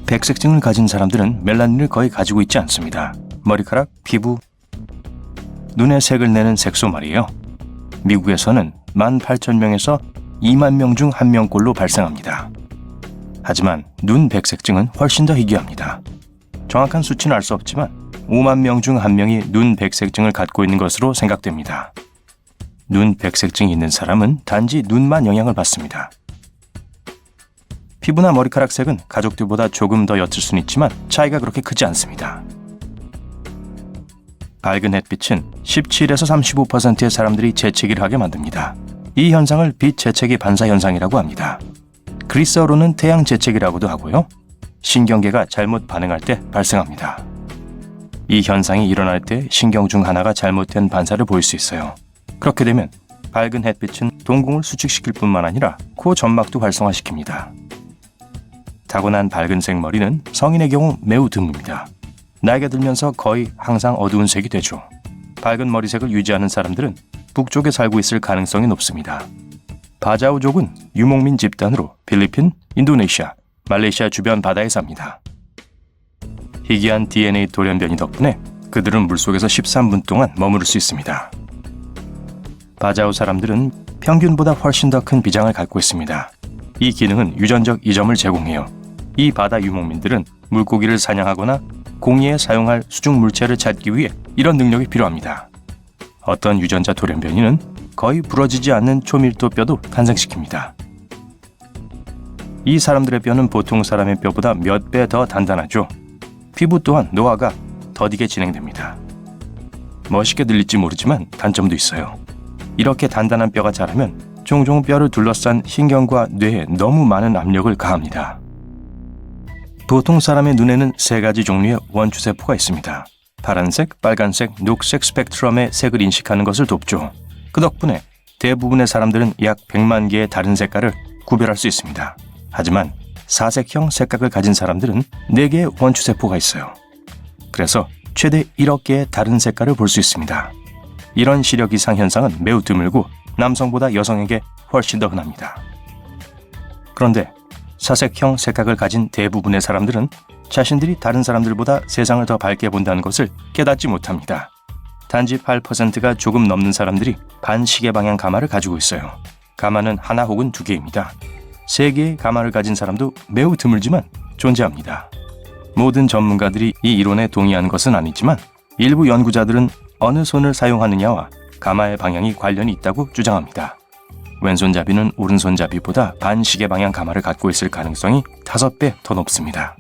백색증을 가진 사람들은 멜라닌을 거의 가지고 있지 않습니다. 머리카락, 피부, 눈의 색을 내는 색소 말이에요. 미국에서는 18,000명에서 2만 명 중 1명꼴로 발생합니다. 하지만 눈 백색증은 훨씬 더 희귀합니다. 정확한 수치는 알 수 없지만 5만 명 중 1명이 눈 백색증을 갖고 있는 것으로 생각됩니다. 눈 백색증이 있는 사람은 단지 눈만 영향을 받습니다. 피부나 머리카락 색은 가족들보다 조금 더 옅을 수는 있지만 차이가 그렇게 크지 않습니다. 밝은 햇빛은 17에서 35%의 사람들이 재채기를 하게 만듭니다. 이 현상을 빛 재채기 반사 현상이라고 합니다. 그리스어로는 태양 재채기라고도 하고요. 신경계가 잘못 반응할 때 발생합니다. 이 현상이 일어날 때 신경 중 하나가 잘못된 반사를 보일 수 있어요. 그렇게 되면 밝은 햇빛은 동공을 수축시킬 뿐만 아니라 코 점막도 활성화시킵니다. 타고난 밝은색 머리는 성인의 경우 매우 드뭅니다. 나이가 들면서 거의 항상 어두운 색이 되죠. 밝은 머리색을 유지하는 사람들은 북쪽에 살고 있을 가능성이 높습니다. 바자우족은 유목민 집단으로 필리핀, 인도네시아, 말레이시아 주변 바다에 삽니다. 희귀한 DNA 돌연변이 덕분에 그들은 물속에서 13분 동안 머무를 수 있습니다. 바자우 사람들은 평균보다 훨씬 더 큰 비장을 갖고 있습니다. 이 기능은 유전적 이점을 제공해요. 이 바다 유목민들은 물고기를 사냥하거나 공이에 사용할 수중 물체를 찾기 위해 이런 능력이 필요합니다. 어떤 유전자 돌연변이는 거의 부러지지 않는 초밀도 뼈도 탄생시킵니다. 이 사람들의 뼈는 보통 사람의 뼈보다 몇 배 더 단단하죠. 피부 또한 노화가 더디게 진행됩니다. 멋있게 들릴지 모르지만 단점도 있어요. 이렇게 단단한 뼈가 자라면 종종 뼈를 둘러싼 신경과 뇌에 너무 많은 압력을 가합니다. 보통 사람의 눈에는 3가지 종류의 원추세포가 있습니다. 파란색, 빨간색, 녹색 스펙트럼의 색을 인식하는 것을 돕죠. 그 덕분에 대부분의 사람들은 약 100만 개의 다른 색깔을 구별할 수 있습니다. 하지만 사색형 색각을 가진 사람들은 4개의 원추세포가 있어요. 그래서 최대 1억 개의 다른 색깔을 볼 수 있습니다. 이런 시력 이상 현상은 매우 드물고 남성보다 여성에게 훨씬 더 흔합니다. 그런데 사색형 색각을 가진 대부분의 사람들은 자신들이 다른 사람들보다 세상을 더 밝게 본다는 것을 깨닫지 못합니다. 단지 8%가 조금 넘는 사람들이 반시계 방향 가마를 가지고 있어요. 가마는 하나 혹은 2개입니다. 3개의 가마를 가진 사람도 매우 드물지만 존재합니다. 모든 전문가들이 이 이론에 동의하는 것은 아니지만 일부 연구자들은 어느 손을 사용하느냐와 가마의 방향이 관련이 있다고 주장합니다. 왼손잡이는 오른손잡이보다 반시계 방향 가마를 갖고 있을 가능성이 5배 더 높습니다.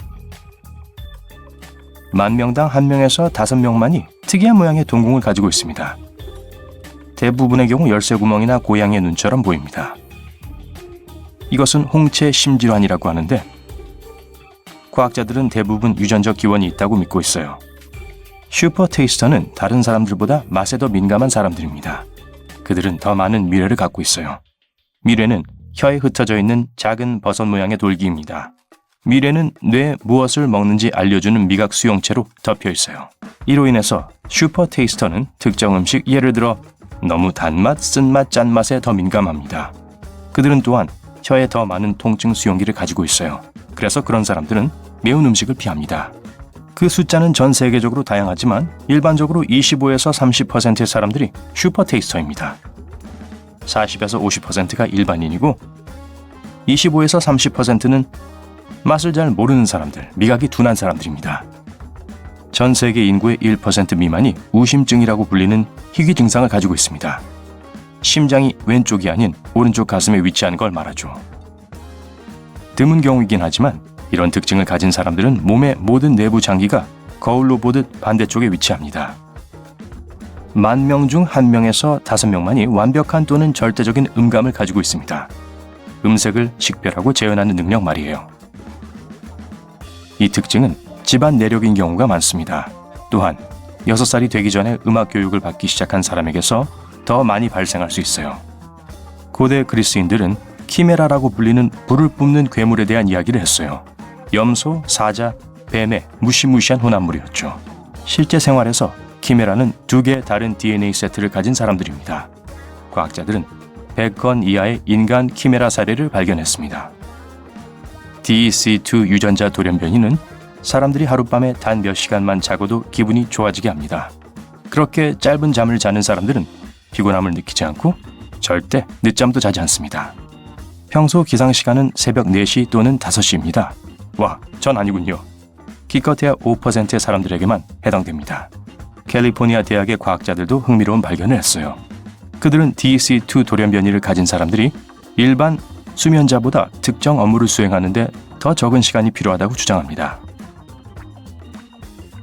10,000명당 1명에서 5명만이 특이한 모양의 동공을 가지고 있습니다. 대부분의 경우 열쇠구멍이나 고양이의 눈처럼 보입니다. 이것은 홍채 심질환이라고 하는데 과학자들은 대부분 유전적 기원이 있다고 믿고 있어요. 슈퍼 테이스터는 다른 사람들보다 맛에 더 민감한 사람들입니다. 그들은 더 많은 미뢰를 갖고 있어요. 미뢰는 혀에 흩어져 있는 작은 버섯 모양의 돌기입니다. 미뢰는 뇌에 무엇을 먹는지 알려주는 미각 수용체로 덮여 있어요. 이로 인해서 슈퍼 테이스터는 특정 음식, 예를 들어 너무 단맛, 쓴맛, 짠맛에 더 민감합니다. 그들은 또한 혀에 더 많은 통증 수용기를 가지고 있어요. 그래서 그런 사람들은 매운 음식을 피합니다. 그 숫자는 전 세계적으로 다양하지만 일반적으로 25에서 30%의 사람들이 슈퍼 테이스터입니다. 40에서 50%가 일반인이고 25에서 30%는 맛을 잘 모르는 사람들, 미각이 둔한 사람들입니다. 전 세계 인구의 1% 미만이 우심증이라고 불리는 희귀 증상을 가지고 있습니다. 심장이 왼쪽이 아닌 오른쪽 가슴에 위치하는 걸 말하죠. 드문 경우이긴 하지만 이런 특징을 가진 사람들은 몸의 모든 내부 장기가 거울로 보듯 반대쪽에 위치합니다. 10,000명 중 1명에서 5명만이 완벽한 또는 절대적인 음감을 가지고 있습니다. 음색을 식별하고 재현하는 능력 말이에요. 이 특징은 집안 내력인 경우가 많습니다. 또한 6살이 되기 전에 음악 교육을 받기 시작한 사람에게서 더 많이 발생할 수 있어요. 고대 그리스인들은 키메라라고 불리는 불을 뿜는 괴물에 대한 이야기를 했어요. 염소, 사자, 뱀의 무시무시한 혼합물이었죠. 실제 생활에서 키메라는 2개의 다른 DNA 세트를 가진 사람들입니다. 과학자들은 100건 이하의 인간 키메라 사례를 발견했습니다. DEC2 유전자 돌연변이는 사람들이 하룻밤에 단 몇 시간만 자고도 기분이 좋아지게 합니다. 그렇게 짧은 잠을 자는 사람들은 피곤함을 느끼지 않고 절대 늦잠도 자지 않습니다. 평소 기상시간은 새벽 4시 또는 5시입니다. 와, 전 아니군요. 기껏해야 5%의 사람들에게만 해당됩니다. 캘리포니아 대학의 과학자들도 흥미로운 발견을 했어요. 그들은 DEC2 돌연변이를 가진 사람들이 일반 수면자보다 특정 업무를 수행하는데 더 적은 시간이 필요하다고 주장합니다.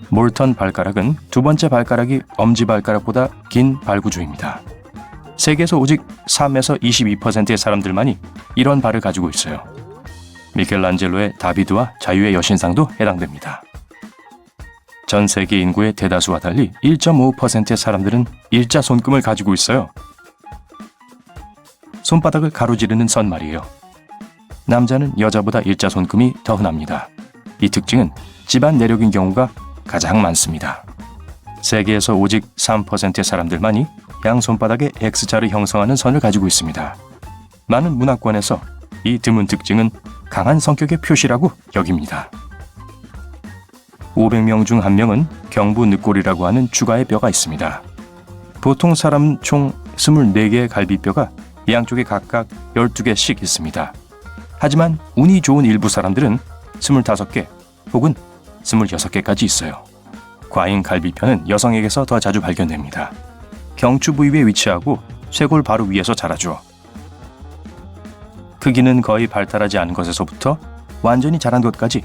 몰턴 발가락은 두 번째 발가락이 엄지발가락보다 긴 발구조입니다. 세계에서 오직 3에서 22%의 사람들만이 이런 발을 가지고 있어요. 미켈란젤로의 다비드와 자유의 여신상도 해당됩니다. 전 세계 인구의 대다수와 달리 1.5%의 사람들은 일자 손금을 가지고 있어요. 손바닥을 가로지르는 선 말이에요. 남자는 여자보다 일자 손금이 더 흔합니다. 이 특징은 집안 내력인 경우가 가장 많습니다. 세계에서 오직 3%의 사람들만이 양손바닥에 X자를 형성하는 선을 가지고 있습니다. 많은 문화권에서 이 드문 특징은 강한 성격의 표시라고 여깁니다. 500명 중 1명은 경부 늑골이라고 하는 주가의 뼈가 있습니다. 보통 사람은 총 24개의 갈비뼈가 양쪽에 각각 12개씩 있습니다. 하지만 운이 좋은 일부 사람들은 25개 혹은 26개까지 있어요. 과잉 갈비뼈는 여성에게서 더 자주 발견됩니다. 경추 부위에 위치하고 쇄골 바로 위에서 자라죠. 크기는 거의 발달하지 않은 것에서부터 완전히 자란 것까지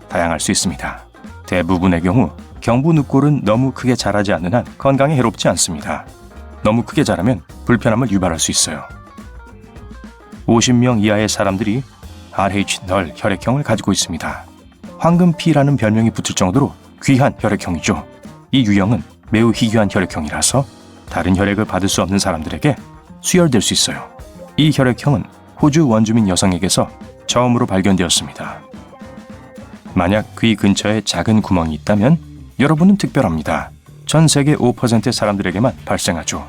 다양할 수 있습니다. 대부분의 경우 경부 늑골은 너무 크게 자라지 않는 한 건강에 해롭지 않습니다. 너무 크게 자라면 불편함을 유발할 수 있어요. 50명 이하의 사람들이 RH 널 혈액형을 가지고 있습니다. 황금피라는 별명이 붙을 정도로 귀한 혈액형이죠. 이 유형은 매우 희귀한 혈액형이라서 다른 혈액을 받을 수 없는 사람들에게 수혈될 수 있어요. 이 혈액형은 호주 원주민 여성에게서 처음으로 발견되었습니다. 만약 귀 근처에 작은 구멍이 있다면 여러분은 특별합니다. 전 세계 5%의 사람들에게만 발생하죠.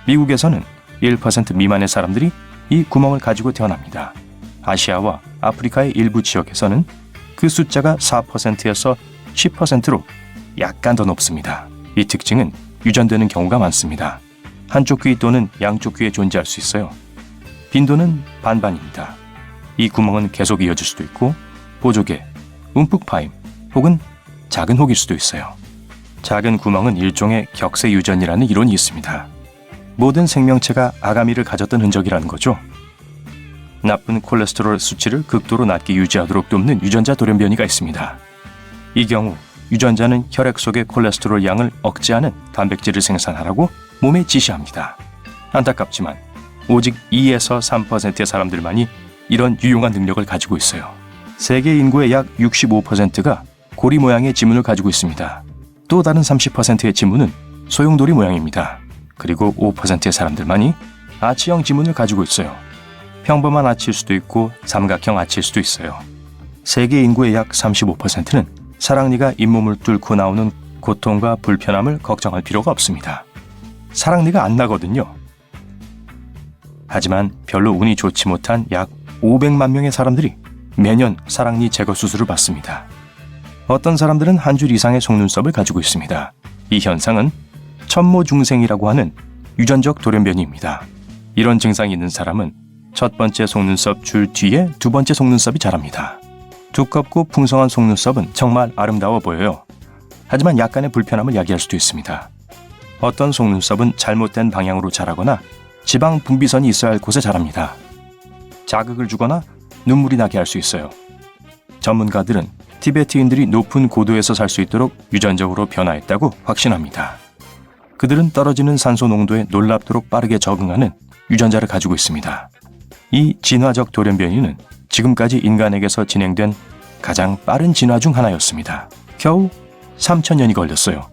미국에서는 1% 미만의 사람들이 이 구멍을 가지고 태어납니다. 아시아와 아프리카의 일부 지역에서는 그 숫자가 4%에서 10%로 약간 더 높습니다. 이 특징은 유전되는 경우가 많습니다. 한쪽 귀 또는 양쪽 귀에 존재할 수 있어요. 빈도는 반반입니다. 이 구멍은 계속 이어질 수도 있고 보조개, 움푹 파임 혹은 작은 혹일 수도 있어요. 작은 구멍은 일종의 격세 유전이라는 이론이 있습니다. 모든 생명체가 아가미를 가졌던 흔적이라는 거죠. 나쁜 콜레스테롤 수치를 극도로 낮게 유지하도록 돕는 유전자 돌연변이가 있습니다. 이 경우 유전자는 혈액 속의 콜레스테롤 양을 억제하는 단백질을 생산하라고 몸에 지시합니다. 안타깝지만 오직 2에서 3%의 사람들만이 이런 유용한 능력을 가지고 있어요. 세계 인구의 약 65%가 고리 모양의 지문을 가지고 있습니다. 또 다른 30%의 지문은 소용돌이 모양입니다. 그리고 5%의 사람들만이 아치형 지문을 가지고 있어요. 평범한 아치일 수도 있고 삼각형 아치일 수도 있어요. 세계 인구의 약 35%는 사랑니가 잇몸을 뚫고 나오는 고통과 불편함을 걱정할 필요가 없습니다. 사랑니가 안 나거든요. 하지만 별로 운이 좋지 못한 약 500만 명의 사람들이 매년 사랑니 제거 수술을 받습니다. 어떤 사람들은 한 줄 이상의 속눈썹을 가지고 있습니다. 이 현상은 천모중생이라고 하는 유전적 돌연변이입니다. 이런 증상이 있는 사람은 첫 번째 속눈썹 줄 뒤에 두 번째 속눈썹이 자랍니다. 두껍고 풍성한 속눈썹은 정말 아름다워 보여요. 하지만 약간의 불편함을 야기할 수도 있습니다. 어떤 속눈썹은 잘못된 방향으로 자라거나 지방 분비선이 있어야 할 곳에 자랍니다. 자극을 주거나 눈물이 나게 할 수 있어요. 전문가들은 티베트인들이 높은 고도에서 살 수 있도록 유전적으로 변화했다고 확신합니다. 그들은 떨어지는 산소 농도에 놀랍도록 빠르게 적응하는 유전자를 가지고 있습니다. 이 진화적 돌연변이는 지금까지 인간에게서 진행된 가장 빠른 진화 중 하나였습니다. 겨우 3,000년이 걸렸어요.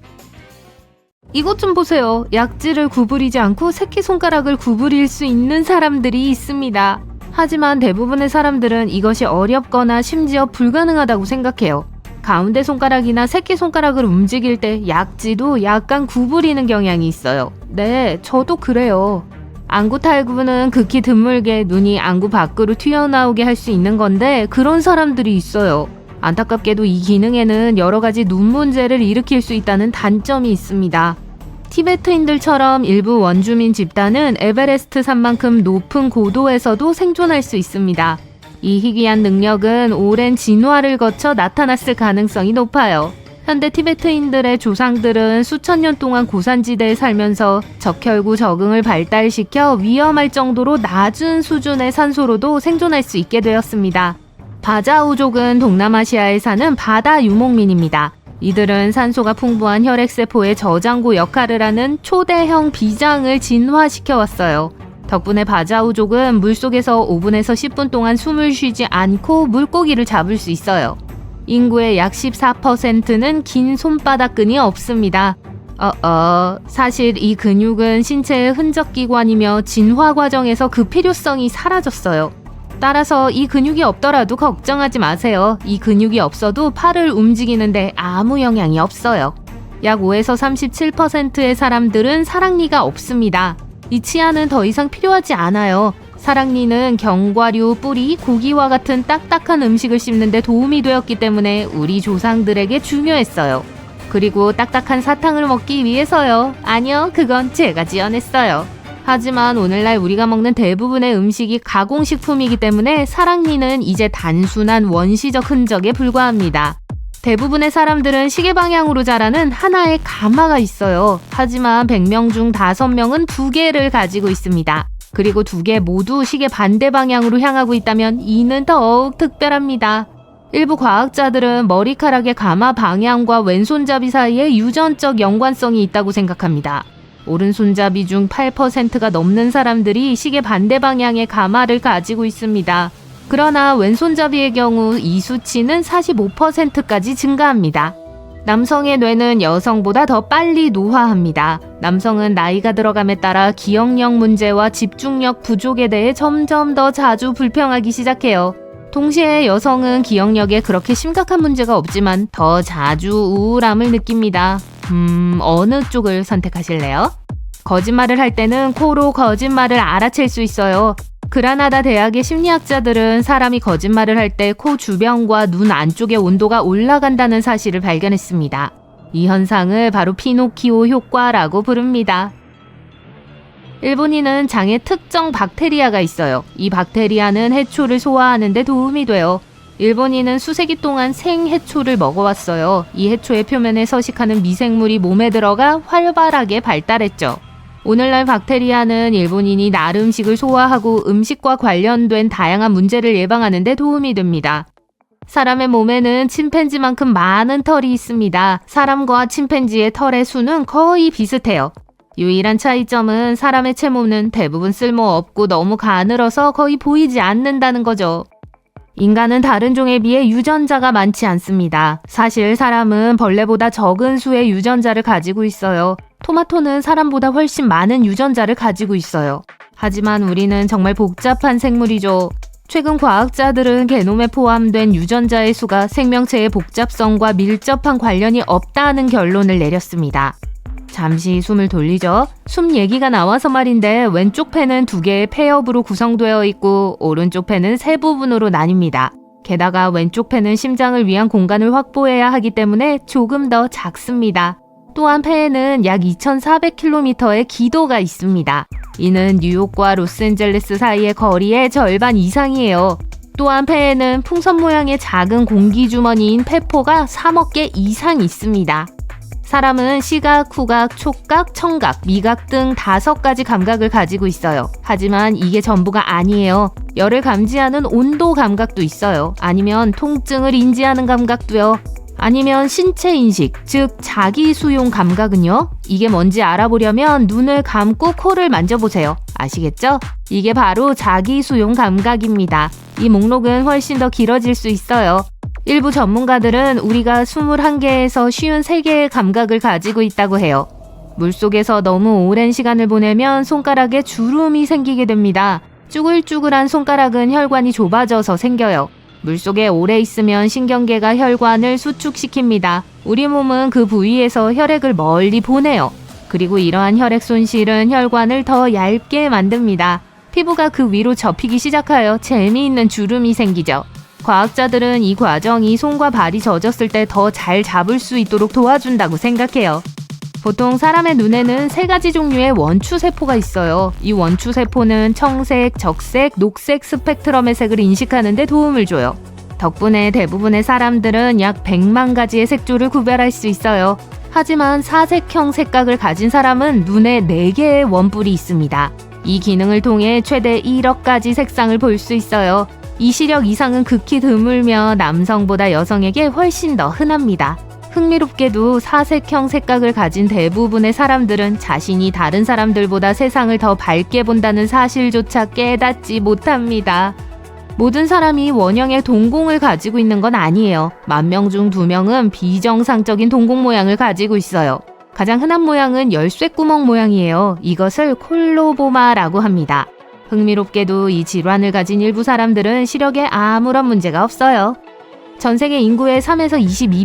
이것 좀 보세요. 약지를 구부리지 않고 새끼손가락을 구부릴 수 있는 사람들이 있습니다. 하지만 대부분의 사람들은 이것이 어렵거나 심지어 불가능하다고 생각해요. 가운데 손가락이나 새끼손가락을 움직일 때 약지도 약간 구부리는 경향이 있어요. 네, 저도 그래요. 안구 탈구는 극히 드물게 눈이 안구 밖으로 튀어나오게 할 수 있는 건데 그런 사람들이 있어요. 안타깝게도 이 기능에는 여러 가지 눈 문제를 일으킬 수 있다는 단점이 있습니다. 티베트인들처럼 일부 원주민 집단은 에베레스트 산만큼 높은 고도에서도 생존할 수 있습니다. 이 희귀한 능력은 오랜 진화를 거쳐 나타났을 가능성이 높아요. 현대 티베트인들의 조상들은 수천 년 동안 고산지대에 살면서 적혈구 적응을 발달시켜 위험할 정도로 낮은 수준의 산소로도 생존할 수 있게 되었습니다. 바자우족은 동남아시아에 사는 바다 유목민입니다. 이들은 산소가 풍부한 혈액세포의 저장고 역할을 하는 초대형 비장을 진화시켜 왔어요. 덕분에 바자우족은 물속에서 5분에서 10분 동안 숨을 쉬지 않고 물고기를 잡을 수 있어요. 인구의 약 14%는 긴 손바닥끈이 없습니다. 사실 이 근육은 신체의 흔적기관이며 진화 과정에서 그 필요성이 사라졌어요. 따라서 이 근육이 없더라도 걱정하지 마세요. 이 근육이 없어도 팔을 움직이는데 아무 영향이 없어요. 약 5에서 37%의 사람들은 사랑니가 없습니다. 이 치아는 더 이상 필요하지 않아요. 사랑니는 견과류, 뿌리, 고기와 같은 딱딱한 음식을 씹는 데 도움이 되었기 때문에 우리 조상들에게 중요했어요. 그리고 딱딱한 사탕을 먹기 위해서요. 아니요, 그건 제가 지어냈어요. 하지만 오늘날 우리가 먹는 대부분의 음식이 가공식품이기 때문에 사랑니는 이제 단순한 원시적 흔적에 불과합니다. 대부분의 사람들은 시계 방향으로 자라는 하나의 가마가 있어요. 하지만 100명 중 5명은 2개를 가지고 있습니다. 그리고 2개 모두 시계 반대 방향으로 향하고 있다면 이는 더욱 특별합니다. 일부 과학자들은 머리카락의 가마 방향과 왼손잡이 사이에 유전적 연관성이 있다고 생각합니다. 오른손잡이 중 8%가 넘는 사람들이 시계 반대 방향의 가마를 가지고 있습니다. 그러나 왼손잡이의 경우 이 수치는 45%까지 증가합니다. 남성의 뇌는 여성보다 더 빨리 노화합니다. 남성은 나이가 들어감에 따라 기억력 문제와 집중력 부족에 대해 점점 더 자주 불평하기 시작해요. 동시에 여성은 기억력에 그렇게 심각한 문제가 없지만 더 자주 우울함을 느낍니다. 어느 쪽을 선택하실래요? 거짓말을 할 때는 코로 거짓말을 알아챌 수 있어요. 그라나다 대학의 심리학자들은 사람이 거짓말을 할 때 코 주변과 눈 안쪽의 온도가 올라간다는 사실을 발견했습니다. 이 현상을 바로 피노키오 효과라고 부릅니다. 일본인은 장에 특정 박테리아가 있어요. 이 박테리아는 해초를 소화하는 데 도움이 돼요. 일본인은 수세기 동안 생해초를 먹어왔어요. 이 해초의 표면에 서식하는 미생물이 몸에 들어가 활발하게 발달했죠. 오늘날 박테리아는 일본인이 날 음식을 소화하고 음식과 관련된 다양한 문제를 예방하는 데 도움이 됩니다. 사람의 몸에는 침팬지만큼 많은 털이 있습니다. 사람과 침팬지의 털의 수는 거의 비슷해요. 유일한 차이점은 사람의 채모는 대부분 쓸모없고 너무 가늘어서 거의 보이지 않는다는 거죠. 인간은 다른 종에 비해 유전자가 많지 않습니다. 사실 사람은 벌레보다 적은 수의 유전자를 가지고 있어요. 토마토는 사람보다 훨씬 많은 유전자를 가지고 있어요. 하지만 우리는 정말 복잡한 생물이죠. 최근 과학자들은 게놈에 포함된 유전자의 수가 생명체의 복잡성과 밀접한 관련이 없다는 결론을 내렸습니다. 잠시 숨을 돌리죠. 숨 얘기가 나와서 말인데 왼쪽 폐는 2개의 폐엽으로 구성되어 있고 오른쪽 폐는 3부분으로 나뉩니다. 게다가 왼쪽 폐는 심장을 위한 공간을 확보해야 하기 때문에 조금 더 작습니다. 또한 폐에는 약 2,400km의 기도가 있습니다. 이는 뉴욕과 로스앤젤레스 사이의 거리의 절반 이상이에요. 또한 폐에는 풍선 모양의 작은 공기주머니인 폐포가 3억 개 이상 있습니다. 사람은 시각, 후각, 촉각, 청각, 미각 등 5가지 감각을 가지고 있어요. 하지만 이게 전부가 아니에요. 열을 감지하는 온도 감각도 있어요. 아니면 통증을 인지하는 감각도요. 아니면 신체 인식, 즉 자기 수용 감각은요? 이게 뭔지 알아보려면 눈을 감고 코를 만져보세요. 아시겠죠? 이게 바로 자기 수용 감각입니다. 이 목록은 훨씬 더 길어질 수 있어요. 일부 전문가들은 우리가 21개에서 53개의 감각을 가지고 있다고 해요. 물속에서 너무 오랜 시간을 보내면 손가락에 주름이 생기게 됩니다. 쭈글쭈글한 손가락은 혈관이 좁아져서 생겨요. 물속에 오래 있으면 신경계가 혈관을 수축시킵니다. 우리 몸은 그 부위에서 혈액을 멀리 보내요. 그리고 이러한 혈액 손실은 혈관을 더 얇게 만듭니다. 피부가 그 위로 접히기 시작하여 재미있는 주름이 생기죠. 과학자들은 이 과정이 손과 발이 젖었을 때 더 잘 잡을 수 있도록 도와준다고 생각해요. 보통 사람의 눈에는 3가지 종류의 원추세포가 있어요. 이 원추세포는 청색, 적색, 녹색 스펙트럼의 색을 인식하는 데 도움을 줘요. 덕분에 대부분의 사람들은 약 100만 가지의 색조를 구별할 수 있어요. 하지만 사색형 색각을 가진 사람은 눈에 4개의 원뿔이 있습니다. 이 기능을 통해 최대 1억 가지 색상을 볼 수 있어요. 이 시력 이상은 극히 드물며 남성보다 여성에게 훨씬 더 흔합니다. 흥미롭게도 사색형 색각을 가진 대부분의 사람들은 자신이 다른 사람들보다 세상을 더 밝게 본다는 사실조차 깨닫지 못합니다. 모든 사람이 원형의 동공을 가지고 있는 건 아니에요. 10,000명 중 2명은 비정상적인 동공 모양을 가지고 있어요. 가장 흔한 모양은 열쇠구멍 모양이에요. 이것을 콜로보마라고 합니다. 흥미롭게도 이 질환을 가진 일부 사람들은 시력에 아무런 문제가 없어요. 전 세계 인구의 3에서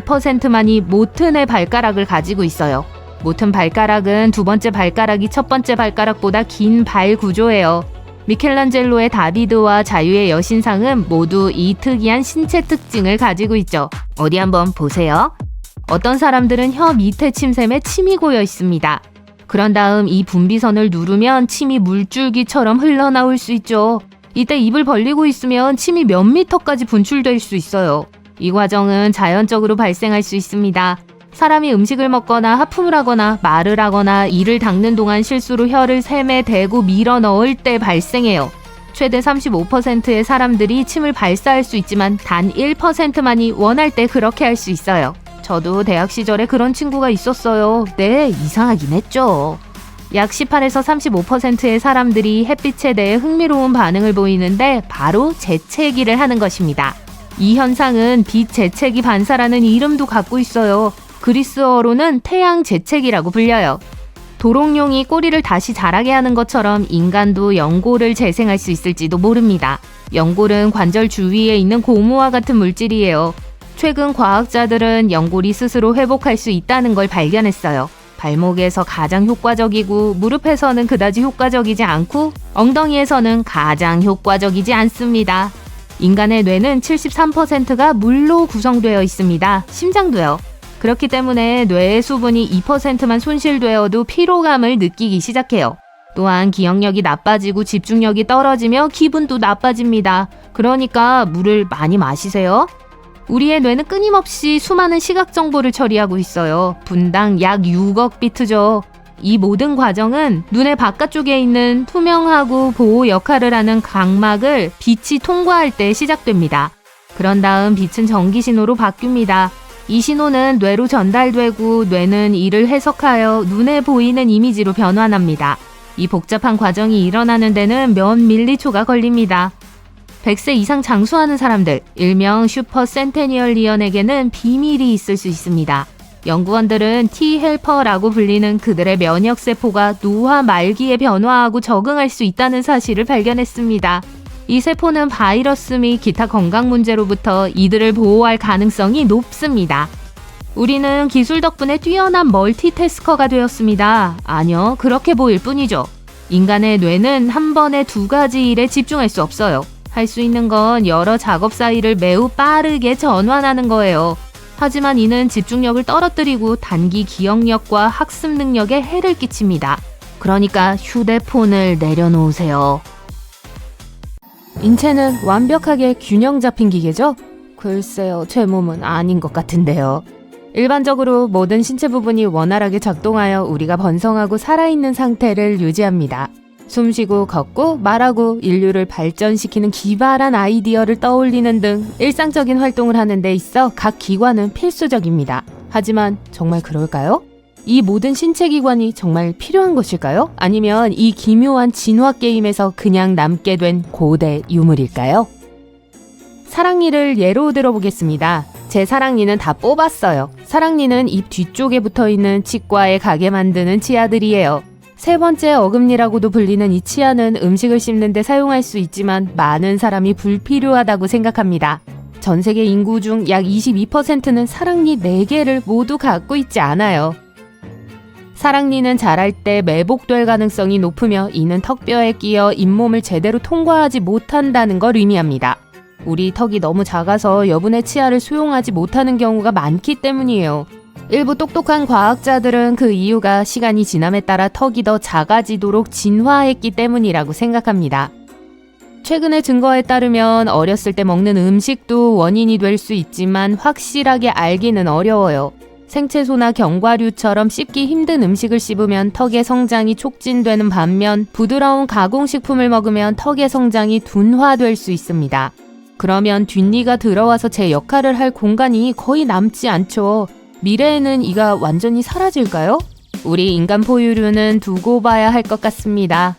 22%만이 모튼의 발가락을 가지고 있어요. 모튼 발가락은 두 번째 발가락이 첫 번째 발가락보다 긴 발 구조예요. 미켈란젤로의 다비드와 자유의 여신상은 모두 이 특이한 신체 특징을 가지고 있죠. 어디 한번 보세요. 어떤 사람들은 혀 밑에 침샘에 침이 고여 있습니다. 그런 다음 이 분비선을 누르면 침이 물줄기처럼 흘러나올 수 있죠. 이때 입을 벌리고 있으면 침이 몇 미터까지 분출될 수 있어요. 이 과정은 자연적으로 발생할 수 있습니다. 사람이 음식을 먹거나 하품을 하거나 말을 하거나 이를 닦는 동안 실수로 혀를 샘에 대고 밀어 넣을 때 발생해요. 최대 35%의 사람들이 침을 발사할 수 있지만 단 1%만이 원할 때 그렇게 할 수 있어요. 저도 대학 시절에 그런 친구가 있었어요. 네, 이상하긴 했죠. 약 18에서 35%의 사람들이 햇빛에 대해 흥미로운 반응을 보이는데 바로 재채기를 하는 것입니다. 이 현상은 빛 재채기 반사라는 이름도 갖고 있어요. 그리스어로는 태양 재채기라고 불려요. 도롱뇽이 꼬리를 다시 자라게 하는 것처럼 인간도 연골을 재생할 수 있을지도 모릅니다. 연골은 관절 주위에 있는 고무와 같은 물질이에요. 최근 과학자들은 연골이 스스로 회복할 수 있다는 걸 발견했어요. 발목에서 가장 효과적이고 무릎에서는 그다지 효과적이지 않고 엉덩이에서는 가장 효과적이지 않습니다. 인간의 뇌는 73%가 물로 구성되어 있습니다. 심장도요. 그렇기 때문에 뇌의 수분이 2%만 손실되어도 피로감을 느끼기 시작해요. 또한 기억력이 나빠지고 집중력이 떨어지며 기분도 나빠집니다. 그러니까 물을 많이 마시세요. 우리의 뇌는 끊임없이 수많은 시각 정보를 처리하고 있어요. 분당 약 6억 비트죠. 이 모든 과정은 눈의 바깥쪽에 있는 투명하고 보호 역할을 하는 각막을 빛이 통과할 때 시작됩니다. 그런 다음 빛은 전기 신호로 바뀝니다. 이 신호는 뇌로 전달되고 뇌는 이를 해석하여 눈에 보이는 이미지로 변환합니다. 이 복잡한 과정이 일어나는 데는 몇 밀리초가 걸립니다. 100세 이상 장수하는 사람들, 일명 슈퍼 센테니얼리언에게는 비밀이 있을 수 있습니다. 연구원들은 T헬퍼라고 불리는 그들의 면역세포가 노화 말기에 변화하고 적응할 수 있다는 사실을 발견했습니다. 이 세포는 바이러스 및 기타 건강 문제로부터 이들을 보호할 가능성이 높습니다. 우리는 기술 덕분에 뛰어난 멀티태스커가 되었습니다. 아니요, 그렇게 보일 뿐이죠. 인간의 뇌는 한 번에 2가지 일에 집중할 수 없어요. 할 수 있는 건 여러 작업 사이를 매우 빠르게 전환하는 거예요. 하지만 이는 집중력을 떨어뜨리고 단기 기억력과 학습 능력에 해를 끼칩니다. 그러니까 휴대폰을 내려놓으세요. 인체는 완벽하게 균형 잡힌 기계죠? 글쎄요, 제 몸은 아닌 것 같은데요. 일반적으로 모든 신체 부분이 원활하게 작동하여 우리가 번성하고 살아있는 상태를 유지합니다. 숨쉬고 걷고 말하고 인류를 발전시키는 기발한 아이디어를 떠올리는 등 일상적인 활동을 하는 데 있어 각 기관은 필수적입니다. 하지만 정말 그럴까요? 이 모든 신체 기관이 정말 필요한 것일까요? 아니면 이 기묘한 진화 게임에서 그냥 남게 된 고대 유물일까요? 사랑니를 예로 들어보겠습니다. 제 사랑니는 다 뽑았어요. 사랑니는 입 뒤쪽에 붙어있는 치과에 가게 만드는 치아들이에요. 3번째 어금니라고도 불리는 이 치아는 음식을 씹는 데 사용할 수 있지만 많은 사람이 불필요하다고 생각합니다. 전 세계 인구 중 약 22%는 사랑니 4개를 모두 갖고 있지 않아요. 사랑니는 자랄 때 매복될 가능성이 높으며 이는 턱뼈에 끼어 잇몸을 제대로 통과하지 못한다는 걸 의미합니다. 우리 턱이 너무 작아서 여분의 치아를 수용하지 못하는 경우가 많기 때문이에요. 일부 똑똑한 과학자들은 그 이유가 시간이 지남에 따라 턱이 더 작아지도록 진화했기 때문이라고 생각합니다. 최근의 증거에 따르면 어렸을 때 먹는 음식도 원인이 될 수 있지만 확실하게 알기는 어려워요. 생채소나 견과류처럼 씹기 힘든 음식을 씹으면 턱의 성장이 촉진되는 반면 부드러운 가공식품을 먹으면 턱의 성장이 둔화될 수 있습니다. 그러면 뒷니가 들어와서 제 역할을 할 공간이 거의 남지 않죠. 미래에는 이가 완전히 사라질까요? 우리 인간 포유류는 두고 봐야 할 것 같습니다.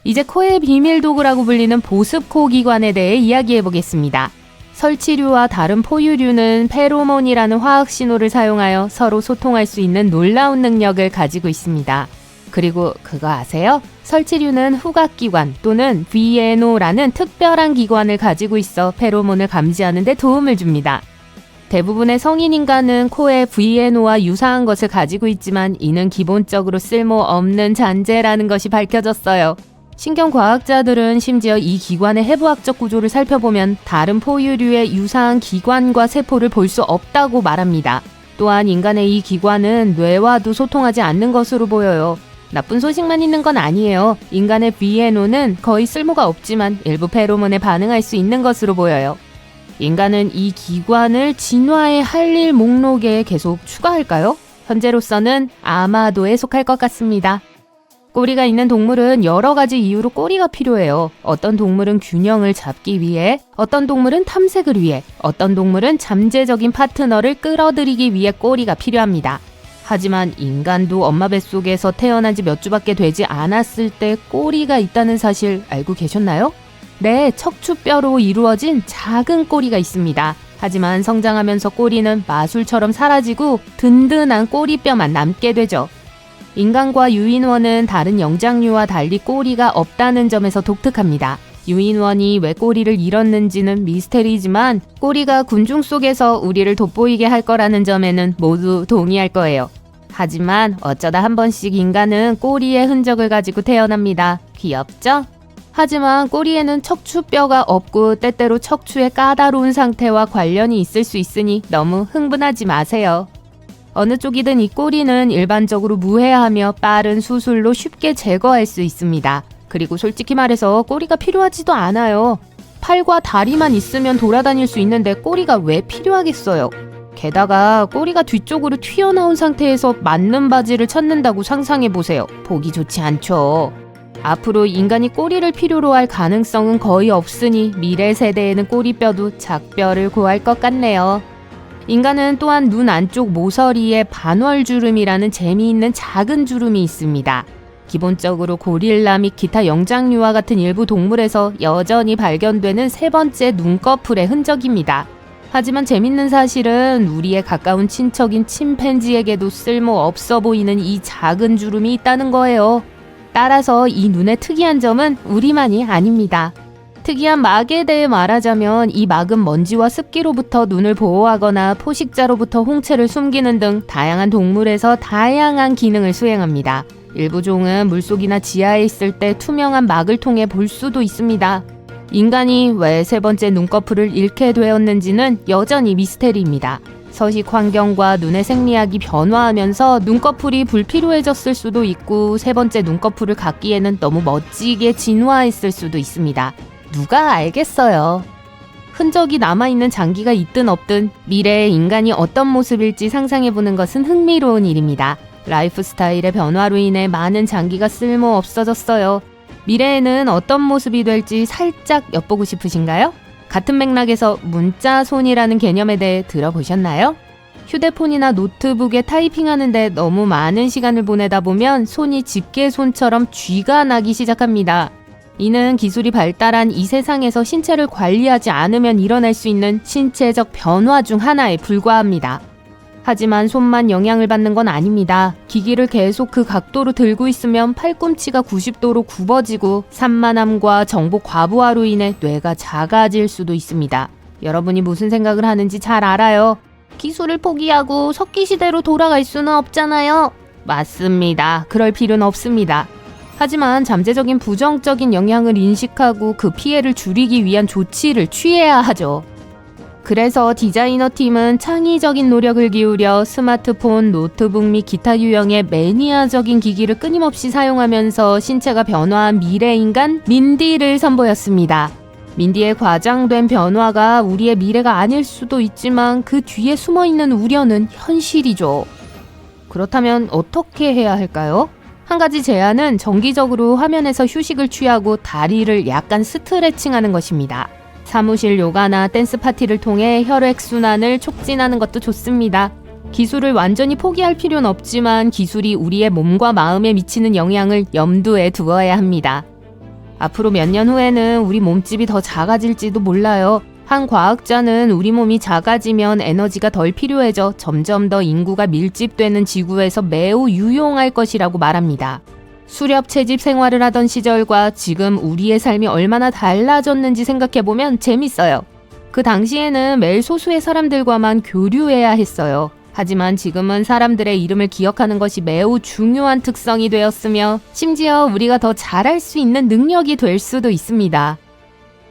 이제 코의 비밀 도구라고 불리는 보습코 기관에 대해 이야기해 보겠습니다. 설치류와 다른 포유류는 페로몬이라는 화학 신호를 사용하여 서로 소통할 수 있는 놀라운 능력을 가지고 있습니다. 그리고 그거 아세요? 설치류는 후각기관 또는 VNO라는 특별한 기관을 가지고 있어 페로몬을 감지하는 데 도움을 줍니다. 대부분의 성인 인간은 코에 VNO와 유사한 것을 가지고 있지만 이는 기본적으로 쓸모없는 잔재라는 것이 밝혀졌어요. 신경과학자들은 심지어 이 기관의 해부학적 구조를 살펴보면 다른 포유류의 유사한 기관과 세포를 볼 수 없다고 말합니다. 또한 인간의 이 기관은 뇌와도 소통하지 않는 것으로 보여요. 나쁜 소식만 있는 건 아니에요. 인간의 VNO는 거의 쓸모가 없지만 일부 페로몬에 반응할 수 있는 것으로 보여요. 인간은 이 기관을 진화의 할 일 목록에 계속 추가할까요? 현재로서는 아마도에 속할 것 같습니다. 꼬리가 있는 동물은 여러 가지 이유로 꼬리가 필요해요. 어떤 동물은 균형을 잡기 위해, 어떤 동물은 탐색을 위해, 어떤 동물은 잠재적인 파트너를 끌어들이기 위해 꼬리가 필요합니다. 하지만 인간도 엄마 뱃속에서 태어난 지 몇 주밖에 되지 않았을 때 꼬리가 있다는 사실 알고 계셨나요? 네, 척추뼈로 이루어진 작은 꼬리가 있습니다. 하지만 성장하면서 꼬리는 마술처럼 사라지고 든든한 꼬리뼈만 남게 되죠. 인간과 유인원은 다른 영장류와 달리 꼬리가 없다는 점에서 독특합니다. 유인원이 왜 꼬리를 잃었는지는 미스테리지만 꼬리가 군중 속에서 우리를 돋보이게 할 거라는 점에는 모두 동의할 거예요. 하지만 어쩌다 한 번씩 인간은 꼬리의 흔적을 가지고 태어납니다. 귀엽죠? 하지만 꼬리에는 척추뼈가 없고 때때로 척추의 까다로운 상태와 관련이 있을 수 있으니 너무 흥분하지 마세요. 어느 쪽이든 이 꼬리는 일반적으로 무해하며 빠른 수술로 쉽게 제거할 수 있습니다. 그리고 솔직히 말해서 꼬리가 필요하지도 않아요. 팔과 다리만 있으면 돌아다닐 수 있는데 꼬리가 왜 필요하겠어요? 게다가 꼬리가 뒤쪽으로 튀어나온 상태에서 맞는 바지를 찾는다고 상상해보세요. 보기 좋지 않죠. 앞으로 인간이 꼬리를 필요로 할 가능성은 거의 없으니 미래 세대에는 꼬리뼈도 작뼈를 구할 것 같네요. 인간은 또한 눈 안쪽 모서리에 반월주름이라는 재미있는 작은 주름이 있습니다. 기본적으로 고릴라 및 기타 영장류와 같은 일부 동물에서 여전히 발견되는 세 번째 눈꺼풀의 흔적입니다. 하지만 재밌는 사실은 우리의 가까운 친척인 침팬지에게도 쓸모없어 보이는 이 작은 주름이 있다는 거예요. 따라서 이 눈의 특이한 점은 우리만이 아닙니다. 특이한 막에 대해 말하자면 이 막은 먼지와 습기로부터 눈을 보호하거나 포식자로부터 홍채를 숨기는 등 다양한 동물에서 다양한 기능을 수행합니다. 일부 종은 물속이나 지하에 있을 때 투명한 막을 통해 볼 수도 있습니다. 인간이 왜 세 번째 눈꺼풀을 잃게 되었는지는 여전히 미스테리입니다. 서식 환경과 눈의 생리학이 변화하면서 눈꺼풀이 불필요해졌을 수도 있고 세 번째 눈꺼풀을 갖기에는 너무 멋지게 진화했을 수도 있습니다. 누가 알겠어요. 흔적이 남아있는 장기가 있든 없든 미래의 인간이 어떤 모습일지 상상해보는 것은 흥미로운 일입니다. 라이프 스타일의 변화로 인해 많은 장기가 쓸모 없어졌어요. 미래에는 어떤 모습이 될지 살짝 엿보고 싶으신가요? 같은 맥락에서 문자손이라는 개념에 대해 들어보셨나요? 휴대폰이나 노트북에 타이핑하는데 너무 많은 시간을 보내다 보면 손이 집게손처럼 쥐가 나기 시작합니다. 이는 기술이 발달한 이 세상에서 신체를 관리하지 않으면 일어날 수 있는 신체적 변화 중 하나에 불과합니다. 하지만 손만 영향을 받는 건 아닙니다. 기기를 계속 그 각도로 들고 있으면 팔꿈치가 90도로 굽어지고 산만함과 정보 과부하로 인해 뇌가 작아질 수도 있습니다. 여러분이 무슨 생각을 하는지 잘 알아요. 기술을 포기하고 석기 시대로 돌아갈 수는 없잖아요. 맞습니다. 그럴 필요는 없습니다. 하지만 잠재적인 부정적인 영향을 인식하고 그 피해를 줄이기 위한 조치를 취해야 하죠. 그래서 디자이너 팀은 창의적인 노력을 기울여 스마트폰, 노트북 및 기타 유형의 매니아적인 기기를 끊임없이 사용하면서 신체가 변화한 미래인간 민디를 선보였습니다. 민디의 과장된 변화가 우리의 미래가 아닐 수도 있지만 그 뒤에 숨어있는 우려는 현실이죠. 그렇다면 어떻게 해야 할까요? 한 가지 제안은 정기적으로 화면에서 휴식을 취하고 다리를 약간 스트레칭하는 것입니다. 사무실 요가나 댄스 파티를 통해 혈액순환을 촉진하는 것도 좋습니다. 기술을 완전히 포기할 필요는 없지만 기술이 우리의 몸과 마음에 미치는 영향을 염두에 두어야 합니다. 앞으로 몇 년 후에는 우리 몸집이 더 작아질지도 몰라요. 한 과학자는 우리 몸이 작아지면 에너지가 덜 필요해져 점점 더 인구가 밀집되는 지구에서 매우 유용할 것이라고 말합니다. 수렵 채집 생활을 하던 시절과 지금 우리의 삶이 얼마나 달라졌는지 생각해보면 재밌어요. 그 당시에는 매일 소수의 사람들과만 교류해야 했어요. 하지만 지금은 사람들의 이름을 기억하는 것이 매우 중요한 특성이 되었으며 심지어 우리가 더 잘할 수 있는 능력이 될 수도 있습니다.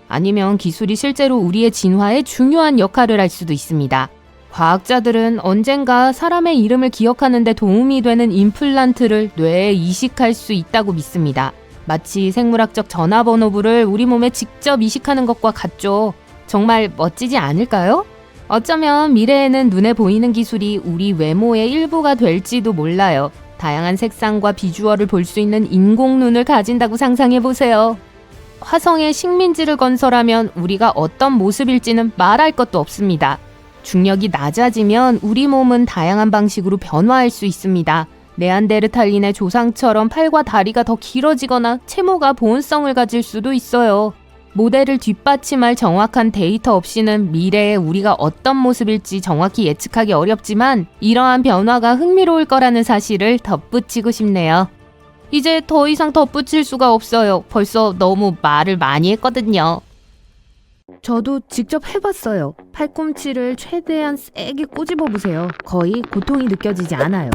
아니면 기술이 실제로 우리의 진화에 중요한 역할을 할 수도 있습니다. 과학자들은 언젠가 사람의 이름을 기억하는 데 도움이 되는 임플란트를 뇌에 이식할 수 있다고 믿습니다. 마치 생물학적 전화번호부를 우리 몸에 직접 이식하는 것과 같죠. 정말 멋지지 않을까요? 어쩌면 미래에는 눈에 보이는 기술이 우리 외모의 일부가 될지도 몰라요. 다양한 색상과 비주얼을 볼 수 있는 인공눈을 가진다고 상상해보세요. 화성에 식민지를 건설하면 우리가 어떤 모습일지는 말할 것도 없습니다. 중력이 낮아지면 우리 몸은 다양한 방식으로 변화할 수 있습니다. 네안데르탈린의 조상처럼 팔과 다리가 더 길어지거나 채모가 보온성을 가질 수도 있어요. 모델을 뒷받침할 정확한 데이터 없이는 미래에 우리가 어떤 모습일지 정확히 예측하기 어렵지만 이러한 변화가 흥미로울 거라는 사실을 덧붙이고 싶네요. 이제 더 이상 덧붙일 수가 없어요. 벌써 너무 말을 많이 했거든요. 저도 직접 해봤어요. 팔꿈치를 최대한 세게 꼬집어 보세요. 거의 고통이 느껴지지 않아요.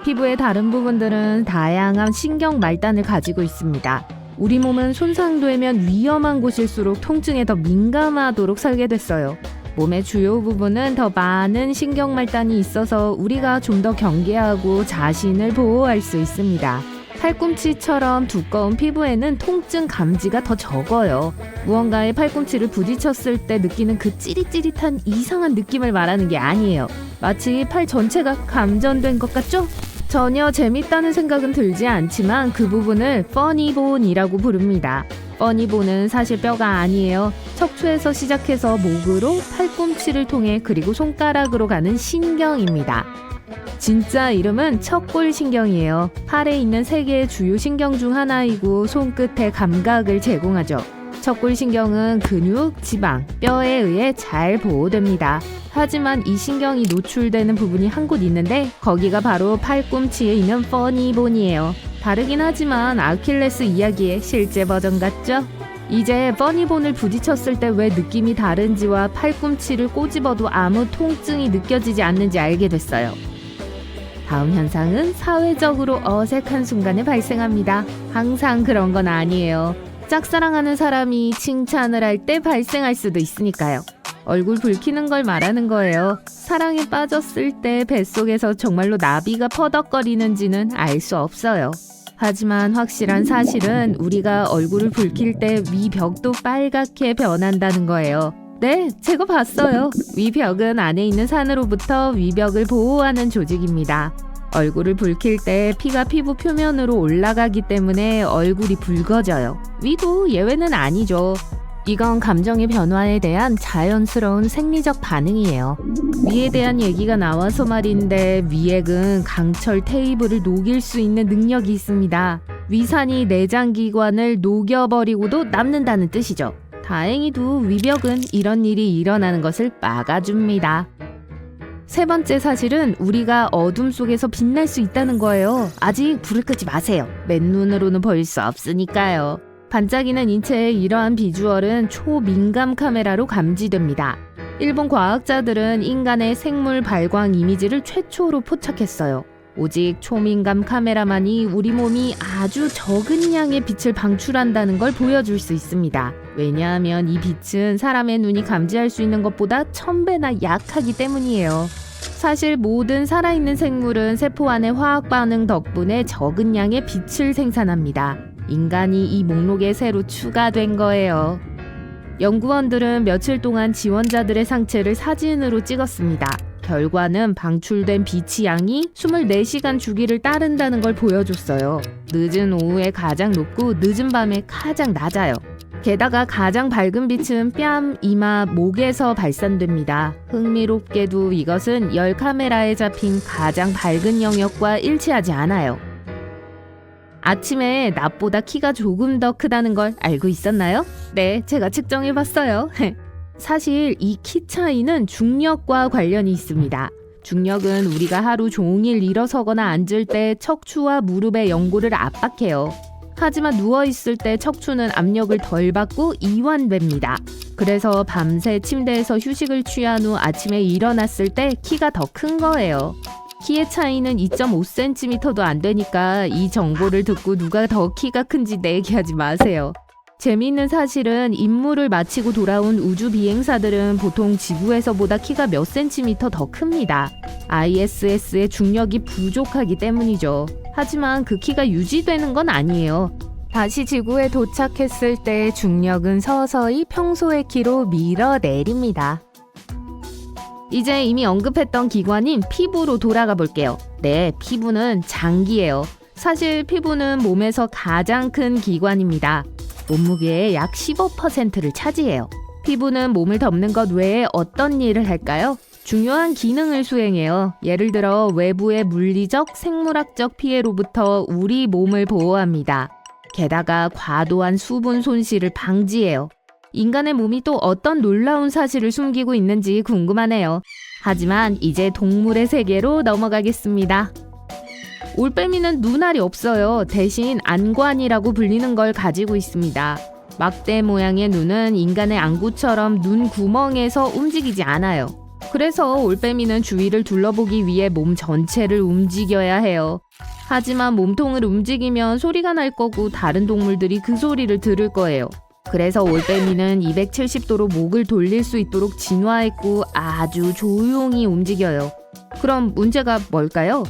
피부의 다른 부분들은 다양한 신경 말단을 가지고 있습니다. 우리 몸은 손상되면 위험한 곳일수록 통증에 더 민감하도록 설계됐어요. 몸의 주요 부분은 더 많은 신경 말단이 있어서 우리가 좀 더 경계하고 자신을 보호할 수 있습니다. 팔꿈치처럼 두꺼운 피부에는 통증 감지가 더 적어요. 무언가에 팔꿈치를 부딪혔을 때 느끼는 그 찌릿찌릿한 이상한 느낌을 말하는 게 아니에요. 마치 팔 전체가 감전된 것 같죠? 전혀 재밌다는 생각은 들지 않지만 그 부분을 퍼니본이라고 부릅니다. 퍼니본은 사실 뼈가 아니에요. 척추에서 시작해서 목으로 팔꿈치를 통해 그리고 손가락으로 가는 신경입니다. 진짜 이름은 척골신경이에요. 팔에 있는 3개의 주요 신경 중 하나이고 손끝에 감각을 제공하죠. 척골신경은 근육, 지방, 뼈에 의해 잘 보호됩니다. 하지만 이 신경이 노출되는 부분이 한 곳 있는데 거기가 바로 팔꿈치에 있는 퍼니본이에요. 다르긴 하지만 아킬레스 이야기의 실제 버전 같죠? 이제 퍼니본을 부딪혔을 때 왜 느낌이 다른지와 팔꿈치를 꼬집어도 아무 통증이 느껴지지 않는지 알게 됐어요. 다음 현상은 사회적으로 어색한 순간에 발생합니다. 항상 그런 건 아니에요. 짝사랑하는 사람이 칭찬을 할 때 발생할 수도 있으니까요. 얼굴 붉히는 걸 말하는 거예요. 사랑에 빠졌을 때 뱃속에서 정말로 나비가 퍼덕거리는지는 알 수 없어요. 하지만 확실한 사실은 우리가 얼굴을 붉힐 때 위벽도 빨갛게 변한다는 거예요. 네, 제가 봤어요. 위벽은 안에 있는 산으로부터 위벽을 보호하는 조직입니다. 얼굴을 붉힐 때 피가 피부 표면으로 올라가기 때문에 얼굴이 붉어져요. 위도 예외는 아니죠. 이건 감정의 변화에 대한 자연스러운 생리적 반응이에요. 위에 대한 얘기가 나와서 말인데 위액은 강철 테이블을 녹일 수 있는 능력이 있습니다. 위산이 내장기관을 녹여버리고도 남는다는 뜻이죠. 다행히도 위벽은 이런 일이 일어나는 것을 막아줍니다. 3번째 사실은 우리가 어둠 속에서 빛날 수 있다는 거예요. 아직 불을 끄지 마세요. 맨눈으로는 볼 수 없으니까요. 반짝이는 인체의 이러한 비주얼은 초민감 카메라로 감지됩니다. 일본 과학자들은 인간의 생물 발광 이미지를 최초로 포착했어요. 오직 초민감 카메라만이 우리 몸이 아주 적은 양의 빛을 방출한다는 걸 보여줄 수 있습니다. 왜냐하면 이 빛은 사람의 눈이 감지할 수 있는 것보다 1000배나 약하기 때문이에요. 사실 모든 살아있는 생물은 세포 안의 화학 반응 덕분에 적은 양의 빛을 생산합니다. 인간이 이 목록에 새로 추가된 거예요. 연구원들은 며칠 동안 지원자들의 상체를 사진으로 찍었습니다. 결과는 방출된 빛의 양이 24시간 주기를 따른다는 걸 보여줬어요. 늦은 오후에 가장 높고 늦은 밤에 가장 낮아요. 게다가 가장 밝은 빛은 뺨, 이마, 목에서 발산됩니다. 흥미롭게도 이것은 열 카메라에 잡힌 가장 밝은 영역과 일치하지 않아요. 아침에 낮보다 키가 조금 더 크다는 걸 알고 있었나요? 네, 제가 측정해봤어요. 사실 이 키 차이는 중력과 관련이 있습니다. 중력은 우리가 하루 종일 일어서거나 앉을 때 척추와 무릎의 연골을 압박해요. 하지만 누워있을 때 척추는 압력을 덜 받고 이완됩니다. 그래서 밤새 침대에서 휴식을 취한 후 아침에 일어났을 때 키가 더 큰 거예요. 키의 차이는 2.5cm도 안 되니까 이 정보를 듣고 누가 더 키가 큰지 내기하지 마세요. 재미있는 사실은 임무를 마치고 돌아온 우주 비행사들은 보통 지구에서보다 키가 몇 센티미터 더 큽니다. ISS의 중력이 부족하기 때문이죠. 하지만 그 키가 유지되는 건 아니에요. 다시 지구에 도착했을 때 중력은 서서히 평소의 키로 밀어내립니다. 이제 이미 언급했던 기관인 피부로 돌아가 볼게요. 네, 피부는 장기예요. 사실 피부는 몸에서 가장 큰 기관입니다. 몸무게의 약 15%를 차지해요. 피부는 몸을 덮는 것 외에 어떤 일을 할까요? 중요한 기능을 수행해요. 예를 들어 외부의 물리적, 생물학적 피해로부터 우리 몸을 보호합니다. 게다가 과도한 수분 손실을 방지해요. 인간의 몸이 또 어떤 놀라운 사실을 숨기고 있는지 궁금하네요. 하지만 이제 동물의 세계로 넘어가겠습니다. 올빼미는 눈알이 없어요. 대신 안관이라고 불리는 걸 가지고 있습니다. 막대 모양의 눈은 인간의 안구처럼 눈 구멍에서 움직이지 않아요. 그래서 올빼미는 주위를 둘러보기 위해 몸 전체를 움직여야 해요. 하지만 몸통을 움직이면 소리가 날 거고 다른 동물들이 그 소리를 들을 거예요. 그래서 올빼미는 270도로 목을 돌릴 수 있도록 진화했고 아주 조용히 움직여요. 그럼 문제가 뭘까요?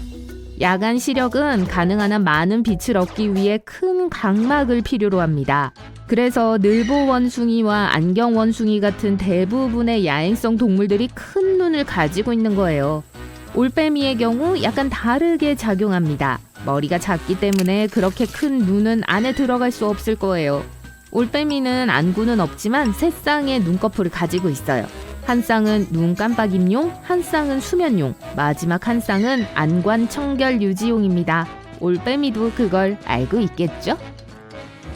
야간 시력은 가능한 한 많은 빛을 얻기 위해 큰 각막을 필요로 합니다. 그래서 늘보 원숭이와 안경 원숭이 같은 대부분의 야행성 동물들이 큰 눈을 가지고 있는 거예요. 올빼미의 경우 약간 다르게 작용합니다. 머리가 작기 때문에 그렇게 큰 눈은 안에 들어갈 수 없을 거예요. 올빼미는 안구는 없지만 세 쌍의 눈꺼풀을 가지고 있어요. 한 쌍은 눈 깜빡임용, 한 쌍은 수면용, 마지막 한 쌍은 안관 청결 유지용입니다. 올빼미도 그걸 알고 있겠죠?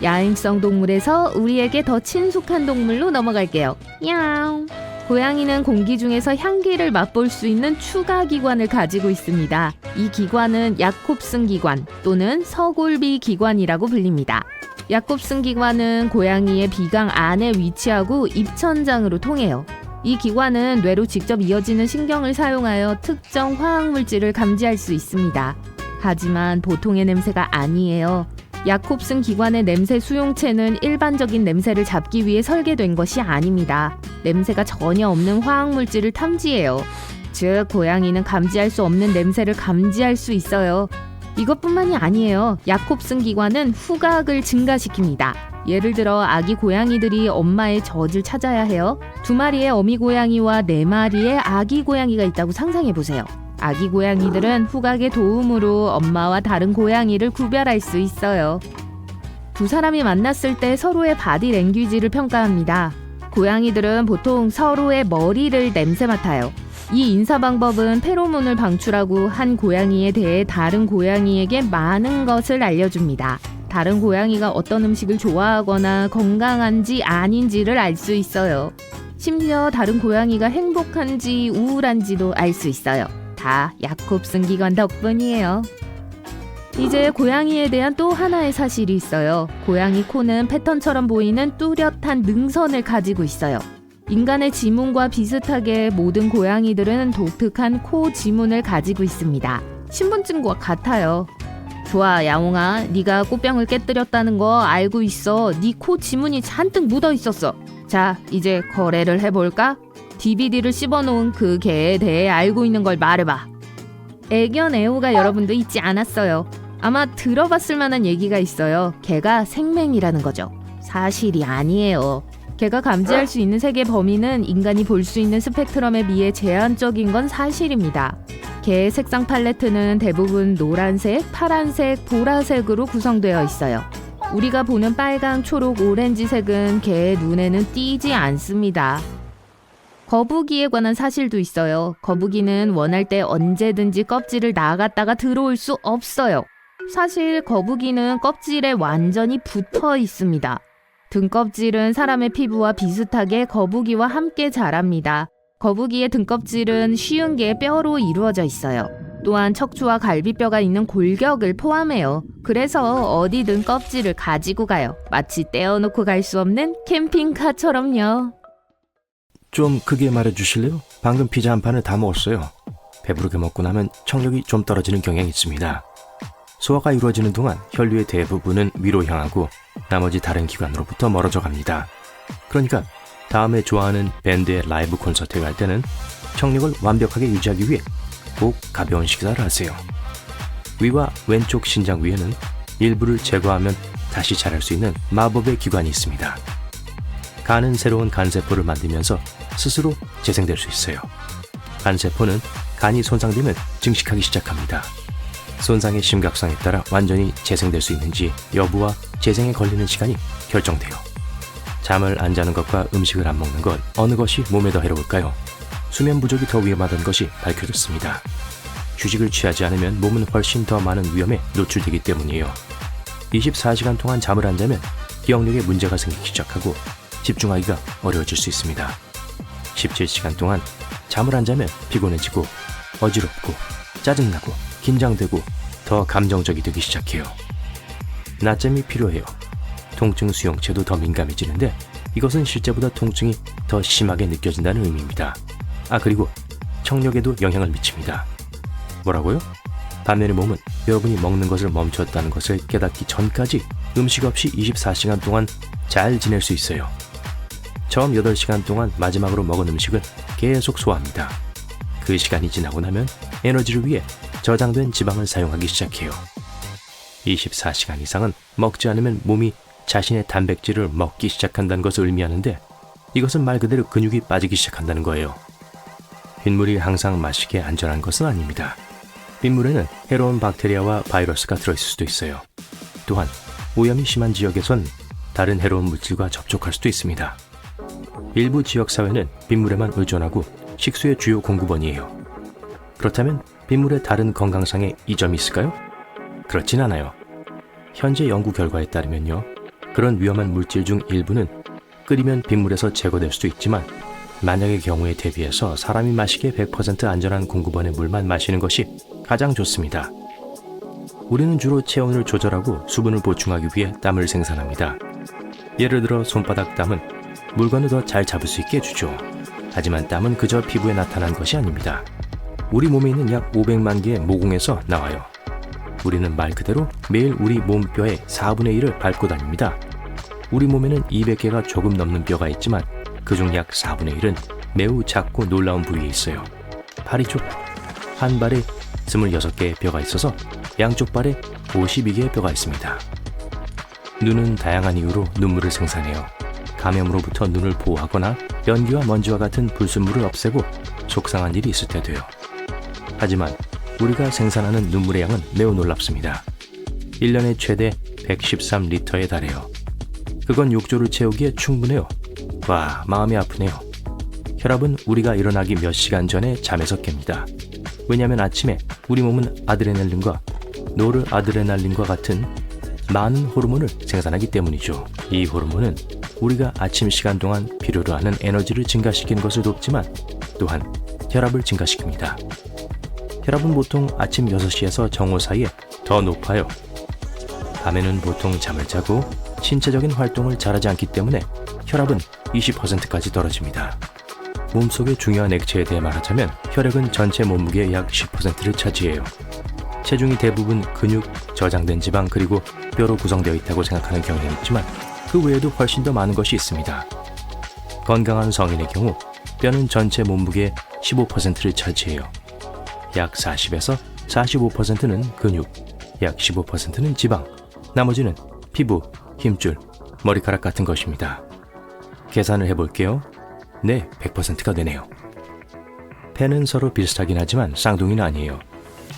야행성 동물에서 우리에게 더 친숙한 동물로 넘어갈게요. 야옹! 고양이는 공기 중에서 향기를 맛볼 수 있는 추가 기관을 가지고 있습니다. 이 기관은 야콥슨 기관 또는 서골비 기관이라고 불립니다. 야콥슨 기관은 고양이의 비강 안에 위치하고 입천장으로 통해요. 이 기관은 뇌로 직접 이어지는 신경을 사용하여 특정 화학물질을 감지할 수 있습니다. 하지만 보통의 냄새가 아니에요. 야콥슨 기관의 냄새 수용체는 일반적인 냄새를 잡기 위해 설계된 것이 아닙니다. 냄새가 전혀 없는 화학물질을 탐지해요. 즉, 고양이는 감지할 수 없는 냄새를 감지할 수 있어요. 이것뿐만이 아니에요. 야콥슨 기관은 후각을 증가시킵니다. 예를 들어 아기 고양이들이 엄마의 젖을 찾아야 해요. 2마리의 어미 고양이와 4마리의 아기 고양이가 있다고 상상해보세요. 아기 고양이들은 후각의 도움으로 엄마와 다른 고양이를 구별할 수 있어요. 두 사람이 만났을 때 서로의 바디 랭귀지를 평가합니다. 고양이들은 보통 서로의 머리를 냄새 맡아요. 이 인사 방법은 페로몬을 방출하고 한 고양이에 대해 다른 고양이에게 많은 것을 알려줍니다. 다른 고양이가 어떤 음식을 좋아하거나 건강한지 아닌지를 알 수 있어요. 심지어 다른 고양이가 행복한지 우울한지도 알 수 있어요. 다 야콥슨 기관 덕분이에요. 이제 고양이에 대한 또 하나의 사실이 있어요. 고양이 코는 패턴처럼 보이는 뚜렷한 능선을 가지고 있어요. 인간의 지문과 비슷하게 모든 고양이들은 독특한 코 지문을 가지고 있습니다. 신분증과 같아요. 좋아, 야옹아. 네가 꽃병을 깨뜨렸다는 거 알고 있어. 네 코 지문이 잔뜩 묻어 있었어. 자, 이제 거래를 해볼까? DVD를 씹어놓은 그 개에 대해 알고 있는 걸 말해봐. 애견 애호가 여러분도 잊지 않았어요. 아마 들어봤을 만한 얘기가 있어요. 개가 생맹이라는 거죠. 사실이 아니에요. 개가 감지할 수 있는 색의 범위는 인간이 볼 수 있는 스펙트럼에 비해 제한적인 건 사실입니다. 개의 색상 팔레트는 대부분 노란색, 파란색, 보라색으로 구성되어 있어요. 우리가 보는 빨강, 초록, 오렌지색은 개의 눈에는 띄지 않습니다. 거북이에 관한 사실도 있어요. 거북이는 원할 때 언제든지 껍질을 나갔다가 들어올 수 없어요. 사실 거북이는 껍질에 완전히 붙어 있습니다. 등껍질은 사람의 피부와 비슷하게 거북이와 함께 자랍니다. 거북이의 등껍질은 50개의 뼈로 이루어져 있어요. 또한 척추와 갈비뼈가 있는 골격을 포함해요. 그래서 어디든 껍질을 가지고 가요. 마치 떼어놓고 갈 수 없는 캠핑카처럼요. 좀 크게 말해주실래요? 방금 피자 한 판을 다 먹었어요. 배부르게 먹고 나면 청력이 좀 떨어지는 경향이 있습니다. 소화가 이루어지는 동안 혈류의 대부분은 위로 향하고 나머지 다른 기관으로부터 멀어져 갑니다. 그러니까 다음에 좋아하는 밴드의 라이브 콘서트에 갈 때는 청력을 완벽하게 유지하기 위해 꼭 가벼운 식사를 하세요. 위와 왼쪽 신장 위에는 일부를 제거하면 다시 자랄 수 있는 마법의 기관이 있습니다. 간은 새로운 간세포를 만들면서 스스로 재생될 수 있어요. 간세포는 간이 손상되면 증식하기 시작합니다. 손상의 심각성에 따라 완전히 재생될 수 있는지 여부와 재생에 걸리는 시간이 결정돼요. 잠을 안 자는 것과 음식을 안 먹는 것, 어느 것이 몸에 더 해로울까요? 수면 부족이 더 위험하다는 것이 밝혀졌습니다. 휴식을 취하지 않으면 몸은 훨씬 더 많은 위험에 노출되기 때문이에요. 24시간 동안 잠을 안 자면 기억력에 문제가 생기기 시작하고 집중하기가 어려워질 수 있습니다. 17시간 동안 잠을 안 자면 피곤해지고 어지럽고 짜증나고 긴장되고 더 감정적이 되기 시작해요. 낮잠이 필요해요. 통증 수용체도 더 민감해지는데 이것은 실제보다 통증이 더 심하게 느껴진다는 의미입니다. 그리고 청력에도 영향을 미칩니다. 뭐라고요? 반면에 몸은 여러분이 먹는 것을 멈췄다는 것을 깨닫기 전까지 음식 없이 24시간 동안 잘 지낼 수 있어요. 처음 8시간 동안 마지막으로 먹은 음식은 계속 소화합니다. 그 시간이 지나고 나면 에너지를 위해 저장된 지방을 사용하기 시작해요. 24시간 이상은 먹지 않으면 몸이 자신의 단백질을 먹기 시작한다는 것을 의미하는데 이것은 말 그대로 근육이 빠지기 시작한다는 거예요. 빗물이 항상 마시기에 안전한 것은 아닙니다. 빗물에는 해로운 박테리아와 바이러스가 들어있을 수도 있어요. 또한 오염이 심한 지역에선 다른 해로운 물질과 접촉할 수도 있습니다. 일부 지역사회는 빗물에만 의존하고 식수의 주요 공급원이에요. 그렇다면 빗물에 다른 건강상의 이점이 있을까요? 그렇진 않아요. 현재 연구 결과에 따르면요, 그런 위험한 물질 중 일부는 끓이면 빗물에서 제거될 수도 있지만 만약의 경우에 대비해서 사람이 마시기에 100% 안전한 공급원의 물만 마시는 것이 가장 좋습니다. 우리는 주로 체온을 조절하고 수분을 보충하기 위해 땀을 생산합니다. 예를 들어 손바닥 땀은 물건을 더 잘 잡을 수 있게 해주죠. 하지만 땀은 그저 피부에 나타난 것이 아닙니다. 우리 몸에 있는 약 500만 개의 모공에서 나와요. 우리는 말 그대로 매일 우리 몸뼈의 4분의 1을 밟고 다닙니다. 우리 몸에는 200개가 조금 넘는 뼈가 있지만 그중 약 4분의 1은 매우 작고 놀라운 부위에 있어요. 팔이죠. 한 발에 26개의 뼈가 있어서 양쪽 발에 52개의 뼈가 있습니다. 눈은 다양한 이유로 눈물을 생산해요. 감염으로부터 눈을 보호하거나 연기와 먼지와 같은 불순물을 없애고 속상한 일이 있을 때 돼요. 하지만 우리가 생산하는 눈물의 양은 매우 놀랍습니다. 1년에 최대 113리터에 달해요. 그건 욕조를 채우기에 충분해요. 와, 마음이 아프네요. 혈압은 우리가 일어나기 몇 시간 전에 잠에서 깹니다. 왜냐하면 아침에 우리 몸은 아드레날린과 노르아드레날린과 같은 많은 호르몬을 생산하기 때문이죠. 이 호르몬은 우리가 아침 시간 동안 필요로 하는 에너지를 증가시키는 것을 돕지만 또한 혈압을 증가시킵니다. 혈압은 보통 아침 6시에서 정오 사이에 더 높아요. 밤에는 보통 잠을 자고 신체적인 활동을 잘하지 않기 때문에 혈압은 20%까지 떨어집니다. 몸속의 중요한 액체에 대해 말하자면 혈액은 전체 몸무게의 약 10%를 차지해요. 체중이 대부분 근육, 저장된 지방 그리고 뼈로 구성되어 있다고 생각하는 경향이 있지만 그 외에도 훨씬 더 많은 것이 있습니다. 건강한 성인의 경우 뼈는 전체 몸무게의 15%를 차지해요. 약 40에서 45%는 근육, 약 15%는 지방, 나머지는 피부, 힘줄, 머리카락 같은 것입니다. 계산을 해볼게요. 네, 100%가 되네요. 폐는 서로 비슷하긴 하지만 쌍둥이는 아니에요.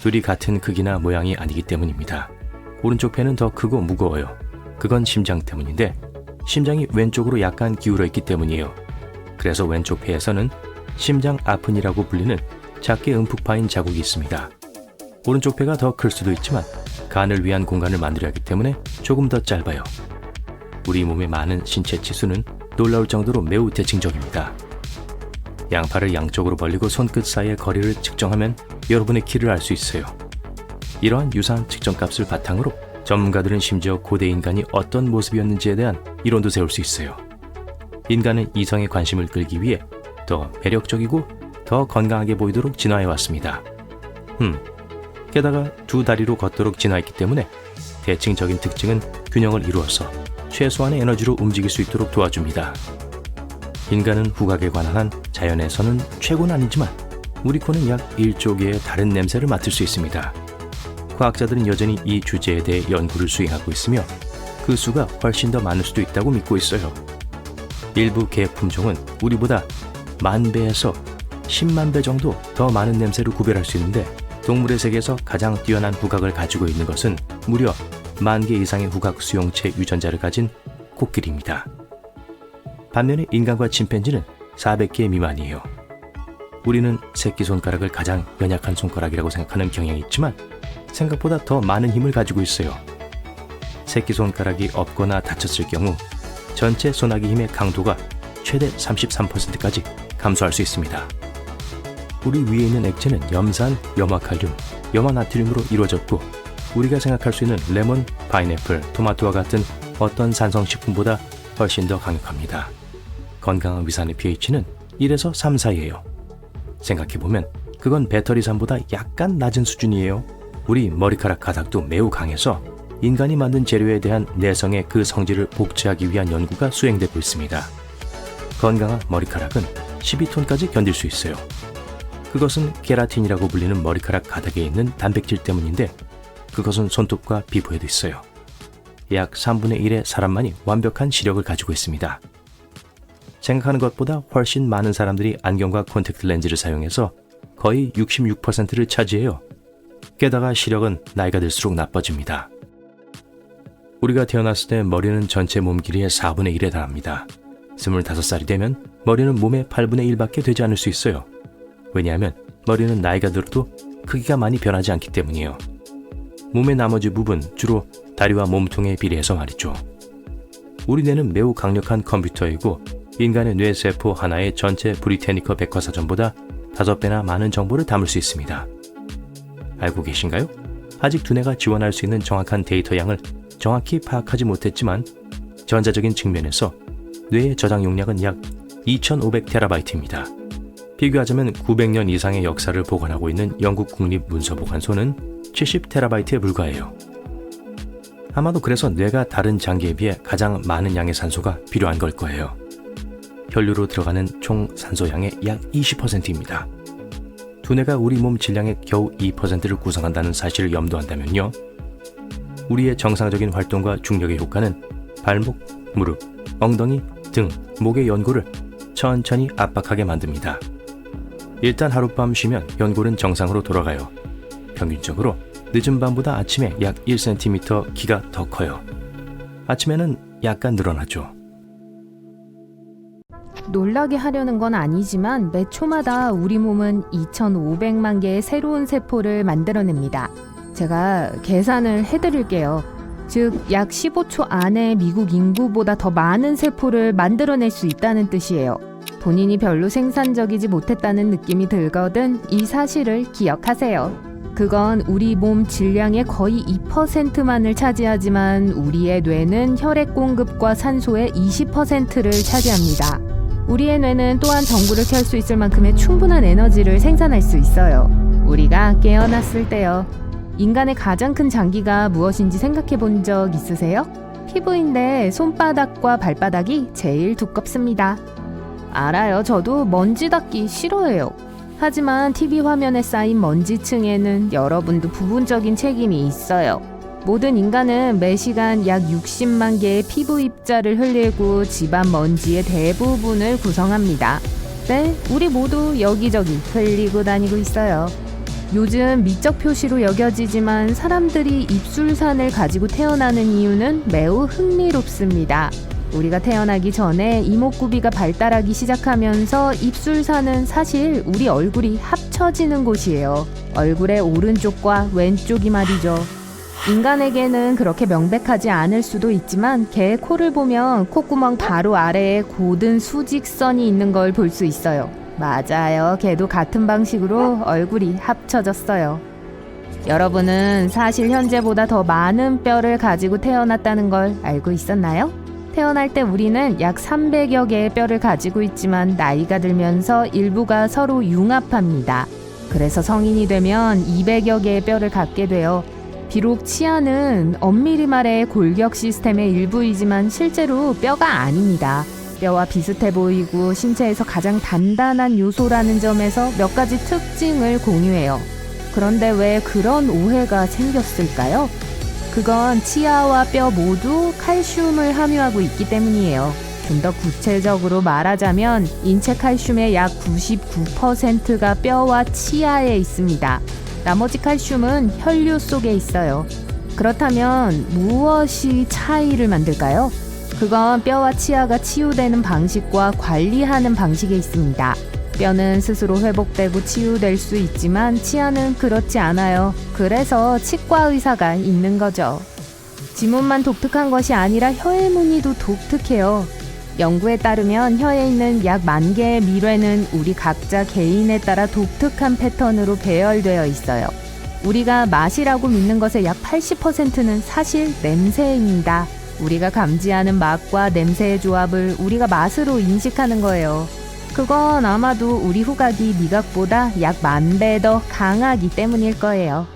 둘이 같은 크기나 모양이 아니기 때문입니다. 오른쪽 폐는 더 크고 무거워요. 그건 심장 때문인데 심장이 왼쪽으로 약간 기울어 있기 때문이에요. 그래서 왼쪽 폐에서는 심장 아픈이라고 불리는 작게 움푹 파인 자국이 있습니다. 오른쪽 폐가 더 클 수도 있지만 간을 위한 공간을 만들어야 하기 때문에 조금 더 짧아요. 우리 몸의 많은 신체 치수는 놀라울 정도로 매우 대칭적입니다. 양팔을 양쪽으로 벌리고 손끝 사이의 거리를 측정하면 여러분의 키를 알 수 있어요. 이러한 유사한 측정값을 바탕으로 전문가들은 심지어 고대 인간이 어떤 모습이었는지에 대한 이론도 세울 수 있어요. 인간은 이성의 관심을 끌기 위해 더 매력적이고 더 건강하게 보이도록 진화해 왔습니다. 게다가 두 다리로 걷도록 진화했기 때문에 대칭적인 특징은 균형을 이루어서 최소한의 에너지로 움직일 수 있도록 도와줍니다. 인간은 후각에 관한 한 자연에서는 최고는 아니지만 우리 코는 약 1조 개의 다른 냄새를 맡을 수 있습니다. 과학자들은 여전히 이 주제에 대해 연구를 수행하고 있으며 그 수가 훨씬 더 많을 수도 있다고 믿고 있어요. 일부 개 품종은 우리보다 10,000배에서 10만 배 정도 더 많은 냄새를 구별할 수 있는데 동물의 세계에서 가장 뛰어난 후각을 가지고 있는 것은 무려 10,000개 이상의 후각 수용체 유전자를 가진 코끼리입니다. 반면에 인간과 침팬지는 400개 미만이에요. 우리는 새끼손가락을 가장 연약한 손가락이라고 생각하는 경향이 있지만 생각보다 더 많은 힘을 가지고 있어요. 새끼손가락이 없거나 다쳤을 경우 전체 소나기 힘의 강도가 최대 33%까지 감소할 수 있습니다. 우리 위에 있는 액체는 염산, 염화칼륨, 염화나트륨으로 이루어졌고 우리가 생각할 수 있는 레몬, 파인애플, 토마토와 같은 어떤 산성식품보다 훨씬 더 강력합니다. 건강한 위산의 pH는 1에서 3 사이예요. 생각해보면 그건 배터리산보다 약간 낮은 수준이에요. 우리 머리카락 가닥도 매우 강해서 인간이 만든 재료에 대한 내성의 그 성질을 복제하기 위한 연구가 수행되고 있습니다. 건강한 머리카락은 12톤까지 견딜 수 있어요. 그것은 케라틴이라고 불리는 머리카락 가닥에 있는 단백질 때문인데 그것은 손톱과 피부에도 있어요. 약 3분의 1의 사람만이 완벽한 시력을 가지고 있습니다. 생각하는 것보다 훨씬 많은 사람들이 안경과 콘택트 렌즈를 사용해서 거의 66%를 차지해요. 게다가 시력은 나이가 들수록 나빠집니다. 우리가 태어났을 때 머리는 전체 몸 길이의 4분의 1에 달합니다. 25살이 되면 머리는 몸의 8분의 1밖에 되지 않을 수 있어요. 왜냐하면 머리는 나이가 들어도 크기가 많이 변하지 않기 때문이에요. 몸의 나머지 부분, 주로 다리와 몸통에 비례해서 말이죠. 우리 뇌는 매우 강력한 컴퓨터이고 인간의 뇌세포 하나의 전체 브리테니커 백과사전보다 5배나 많은 정보를 담을 수 있습니다. 알고 계신가요? 아직 두뇌가 지원할 수 있는 정확한 데이터 양을 정확히 파악하지 못했지만 전자적인 측면에서 뇌의 저장 용량은 약 2500TB입니다. 비교하자면 900년 이상의 역사를 보관하고 있는 영국 국립문서보관소는 70TB에 불과해요. 아마도 그래서 뇌가 다른 장기에 비해 가장 많은 양의 산소가 필요한 걸 거예요. 혈류로 들어가는 총 산소량의 약 20%입니다. 두뇌가 우리 몸 질량의 겨우 2%를 구성한다는 사실을 염두한다면요. 우리의 정상적인 활동과 중력의 효과는 발목, 무릎, 엉덩이, 등, 목의 연골을 천천히 압박하게 만듭니다. 일단 하룻밤 쉬면 연골은 정상으로 돌아가요. 평균적으로 늦은 밤보다 아침에 약 1cm 키가 더 커요. 아침에는 약간 늘어나죠. 놀라게 하려는 건 아니지만 매 초마다 우리 몸은 2,500만 개의 새로운 세포를 만들어냅니다. 제가 계산을 해드릴게요. 즉, 약 15초 안에 미국 인구보다 더 많은 세포를 만들어낼 수 있다는 뜻이에요. 본인이 별로 생산적이지 못했다는 느낌이 들거든 이 사실을 기억하세요. 그건 우리 몸 질량의 거의 2%만을 차지하지만 우리의 뇌는 혈액 공급과 산소의 20%를 차지합니다. 우리의 뇌는 또한 전구를 켤 수 있을 만큼의 충분한 에너지를 생산할 수 있어요. 우리가 깨어났을 때요. 인간의 가장 큰 장기가 무엇인지 생각해 본 적 있으세요? 피부인데 손바닥과 발바닥이 제일 두껍습니다. 알아요. 저도 먼지 닦기 싫어해요. 하지만 TV 화면에 쌓인 먼지층에는 여러분도 부분적인 책임이 있어요. 모든 인간은 매 시간 약 60만 개의 피부 입자를 흘리고 집안 먼지의 대부분을 구성합니다. 네, 우리 모두 여기저기 흘리고 다니고 있어요. 요즘 미적 표시로 여겨지지만 사람들이 입술산을 가지고 태어나는 이유는 매우 흥미롭습니다. 우리가 태어나기 전에 이목구비가 발달하기 시작하면서 입술산은 사실 우리 얼굴이 합쳐지는 곳이에요. 얼굴의 오른쪽과 왼쪽이 말이죠. 인간에게는 그렇게 명백하지 않을 수도 있지만 개의 코를 보면 콧구멍 바로 아래에 곧은 수직선이 있는 걸 볼 수 있어요. 맞아요. 개도 같은 방식으로 얼굴이 합쳐졌어요. 여러분은 사실 현재보다 더 많은 뼈를 가지고 태어났다는 걸 알고 있었나요? 태어날 때 우리는 약 300여 개의 뼈를 가지고 있지만 나이가 들면서 일부가 서로 융합합니다. 그래서 성인이 되면 200여 개의 뼈를 갖게 돼요. 비록 치아는 엄밀히 말해 골격 시스템의 일부이지만 실제로 뼈가 아닙니다. 뼈와 비슷해 보이고 신체에서 가장 단단한 요소라는 점에서 몇 가지 특징을 공유해요. 그런데 왜 그런 오해가 생겼을까요? 그건 치아와 뼈 모두 칼슘을 함유하고 있기 때문이에요. 좀 더 구체적으로 말하자면 인체 칼슘의 약 99%가 뼈와 치아에 있습니다. 나머지 칼슘은 혈류 속에 있어요. 그렇다면 무엇이 차이를 만들까요? 그건 뼈와 치아가 치유되는 방식과 관리하는 방식에 있습니다. 뼈는 스스로 회복되고 치유될 수 있지만 치아는 그렇지 않아요. 그래서 치과 의사가 있는 거죠. 지문만 독특한 것이 아니라 혀의 무늬도 독특해요. 연구에 따르면 혀에 있는 약 10,000개의 미뢰는 우리 각자 개인에 따라 독특한 패턴으로 배열되어 있어요. 우리가 맛이라고 믿는 것의 약 80%는 사실 냄새입니다. 우리가 감지하는 맛과 냄새의 조합을 우리가 맛으로 인식하는 거예요. 그건 아마도 우리 후각이 미각보다 약 10,000배 더 강하기 때문일 거예요.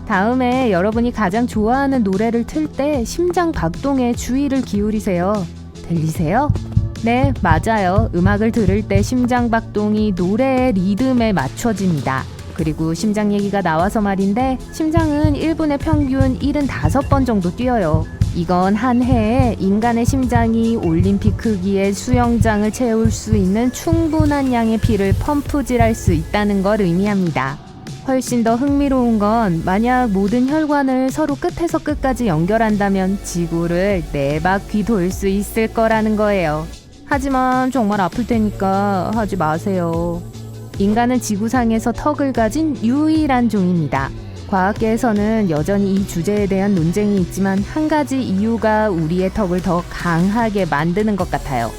다음에 여러분이 가장 좋아하는 노래를 틀 때 심장 박동에 주의를 기울이세요. 들리세요? 네, 맞아요. 음악을 들을 때 심장 박동이 노래의 리듬에 맞춰집니다. 그리고 심장 얘기가 나와서 말인데 심장은 1분에 평균 75번 정도 뛰어요. 이건 한 해에 인간의 심장이 올림픽 크기의 수영장을 채울 수 있는 충분한 양의 피를 펌프질할 수 있다는 걸 의미합니다. 훨씬 더 흥미로운 건 만약 모든 혈관을 서로 끝에서 끝까지 연결한다면 지구를 4바퀴 돌 수 있을 거라는 거예요. 하지만 정말 아플 테니까 하지 마세요. 인간은 지구상에서 턱을 가진 유일한 종입니다. 과학계에서는 여전히 이 주제에 대한 논쟁이 있지만 한 가지 이유가 우리의 턱을 더 강하게 만드는 것 같아요.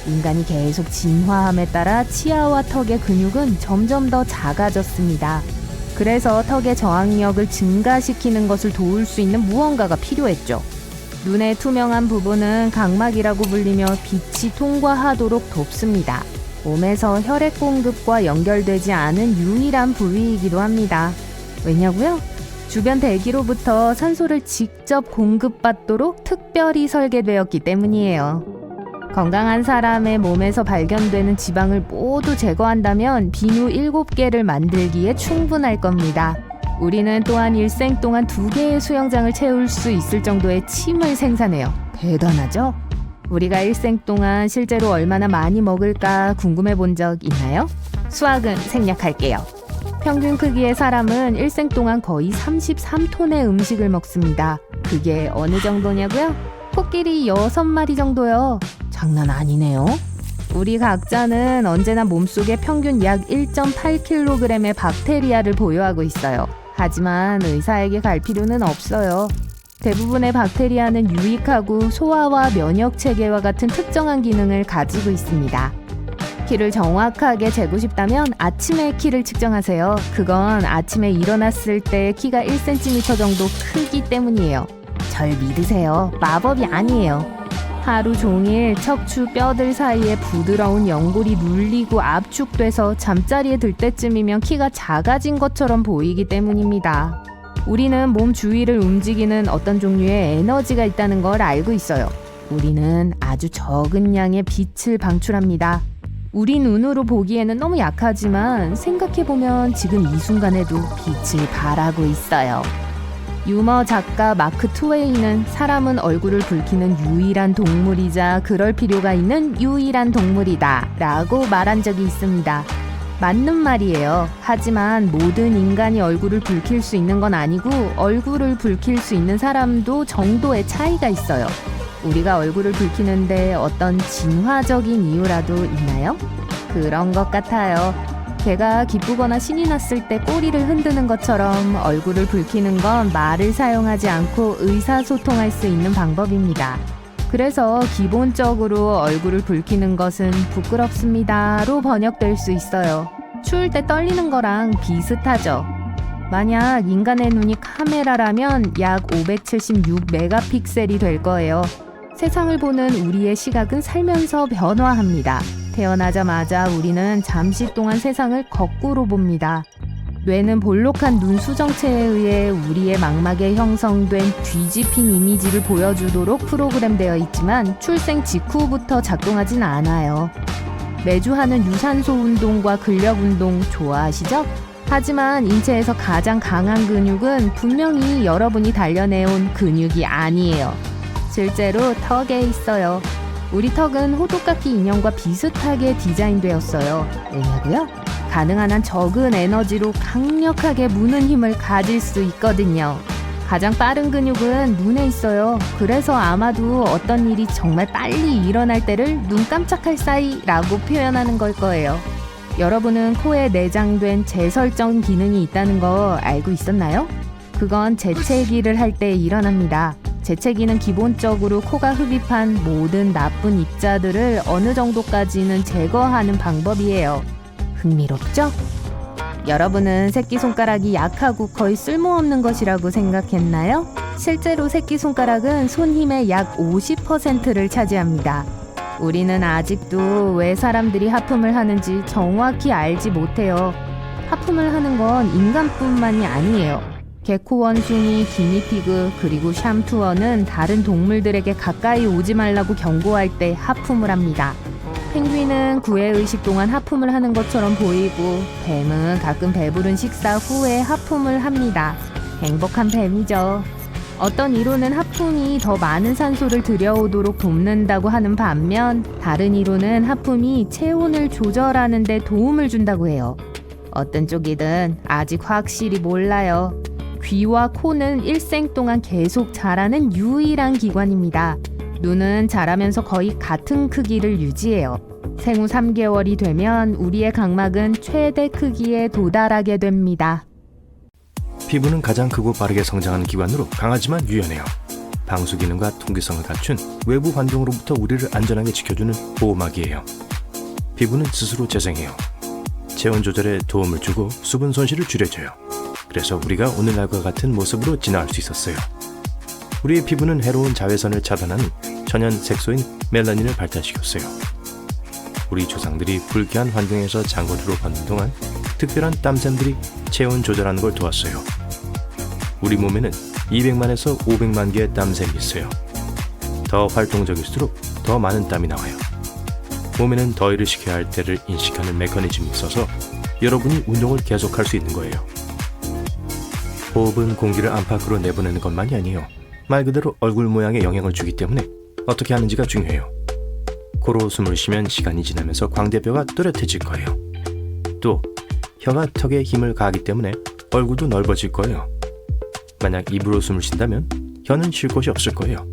인간이 계속 진화함에 따라 치아와 턱의 근육은 점점 더 작아졌습니다. 그래서 턱의 저항력을 증가시키는 것을 도울 수 있는 무언가가 필요했죠. 눈의 투명한 부분은 각막이라고 불리며 빛이 통과하도록 돕습니다. 몸에서 혈액 공급과 연결되지 않은 유일한 부위이기도 합니다. 왜냐고요? 주변 대기로부터 산소를 직접 공급받도록 특별히 설계되었기 때문이에요. 건강한 사람의 몸에서 발견되는 지방을 모두 제거한다면 비누 7개를 만들기에 충분할 겁니다. 우리는 또한 일생 동안 2개의 수영장을 채울 수 있을 정도의 침을 생산해요. 대단하죠? 우리가 일생 동안 실제로 얼마나 많이 먹을까 궁금해 본 적 있나요? 수학은 생략할게요. 평균 크기의 사람은 일생 동안 거의 33톤의 음식을 먹습니다. 그게 어느 정도냐고요? 코끼리 6마리 정도요. 장난 아니네요. 우리 각자는 언제나 몸속에 평균 약 1.8kg의 박테리아를 보유하고 있어요. 하지만 의사에게 갈 필요는 없어요. 대부분의 박테리아는 유익하고 소화와 면역 체계와 같은 특정한 기능을 가지고 있습니다. 키를 정확하게 재고 싶다면 아침에 키를 측정하세요. 그건 아침에 일어났을 때 키가 1cm 정도 크기 때문이에요. 절 믿으세요. 마법이 아니에요. 하루 종일 척추 뼈들 사이에 부드러운 연골이 눌리고 압축돼서 잠자리에 들 때쯤이면 키가 작아진 것처럼 보이기 때문입니다. 우리는 몸 주위를 움직이는 어떤 종류의 에너지가 있다는 걸 알고 있어요. 우리는 아주 적은 양의 빛을 방출합니다. 우리 눈으로 보기에는 너무 약하지만 생각해보면 지금 이 순간에도 빛을 발하고 있어요. 유머 작가 마크 트웨이는 사람은 얼굴을 붉히는 유일한 동물이자 그럴 필요가 있는 유일한 동물이다 라고 말한 적이 있습니다. 맞는 말이에요. 하지만 모든 인간이 얼굴을 붉힐 수 있는 건 아니고 얼굴을 붉힐 수 있는 사람도 정도의 차이가 있어요. 우리가 얼굴을 붉히는데 어떤 진화적인 이유라도 있나요? 그런 것 같아요. 개가 기쁘거나 신이 났을 때 꼬리를 흔드는 것처럼 얼굴을 붉히는 건 말을 사용하지 않고 의사소통할 수 있는 방법입니다. 그래서 기본적으로 얼굴을 붉히는 것은 부끄럽습니다로 번역될 수 있어요. 추울 때 떨리는 거랑 비슷하죠. 만약 인간의 눈이 카메라라면 약 576메가픽셀이 될 거예요. 세상을 보는 우리의 시각은 살면서 변화합니다. 태어나자마자 우리는 잠시 동안 세상을 거꾸로 봅니다. 뇌는 볼록한 눈 수정체에 의해 우리의 망막에 형성된 뒤집힌 이미지를 보여주도록 프로그램되어 있지만 출생 직후부터 작동하진 않아요. 매주 하는 유산소 운동과 근력 운동 좋아하시죠? 하지만 인체에서 가장 강한 근육은 분명히 여러분이 단련해온 근육이 아니에요. 실제로 턱에 있어요. 우리 턱은 호두깎이 인형과 비슷하게 디자인되었어요. 왜냐고요? 가능한 한 적은 에너지로 강력하게 무는 힘을 가질 수 있거든요. 가장 빠른 근육은 눈에 있어요. 그래서 아마도 어떤 일이 정말 빨리 일어날 때를 눈 깜짝할 사이라고 표현하는 걸 거예요. 여러분은 코에 내장된 재설정 기능이 있다는 거 알고 있었나요? 그건 재채기를 할 때 일어납니다. 재채기는 기본적으로 코가 흡입한 모든 나쁜 입자들을 어느 정도까지는 제거하는 방법이에요. 흥미롭죠? 여러분은 새끼손가락이 약하고 거의 쓸모없는 것이라고 생각했나요? 실제로 새끼손가락은 손힘의 약 50%를 차지합니다. 우리는 아직도 왜 사람들이 하품을 하는지 정확히 알지 못해요. 하품을 하는 건 인간뿐만이 아니에요. 개코 원숭이, 기니피그, 그리고 샴투어는 다른 동물들에게 가까이 오지 말라고 경고할 때 하품을 합니다. 펭귄은 구애의식 동안 하품을 하는 것처럼 보이고 뱀은 가끔 배부른 식사 후에 하품을 합니다. 행복한 뱀이죠. 어떤 이론은 하품이 더 많은 산소를 들여오도록 돕는다고 하는 반면 다른 이론은 하품이 체온을 조절하는 데 도움을 준다고 해요. 어떤 쪽이든 아직 확실히 몰라요. 귀와 코는 일생 동안 계속 자라는 유일한 기관입니다. 눈은 자라면서 거의 같은 크기를 유지해요. 생후 3개월이 되면 우리의 각막은 최대 크기에 도달하게 됩니다. 피부는 가장 크고 빠르게 성장하는 기관으로 강하지만 유연해요. 방수 기능과 통기성을 갖춘 외부 환경으로부터 우리를 안전하게 지켜주는 보호막이에요. 피부는 스스로 재생해요. 체온 조절에 도움을 주고 수분 손실을 줄여줘요. 그래서 우리가 오늘날과 같은 모습으로 진화할 수 있었어요. 우리의 피부는 해로운 자외선을 차단하는 천연 색소인 멜라닌을 발달시켰어요. 우리 조상들이 불쾌한 환경에서 장거리로 걷는 동안 특별한 땀샘들이 체온 조절하는 걸 도왔어요. 우리 몸에는 200만에서 500만 개의 땀샘이 있어요. 더 활동적일수록 더 많은 땀이 나와요. 몸에는 더위를 식혀야 할 때를 인식하는 메커니즘이 있어서 여러분이 운동을 계속할 수 있는 거예요. 호흡은 공기를 안팎으로 내보내는 것만이 아니에요. 말 그대로 얼굴 모양에 영향을 주기 때문에 어떻게 하는지가 중요해요. 코로 숨을 쉬면 시간이 지나면서 광대뼈가 또렷해질 거예요. 또 혀가 턱에 힘을 가하기 때문에 얼굴도 넓어질 거예요. 만약 입으로 숨을 쉰다면 혀는 쉴 곳이 없을 거예요.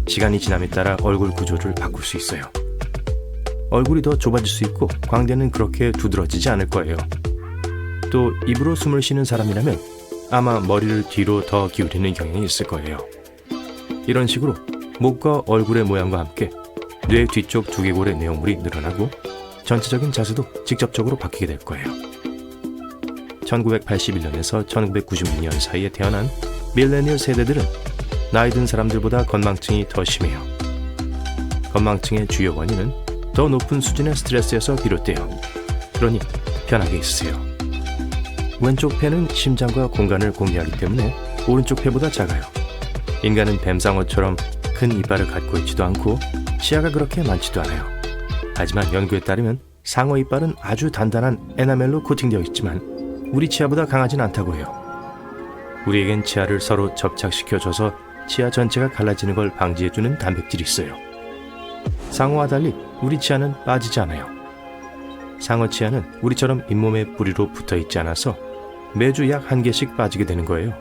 시간이 지남에 따라 얼굴 구조를 바꿀 수 있어요. 얼굴이 더 좁아질 수 있고 광대는 그렇게 두드러지지 않을 거예요. 또 입으로 숨을 쉬는 사람이라면 아마 머리를 뒤로 더 기울이는 경향이 있을 거예요. 이런 식으로 목과 얼굴의 모양과 함께 뇌 뒤쪽 두개골의 내용물이 늘어나고 전체적인 자세도 직접적으로 바뀌게 될 거예요. 1981년에서 1996년 사이에 태어난 밀레니얼 세대들은 나이 든 사람들보다 건망증이 더 심해요. 건망증의 주요 원인은 더 높은 수준의 스트레스에서 비롯돼요. 그러니 편하게 있으세요. 왼쪽 폐는 심장과 공간을 공유하기 때문에 오른쪽 폐보다 작아요. 인간은 뱀상어처럼 큰 이빨을 갖고 있지도 않고 치아가 그렇게 많지도 않아요. 하지만 연구에 따르면 상어 이빨은 아주 단단한 에나멜로 코팅되어 있지만 우리 치아보다 강하진 않다고 해요. 우리에겐 치아를 서로 접착시켜줘서 치아 전체가 갈라지는 걸 방지해주는 단백질이 있어요. 상어와 달리 우리 치아는 빠지지 않아요. 상어 치아는 우리처럼 잇몸에 뿌리로 붙어있지 않아서 매주 약 1개씩 빠지게 되는 거예요.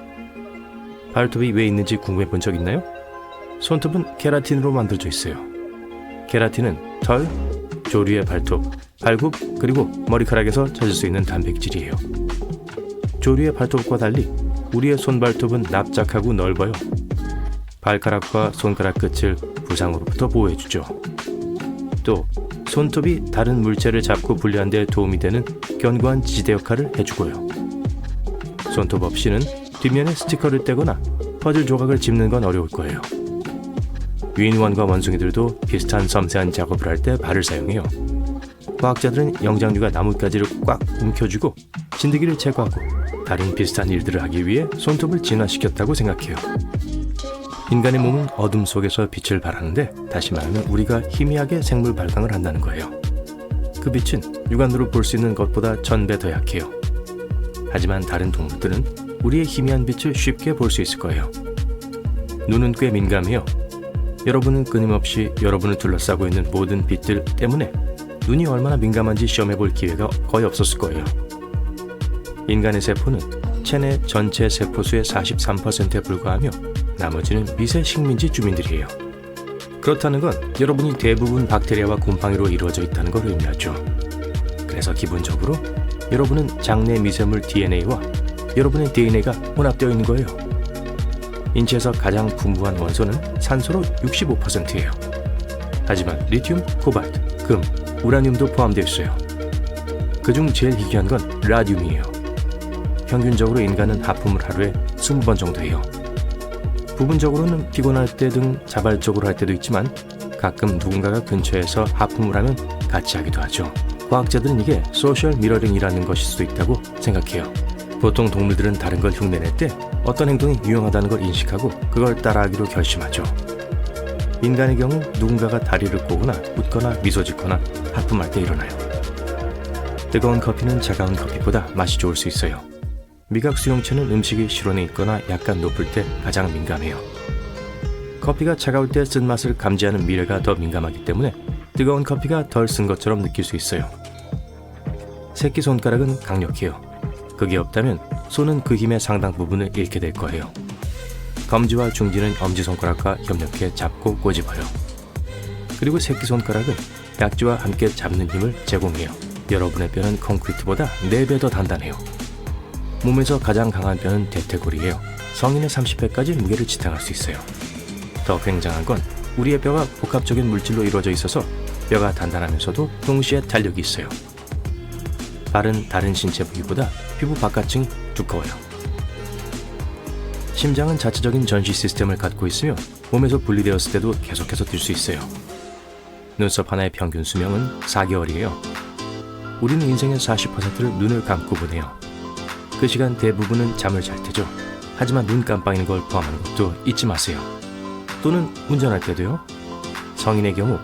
발톱이 왜 있는지 궁금해 본 적 있나요? 손톱은 케라틴으로 만들어져 있어요. 케라틴은 털, 조류의 발톱, 발굽, 그리고 머리카락에서 찾을 수 있는 단백질이에요. 조류의 발톱과 달리 우리의 손발톱은 납작하고 넓어요. 발가락과 손가락 끝을 부상으로부터 보호해주죠. 또 손톱이 다른 물체를 잡고 분리하는 데 도움이 되는 견고한 지대 역할을 해주고요. 손톱 없이는 뒷면에 스티커를 떼거나 퍼즐 조각을 집는 건 어려울 거예요. 유인원과 원숭이들도 비슷한 섬세한 작업을 할 때 발을 사용해요. 과학자들은 영장류가 나뭇가지를 꽉 움켜쥐고 진드기를 제거하고 다른 비슷한 일들을 하기 위해 손톱을 진화시켰다고 생각해요. 인간의 몸은 어둠 속에서 빛을 발하는데, 다시 말하면 우리가 희미하게 생물 발광을 한다는 거예요. 그 빛은 육안으로 볼 수 있는 것보다 1000배 더 약해요. 하지만 다른 동물들은 우리의 희미한 빛을 쉽게 볼 수 있을 거예요. 눈은 꽤 민감해요. 여러분은 끊임없이 여러분을 둘러싸고 있는 모든 빛들 때문에 눈이 얼마나 민감한지 시험해 볼 기회가 거의 없었을 거예요. 인간의 세포는 체내 전체 세포수의 43%에 불과하며 나머지는 미세 식민지 주민들이에요. 그렇다는 건 여러분이 대부분 박테리아와 곰팡이로 이루어져 있다는 걸 의미하죠. 그래서 기본적으로 여러분은 장내 미세물 DNA와 여러분의 DNA가 혼합되어 있는 거예요. 인체에서 가장 풍부한 원소는 산소로 65%예요. 하지만 리튬, 코발트, 금, 우라늄도 포함되어 있어요. 그중 제일 희귀한 건 라듐이에요. 평균적으로 인간은 하품을 하루에 20번 정도 해요. 부분적으로는 피곤할 때 등 자발적으로 할 때도 있지만 가끔 누군가가 근처에서 하품을 하면 같이 하기도 하죠. 과학자들은 이게 소셜 미러링이라는 것일 수도 있다고 생각해요. 보통 동물들은 다른 걸 흉내낼 때 어떤 행동이 유용하다는 걸 인식하고 그걸 따라하기로 결심하죠. 인간의 경우 누군가가 다리를 꼬거나 웃거나 미소 짓거나 하품할 때 일어나요. 뜨거운 커피는 차가운 커피보다 맛이 좋을 수 있어요. 미각 수용체는 음식이 실온에 있거나 약간 높을 때 가장 민감해요. 커피가 차가울 때 쓴맛을 감지하는 미뢰가 더 민감하기 때문에 뜨거운 커피가 덜 쓴 것처럼 느낄 수 있어요. 새끼손가락은 강력해요. 그게 없다면 손은 그 힘의 상당 부분을 잃게 될 거예요. 검지와 중지는 엄지손가락과 협력해 잡고 꼬집어요. 그리고 새끼손가락은 약지와 함께 잡는 힘을 제공해요. 여러분의 뼈는 콘크리트보다 4배 더 단단해요. 몸에서 가장 강한 뼈는 대퇴골이에요. 성인의 30배까지 무게를 지탱할 수 있어요. 더 굉장한 건 우리의 뼈가 복합적인 물질로 이루어져 있어서 뼈가 단단하면서도 동시에 탄력이 있어요. 발은 다른 신체 부위보다 피부 바깥층이 두꺼워요. 심장은 자체적인 전시 시스템을 갖고 있으며 몸에서 분리되었을 때도 계속해서 뛸 수 있어요. 눈썹 하나의 평균 수명은 4개월이에요. 우리는 인생의 40%를 눈을 감고 보내요. 그 시간 대부분은 잠을 잘 테죠. 하지만 눈 깜빡이는 걸 포함하는 것도 잊지 마세요. 또는 운전할 때도요. 성인의 경우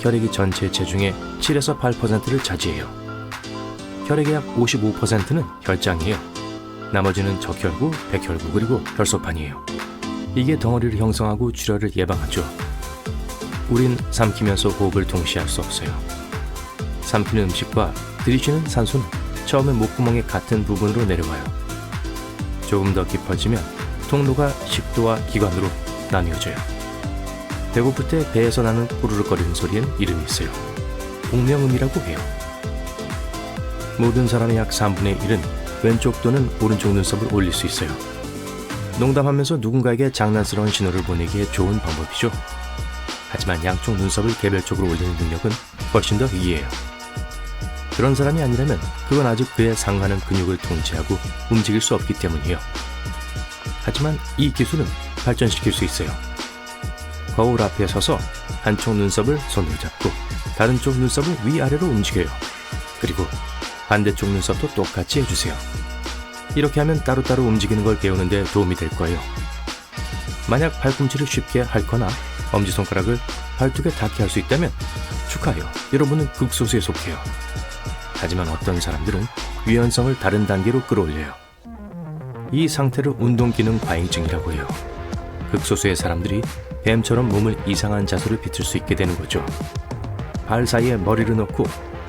혈액이 전체 체중의 7에서 8%를 차지해요. 혈액의 약 55%는 혈장이에요. 나머지는 적혈구, 백혈구, 그리고 혈소판이에요. 이게 덩어리를 형성하고 출혈을 예방하죠. 우린 삼키면서 호흡을 동시에 할 수 없어요. 삼키는 음식과 들이쉬는 산소는 처음에 목구멍의 같은 부분으로 내려와요. 조금 더 깊어지면 통로가 식도와 기관으로 나뉘어져요. 배고플 때 배에서 나는 꾸르륵거리는 소리엔 이름이 있어요. 복명음이라고 해요. 모든 사람의 약 3분의 1은 왼쪽 또는 오른쪽 눈썹을 올릴 수 있어요. 농담하면서 누군가에게 장난스러운 신호를 보내기에 좋은 방법이죠. 하지만 양쪽 눈썹을 개별적으로 올리는 능력은 훨씬 더 희귀해요. 그런 사람이 아니라면 그건 아직 그에 상하는 근육을 통제하고 움직일 수 없기 때문이에요. 하지만 이 기술은 발전시킬 수 있어요. 거울 앞에 서서 한쪽 눈썹을 손으로 잡고 다른 쪽 눈썹을 위아래로 움직여요. 그리고 반대쪽 눈썹도 똑같이 해주세요. 이렇게 하면 따로따로 움직이는 걸 배우는 데 도움이 될 거예요. 만약 발꿈치를 쉽게 핥거나 엄지손가락을 발톱에 닿게 할 수 있다면 축하해요. 여러분은 극소수에 속해요. 하지만 어떤 사람들은 유연성을 다른 단계로 끌어올려요. 이 상태를 운동기능 과잉증이라고 해요. 극소수의 사람들이 뱀처럼 몸을 이상한 자세로 비틀 수 있게 되는 거죠. 발 사이에 머리를 넣고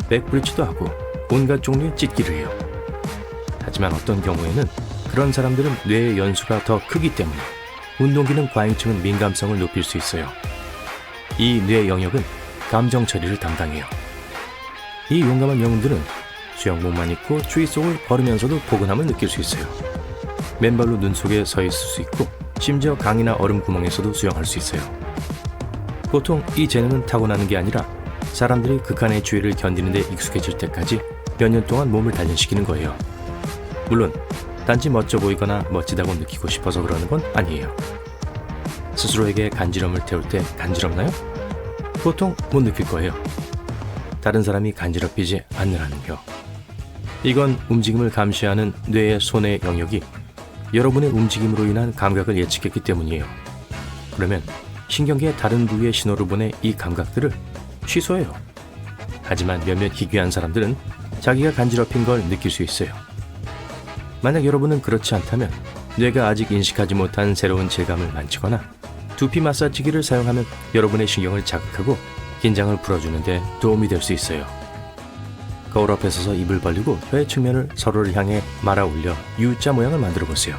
백브리지도 하고 온갖 종류의 찢기를 해요. 하지만 어떤 경우에는 그런 사람들은 뇌의 연수가 더 크기 때문에 운동기능 과잉증은 민감성을 높일 수 있어요. 이 뇌 영역은 감정 처리를 담당해요. 이 용감한 영웅들은 수영복만 입고 추위 속을 걸으면서도 포근함을 느낄 수 있어요. 맨발로 눈 속에 서 있을 수 있고 심지어 강이나 얼음 구멍에서도 수영할 수 있어요. 보통 이 재능은 타고나는 게 아니라 사람들이 극한의 추위를 견디는 데 익숙해질 때까지 몇 년 동안 몸을 단련시키는 거예요. 물론 단지 멋져 보이거나 멋지다고 느끼고 싶어서 그러는 건 아니에요. 스스로에게 간지럼을 태울 때 간지럽나요? 보통 못 느낄 거예요. 다른 사람이 간지럽히지 않느라는요. 이건 움직임을 감시하는 뇌의 손의 영역이 여러분의 움직임으로 인한 감각을 예측했기 때문이에요. 그러면 신경계의 다른 부위에 신호를 보내 이 감각들을 취소해요. 하지만 몇몇 희귀한 사람들은 자기가 간지럽힌 걸 느낄 수 있어요. 만약 여러분은 그렇지 않다면 뇌가 아직 인식하지 못한 새로운 질감을 만지거나 두피 마사지기를 사용하면 여러분의 신경을 자극하고 긴장을 풀어주는 데 도움이 될 수 있어요. 거울 앞에 서서 입을 벌리고 혀의 측면을 서로를 향해 말아 올려 U자 모양을 만들어 보세요.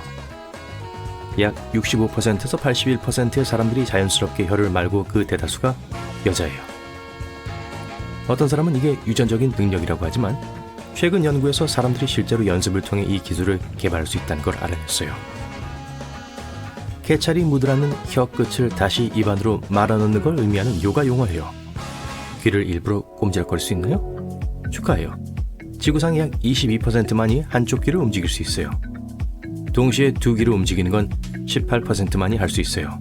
약 65%에서 81%의 사람들이 자연스럽게 혀를 말고 그 대다수가 여자예요. 어떤 사람은 이게 유전적인 능력이라고 하지만 최근 연구에서 사람들이 실제로 연습을 통해 이 기술을 개발할 수 있다는 걸 알아냈어요. 개찰이 묻어나는 혀 끝을 다시 입안으로 말아넣는 걸 의미하는 요가 용어예요. 귀를 일부러 꼼지락거릴 수 있나요? 축하해요. 지구상의 약 22%만이 한쪽 귀를 움직일 수 있어요. 동시에 두 귀를 움직이는 건 18%만이 할 수 있어요.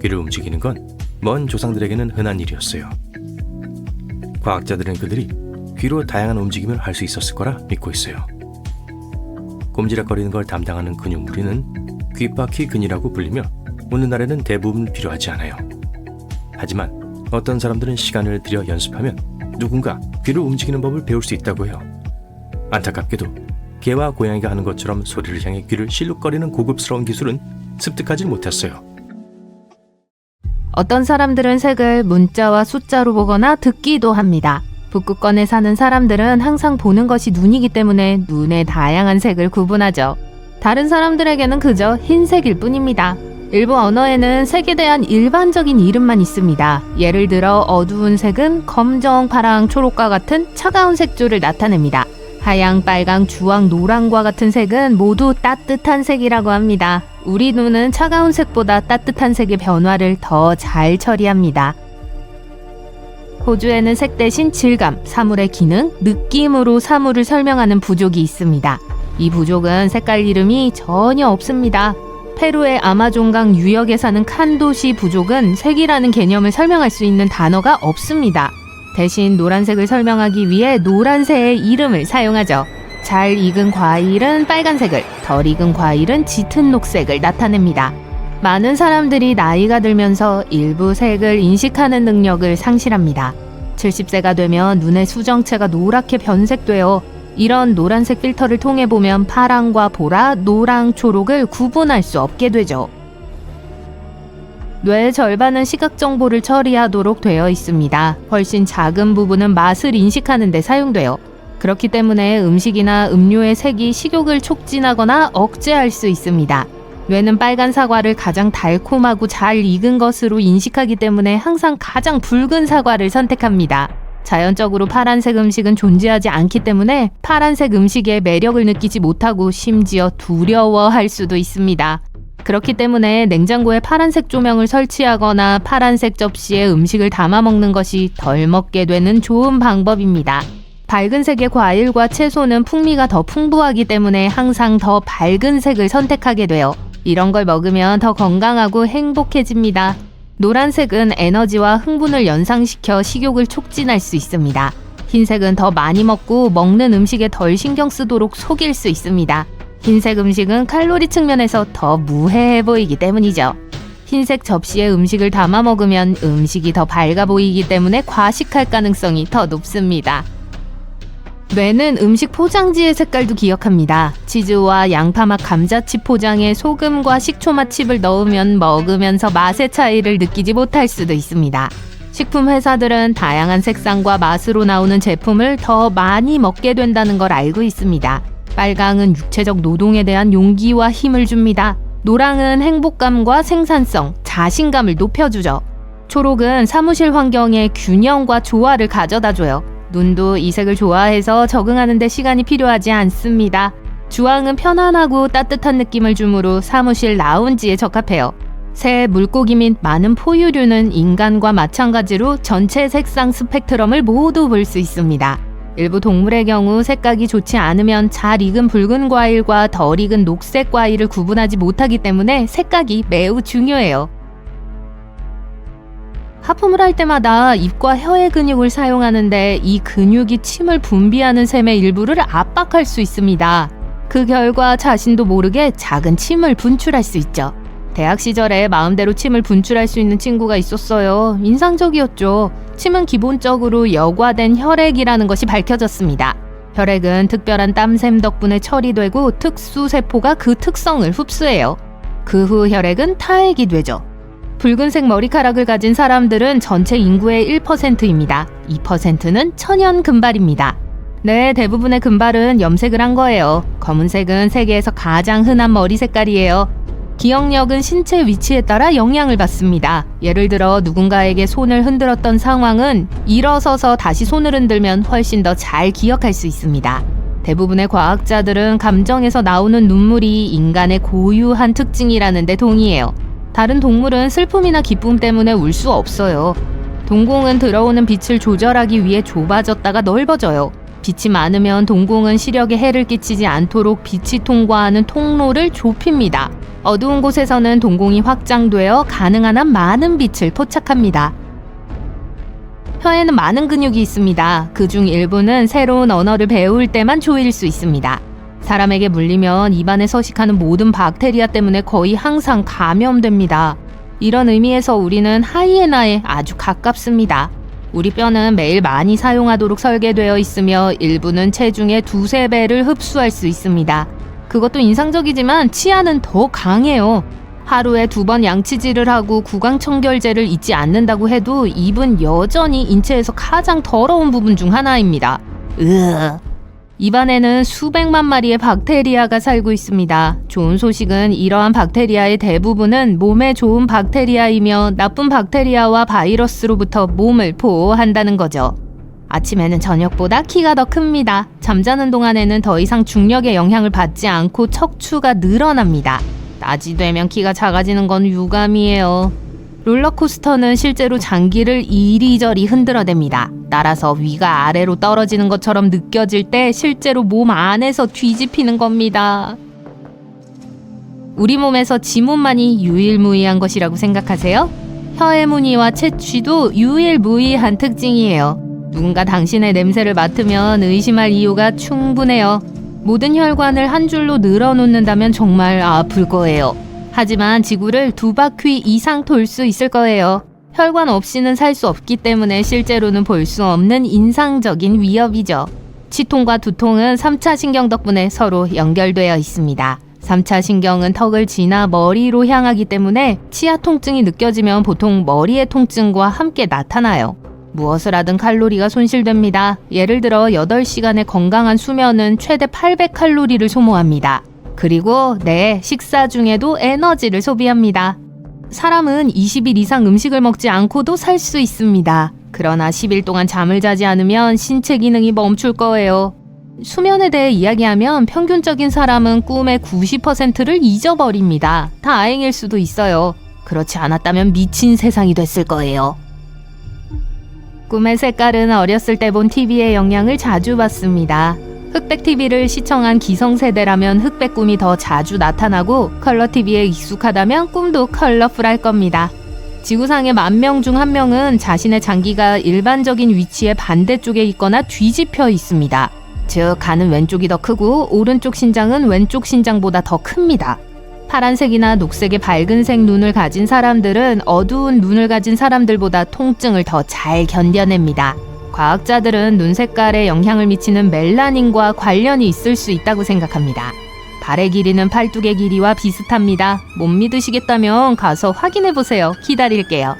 귀를 움직이는 건 먼 조상들에게는 흔한 일이었어요. 과학자들은 그들이 귀로 다양한 움직임을 할 수 있었을 거라 믿고 있어요. 꼼지락거리는 걸 담당하는 근육무리는 귓바퀴근이라고 불리며 오늘날에는 대부분 필요하지 않아요. 하지만 어떤 사람들은 시간을 들여 연습하면 누군가 귀를 움직이는 법을 배울 수 있다고 해요. 안타깝게도 개와 고양이가 하는 것처럼 소리를 향해 귀를 실룩거리는 고급스러운 기술은 습득하지 못했어요. 어떤 사람들은 색을 문자와 숫자로 보거나 듣기도 합니다. 북극권에 사는 사람들은 항상 보는 것이 눈이기 때문에 눈의 다양한 색을 구분하죠. 다른 사람들에게는 그저 흰색일 뿐입니다. 일부 언어에는 색에 대한 일반적인 이름만 있습니다. 예를 들어 어두운 색은 검정, 파랑, 초록과 같은 차가운 색조를 나타냅니다. 하양, 빨강, 주황, 노랑과 같은 색은 모두 따뜻한 색이라고 합니다. 우리 눈은 차가운 색보다 따뜻한 색의 변화를 더 잘 처리합니다. 호주에는 색 대신 질감, 사물의 기능, 느낌으로 사물을 설명하는 부족이 있습니다. 이 부족은 색깔 이름이 전혀 없습니다. 페루의 아마존강 유역에 사는 칸도시 부족은 색이라는 개념을 설명할 수 있는 단어가 없습니다. 대신 노란색을 설명하기 위해 노란새의 이름을 사용하죠. 잘 익은 과일은 빨간색을, 덜 익은 과일은 짙은 녹색을 나타냅니다. 많은 사람들이 나이가 들면서 일부 색을 인식하는 능력을 상실합니다. 70세가 되면 눈의 수정체가 노랗게 변색되어 이런 노란색 필터를 통해 보면 파랑과 보라, 노랑, 초록을 구분할 수 없게 되죠. 뇌의 절반은 시각 정보를 처리하도록 되어 있습니다. 훨씬 작은 부분은 맛을 인식하는 데 사용돼요. 그렇기 때문에 음식이나 음료의 색이 식욕을 촉진하거나 억제할 수 있습니다. 뇌는 빨간 사과를 가장 달콤하고 잘 익은 것으로 인식하기 때문에 항상 가장 붉은 사과를 선택합니다. 자연적으로 파란색 음식은 존재하지 않기 때문에 파란색 음식의 매력을 느끼지 못하고 심지어 두려워할 수도 있습니다. 그렇기 때문에 냉장고에 파란색 조명을 설치하거나 파란색 접시에 음식을 담아 먹는 것이 덜 먹게 되는 좋은 방법입니다. 밝은 색의 과일과 채소는 풍미가 더 풍부하기 때문에 항상 더 밝은 색을 선택하게 돼요. 이런 걸 먹으면 더 건강하고 행복해집니다. 노란색은 에너지와 흥분을 연상시켜 식욕을 촉진할 수 있습니다. 흰색은 더 많이 먹고 먹는 음식에 덜 신경 쓰도록 속일 수 있습니다. 흰색 음식은 칼로리 측면에서 더 무해해 보이기 때문이죠. 흰색 접시에 음식을 담아 먹으면 음식이 더 밝아 보이기 때문에 과식할 가능성이 더 높습니다. 뇌는 음식 포장지의 색깔도 기억합니다. 치즈와 양파맛 감자칩 포장에 소금과 식초맛 칩을 넣으면 먹으면서 맛의 차이를 느끼지 못할 수도 있습니다. 식품 회사들은 다양한 색상과 맛으로 나오는 제품을 더 많이 먹게 된다는 걸 알고 있습니다. 빨강은 육체적 노동에 대한 용기와 힘을 줍니다. 노랑은 행복감과 생산성, 자신감을 높여주죠. 초록은 사무실 환경의 균형과 조화를 가져다줘요. 눈도 이 색을 좋아해서 적응하는 데 시간이 필요하지 않습니다. 주황은 편안하고 따뜻한 느낌을 주므로 사무실 라운지에 적합해요. 새, 물고기 및 많은 포유류는 인간과 마찬가지로 전체 색상 스펙트럼을 모두 볼 수 있습니다. 일부 동물의 경우 색깔이 좋지 않으면 잘 익은 붉은 과일과 덜 익은 녹색 과일을 구분하지 못하기 때문에 색깔이 매우 중요해요. 하품을 할 때마다 입과 혀의 근육을 사용하는데 이 근육이 침을 분비하는 샘의 일부를 압박할 수 있습니다. 그 결과 자신도 모르게 작은 침을 분출할 수 있죠. 대학 시절에 마음대로 침을 분출할 수 있는 친구가 있었어요. 인상적이었죠. 침은 기본적으로 여과된 혈액이라는 것이 밝혀졌습니다. 혈액은 특별한 땀샘 덕분에 처리되고 특수세포가 그 특성을 흡수해요. 그 후 혈액은 타액이 되죠. 붉은색 머리카락을 가진 사람들은 전체 인구의 1%입니다. 2%는 천연 금발입니다. 네, 대부분의 금발은 염색을 한 거예요. 검은색은 세계에서 가장 흔한 머리 색깔이에요. 기억력은 신체 위치에 따라 영향을 받습니다. 예를 들어 누군가에게 손을 흔들었던 상황은 일어서서 다시 손을 흔들면 훨씬 더 잘 기억할 수 있습니다. 대부분의 과학자들은 감정에서 나오는 눈물이 인간의 고유한 특징이라는 데 동의해요. 다른 동물은 슬픔이나 기쁨 때문에 울 수 없어요. 동공은 들어오는 빛을 조절하기 위해 좁아졌다가 넓어져요. 빛이 많으면 동공은 시력에 해를 끼치지 않도록 빛이 통과하는 통로를 좁힙니다. 어두운 곳에서는 동공이 확장되어 가능한 한 많은 빛을 포착합니다. 혀에는 많은 근육이 있습니다. 그중 일부는 새로운 언어를 배울 때만 조일 수 있습니다. 사람에게 물리면 입안에 서식하는 모든 박테리아 때문에 거의 항상 감염됩니다. 이런 의미에서 우리는 하이에나에 아주 가깝습니다. 우리 뼈는 매일 많이 사용하도록 설계되어 있으며 일부는 체중의 2~3배를 흡수할 수 있습니다. 그것도 인상적이지만 치아는 더 강해요. 하루에 2번 양치질을 하고 구강청결제를 잊지 않는다고 해도 입은 여전히 인체에서 가장 더러운 부분 중 하나입니다. 입안에는 수백만 마리의 박테리아가 살고 있습니다. 좋은 소식은 이러한 박테리아의 대부분은 몸에 좋은 박테리아이며 나쁜 박테리아와 바이러스로부터 몸을 보호한다는 거죠. 아침에는 저녁보다 키가 더 큽니다. 잠자는 동안에는 더 이상 중력의 영향을 받지 않고 척추가 늘어납니다. 낮이 되면 키가 작아지는 건 유감이에요. 롤러코스터는 실제로 장기를 이리저리 흔들어댑니다. 날아서 위가 아래로 떨어지는 것처럼 느껴질 때 실제로 몸 안에서 뒤집히는 겁니다. 우리 몸에서 지문만이 유일무이한 것이라고 생각하세요? 혀의 무늬와 채취도 유일무이한 특징이에요. 누군가 당신의 냄새를 맡으면 의심할 이유가 충분해요. 모든 혈관을 한 줄로 늘어놓는다면 정말 아플 거예요. 하지만 지구를 2바퀴 이상 돌 수 있을 거예요. 혈관 없이는 살 수 없기 때문에 실제로는 볼 수 없는 인상적인 위협이죠. 치통과 두통은 3차 신경 덕분에 서로 연결되어 있습니다. 3차 신경은 턱을 지나 머리로 향하기 때문에 치아 통증이 느껴지면 보통 머리의 통증과 함께 나타나요. 무엇을 하든 칼로리가 손실됩니다. 예를 들어 8시간의 건강한 수면은 최대 800칼로리를 소모합니다. 그리고 식사 중에도 에너지를 소비합니다. 사람은 20일 이상 음식을 먹지 않고도 살 수 있습니다. 그러나 10일 동안 잠을 자지 않으면 신체 기능이 멈출 거예요. 수면에 대해 이야기하면 평균적인 사람은 꿈의 90%를 잊어버립니다. 다행일 수도 있어요. 그렇지 않았다면 미친 세상이 됐을 거예요. 꿈의 색깔은 어렸을 때 본 TV의 영향을 자주 받습니다. 흑백 TV를 시청한 기성세대라면 흑백 꿈이 더 자주 나타나고 컬러 TV에 익숙하다면 꿈도 컬러풀할 겁니다. 지구상의 10,000명 중 1명은 자신의 장기가 일반적인 위치의 반대쪽에 있거나 뒤집혀 있습니다. 즉 간은 왼쪽이 더 크고 오른쪽 신장은 왼쪽 신장보다 더 큽니다. 파란색이나 녹색의 밝은색 눈을 가진 사람들은 어두운 눈을 가진 사람들보다 통증을 더 잘 견뎌냅니다. 과학자들은 눈 색깔에 영향을 미치는 멜라닌과 관련이 있을 수 있다고 생각합니다. 발의 길이는 팔뚝의 길이와 비슷합니다. 못 믿으시겠다면 가서 확인해보세요. 기다릴게요.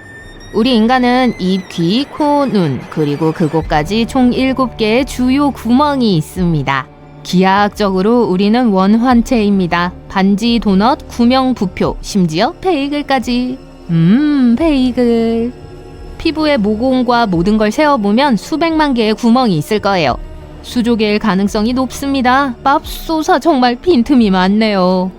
우리 인간은 입, 귀, 코, 눈, 그리고 그곳까지 총 7개의 주요 구멍이 있습니다. 기하학적으로 우리는 원환체입니다. 반지, 도넛, 구명, 부표, 심지어 베이글까지. 베이글. 피부의 모공과 모든 걸 세어보면 수백만 개의 구멍이 있을 거예요. 수조개일 가능성이 높습니다. 맙소사 정말 빈틈이 많네요.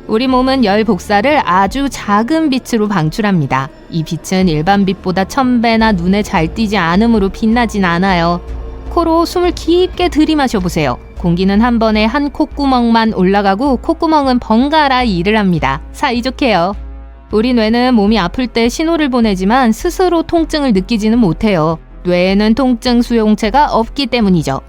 우리 몸은 열 복사를 아주 작은 빛으로 방출합니다. 이 빛은 일반 빛보다 1000배나 눈에 잘 띄지 않으므로 빛나진 않아요. 코로 숨을 깊게 들이마셔 보세요. 공기는 한 번에 한 콧구멍만 올라가고 콧구멍은 번갈아 일을 합니다. 사이좋게요. 우리 뇌는 몸이 아플 때 신호를 보내지만 스스로 통증을 느끼지는 못해요. 뇌에는 통증 수용체가 없기 때문이죠.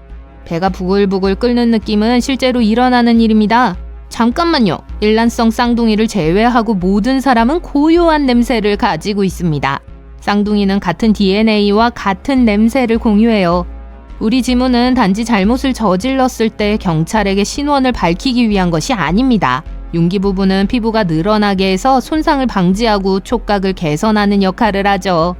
배가 부글부글 끓는 느낌은 실제로 일어나는 일입니다. 잠깐만요. 일란성 쌍둥이를 제외하고 모든 사람은 고요한 냄새를 가지고 있습니다. 쌍둥이는 같은 DNA와 같은 냄새를 공유해요. 우리 지문은 단지 잘못을 저질렀을 때 경찰에게 신원을 밝히기 위한 것이 아닙니다. 윤기 부분은 피부가 늘어나게 해서 손상을 방지하고 촉각을 개선하는 역할을 하죠.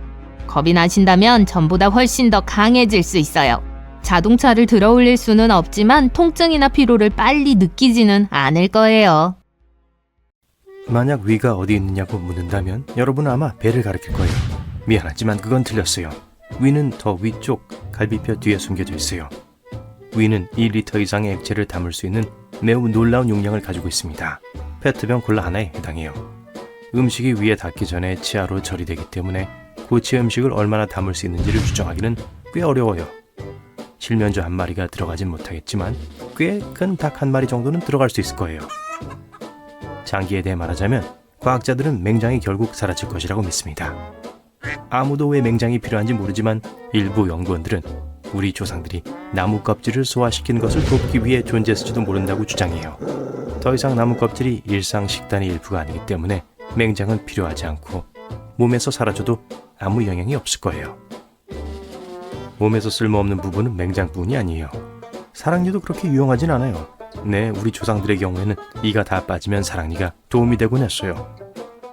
겁이 나신다면 전보다 훨씬 더 강해질 수 있어요. 자동차를 들어올릴 수는 없지만 통증이나 피로를 빨리 느끼지는 않을 거예요. 만약 위가 어디 있느냐고 묻는다면 여러분은 아마 배를 가리킬 거예요. 미안하지만 그건 틀렸어요. 위는 더 위쪽 갈비뼈 뒤에 숨겨져 있어요. 위는 2리터 이상의 액체를 담을 수 있는 매우 놀라운 용량을 가지고 있습니다. 페트병 콜라 하나에 해당해요. 음식이 위에 닿기 전에 치아로 처리되기 때문에 고체 음식을 얼마나 담을 수 있는지를 추정하기는 꽤 어려워요. 칠면조 한 마리가 들어가진 못하겠지만 꽤 큰 닭 한 마리 정도는 들어갈 수 있을 거예요. 장기에 대해 말하자면 과학자들은 맹장이 결국 사라질 것이라고 믿습니다. 아무도 왜 맹장이 필요한지 모르지만 일부 연구원들은 우리 조상들이 나무 껍질을 소화시키는 것을 돕기 위해 존재했을지도 모른다고 주장해요. 더 이상 나무 껍질이 일상 식단의 일부가 아니기 때문에 맹장은 필요하지 않고 몸에서 사라져도 아무 영향이 없을 거예요. 몸에서 쓸모없는 부분은 맹장 부분이 아니에요. 사랑니도 그렇게 유용하진 않아요. 네, 우리 조상들의 경우에는 이가 다 빠지면 사랑니가 도움이 되곤 했어요.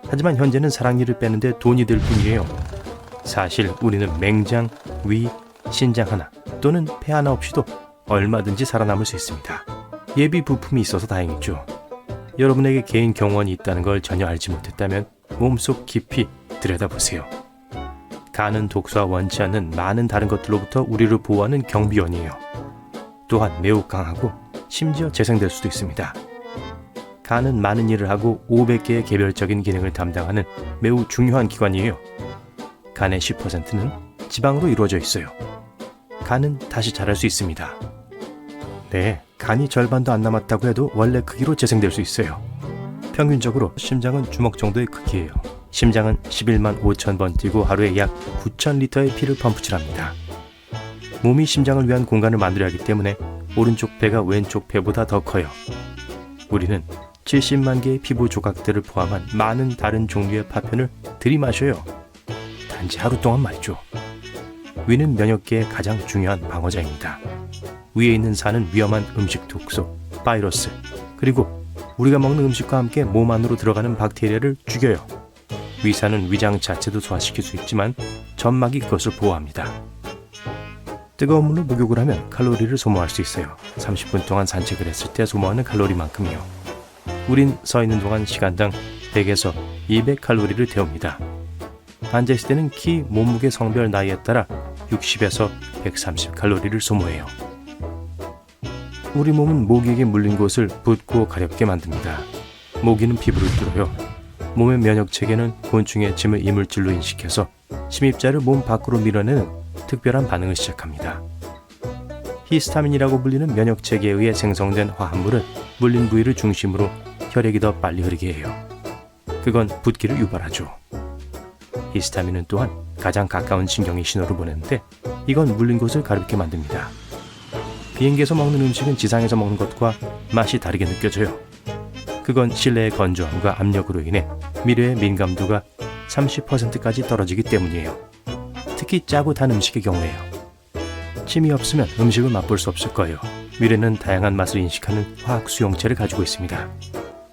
하지만 현재는 사랑니를 빼는데 돈이 들 뿐이에요. 사실 우리는 맹장, 위, 신장 하나 또는 폐 하나 없이도 얼마든지 살아남을 수 있습니다. 예비 부품이 있어서 다행이죠. 여러분에게 개인 경호원이 있다는 걸 전혀 알지 못했다면 몸속 깊이 들여다보세요. 간은 독소와 원치 않는 많은 다른 것들로부터 우리를 보호하는 경비원이에요. 또한 매우 강하고 심지어 재생될 수도 있습니다. 간은 많은 일을 하고 500개의 개별적인 기능을 담당하는 매우 중요한 기관이에요. 간의 10%는 지방으로 이루어져 있어요. 간은 다시 자랄 수 있습니다. 네, 간이 절반도 안 남았다고 해도 원래 크기로 재생될 수 있어요. 평균적으로 심장은 주먹 정도의 크기예요. 심장은 11만 5천 번 뛰고 하루에 약 9천 리터의 피를 펌프질합니다. 몸이 심장을 위한 공간을 만들어야 하기 때문에 오른쪽 배가 왼쪽 배보다 더 커요. 우리는 70만 개의 피부 조각들을 포함한 많은 다른 종류의 파편을 들이마셔요. 단지 하루 동안 말이죠. 위는 면역계의 가장 중요한 방어자입니다. 위에 있는 산은 위험한 음식 독소, 바이러스, 그리고 우리가 먹는 음식과 함께 몸 안으로 들어가는 박테리아를 죽여요. 위산은 위장 자체도 소화시킬 수 있지만 점막이 그것을 보호합니다. 뜨거운 물로 목욕을 하면 칼로리를 소모할 수 있어요. 30분 동안 산책을 했을 때 소모하는 칼로리만큼이요. 우린 서 있는 동안 시간당 100에서 200칼로리를 태웁니다. 앉아있을 때는 키, 몸무게, 성별, 나이에 따라 60에서 130칼로리를 소모해요. 우리 몸은 모기에게 물린 곳을 붓고 가렵게 만듭니다. 모기는 피부를 뚫어요. 몸의 면역체계는 곤충의 침을 이물질로 인식해서 침입자를 몸 밖으로 밀어내는 특별한 반응을 시작합니다. 히스타민이라고 불리는 면역체계에 의해 생성된 화합물은 물린 부위를 중심으로 혈액이 더 빨리 흐르게 해요. 그건 붓기를 유발하죠. 히스타민은 또한 가장 가까운 신경의 신호를 보내는데 이건 물린 곳을 가렵게 만듭니다. 비행기에서 먹는 음식은 지상에서 먹는 것과 맛이 다르게 느껴져요. 그건 실내의 건조함과 압력으로 인해 미뢰의 민감도가 30%까지 떨어지기 때문이에요. 특히 짜고 단 음식의 경우에요. 침이 없으면 음식을 맛볼 수 없을 거예요. 미뢰는 다양한 맛을 인식하는 화학 수용체를 가지고 있습니다.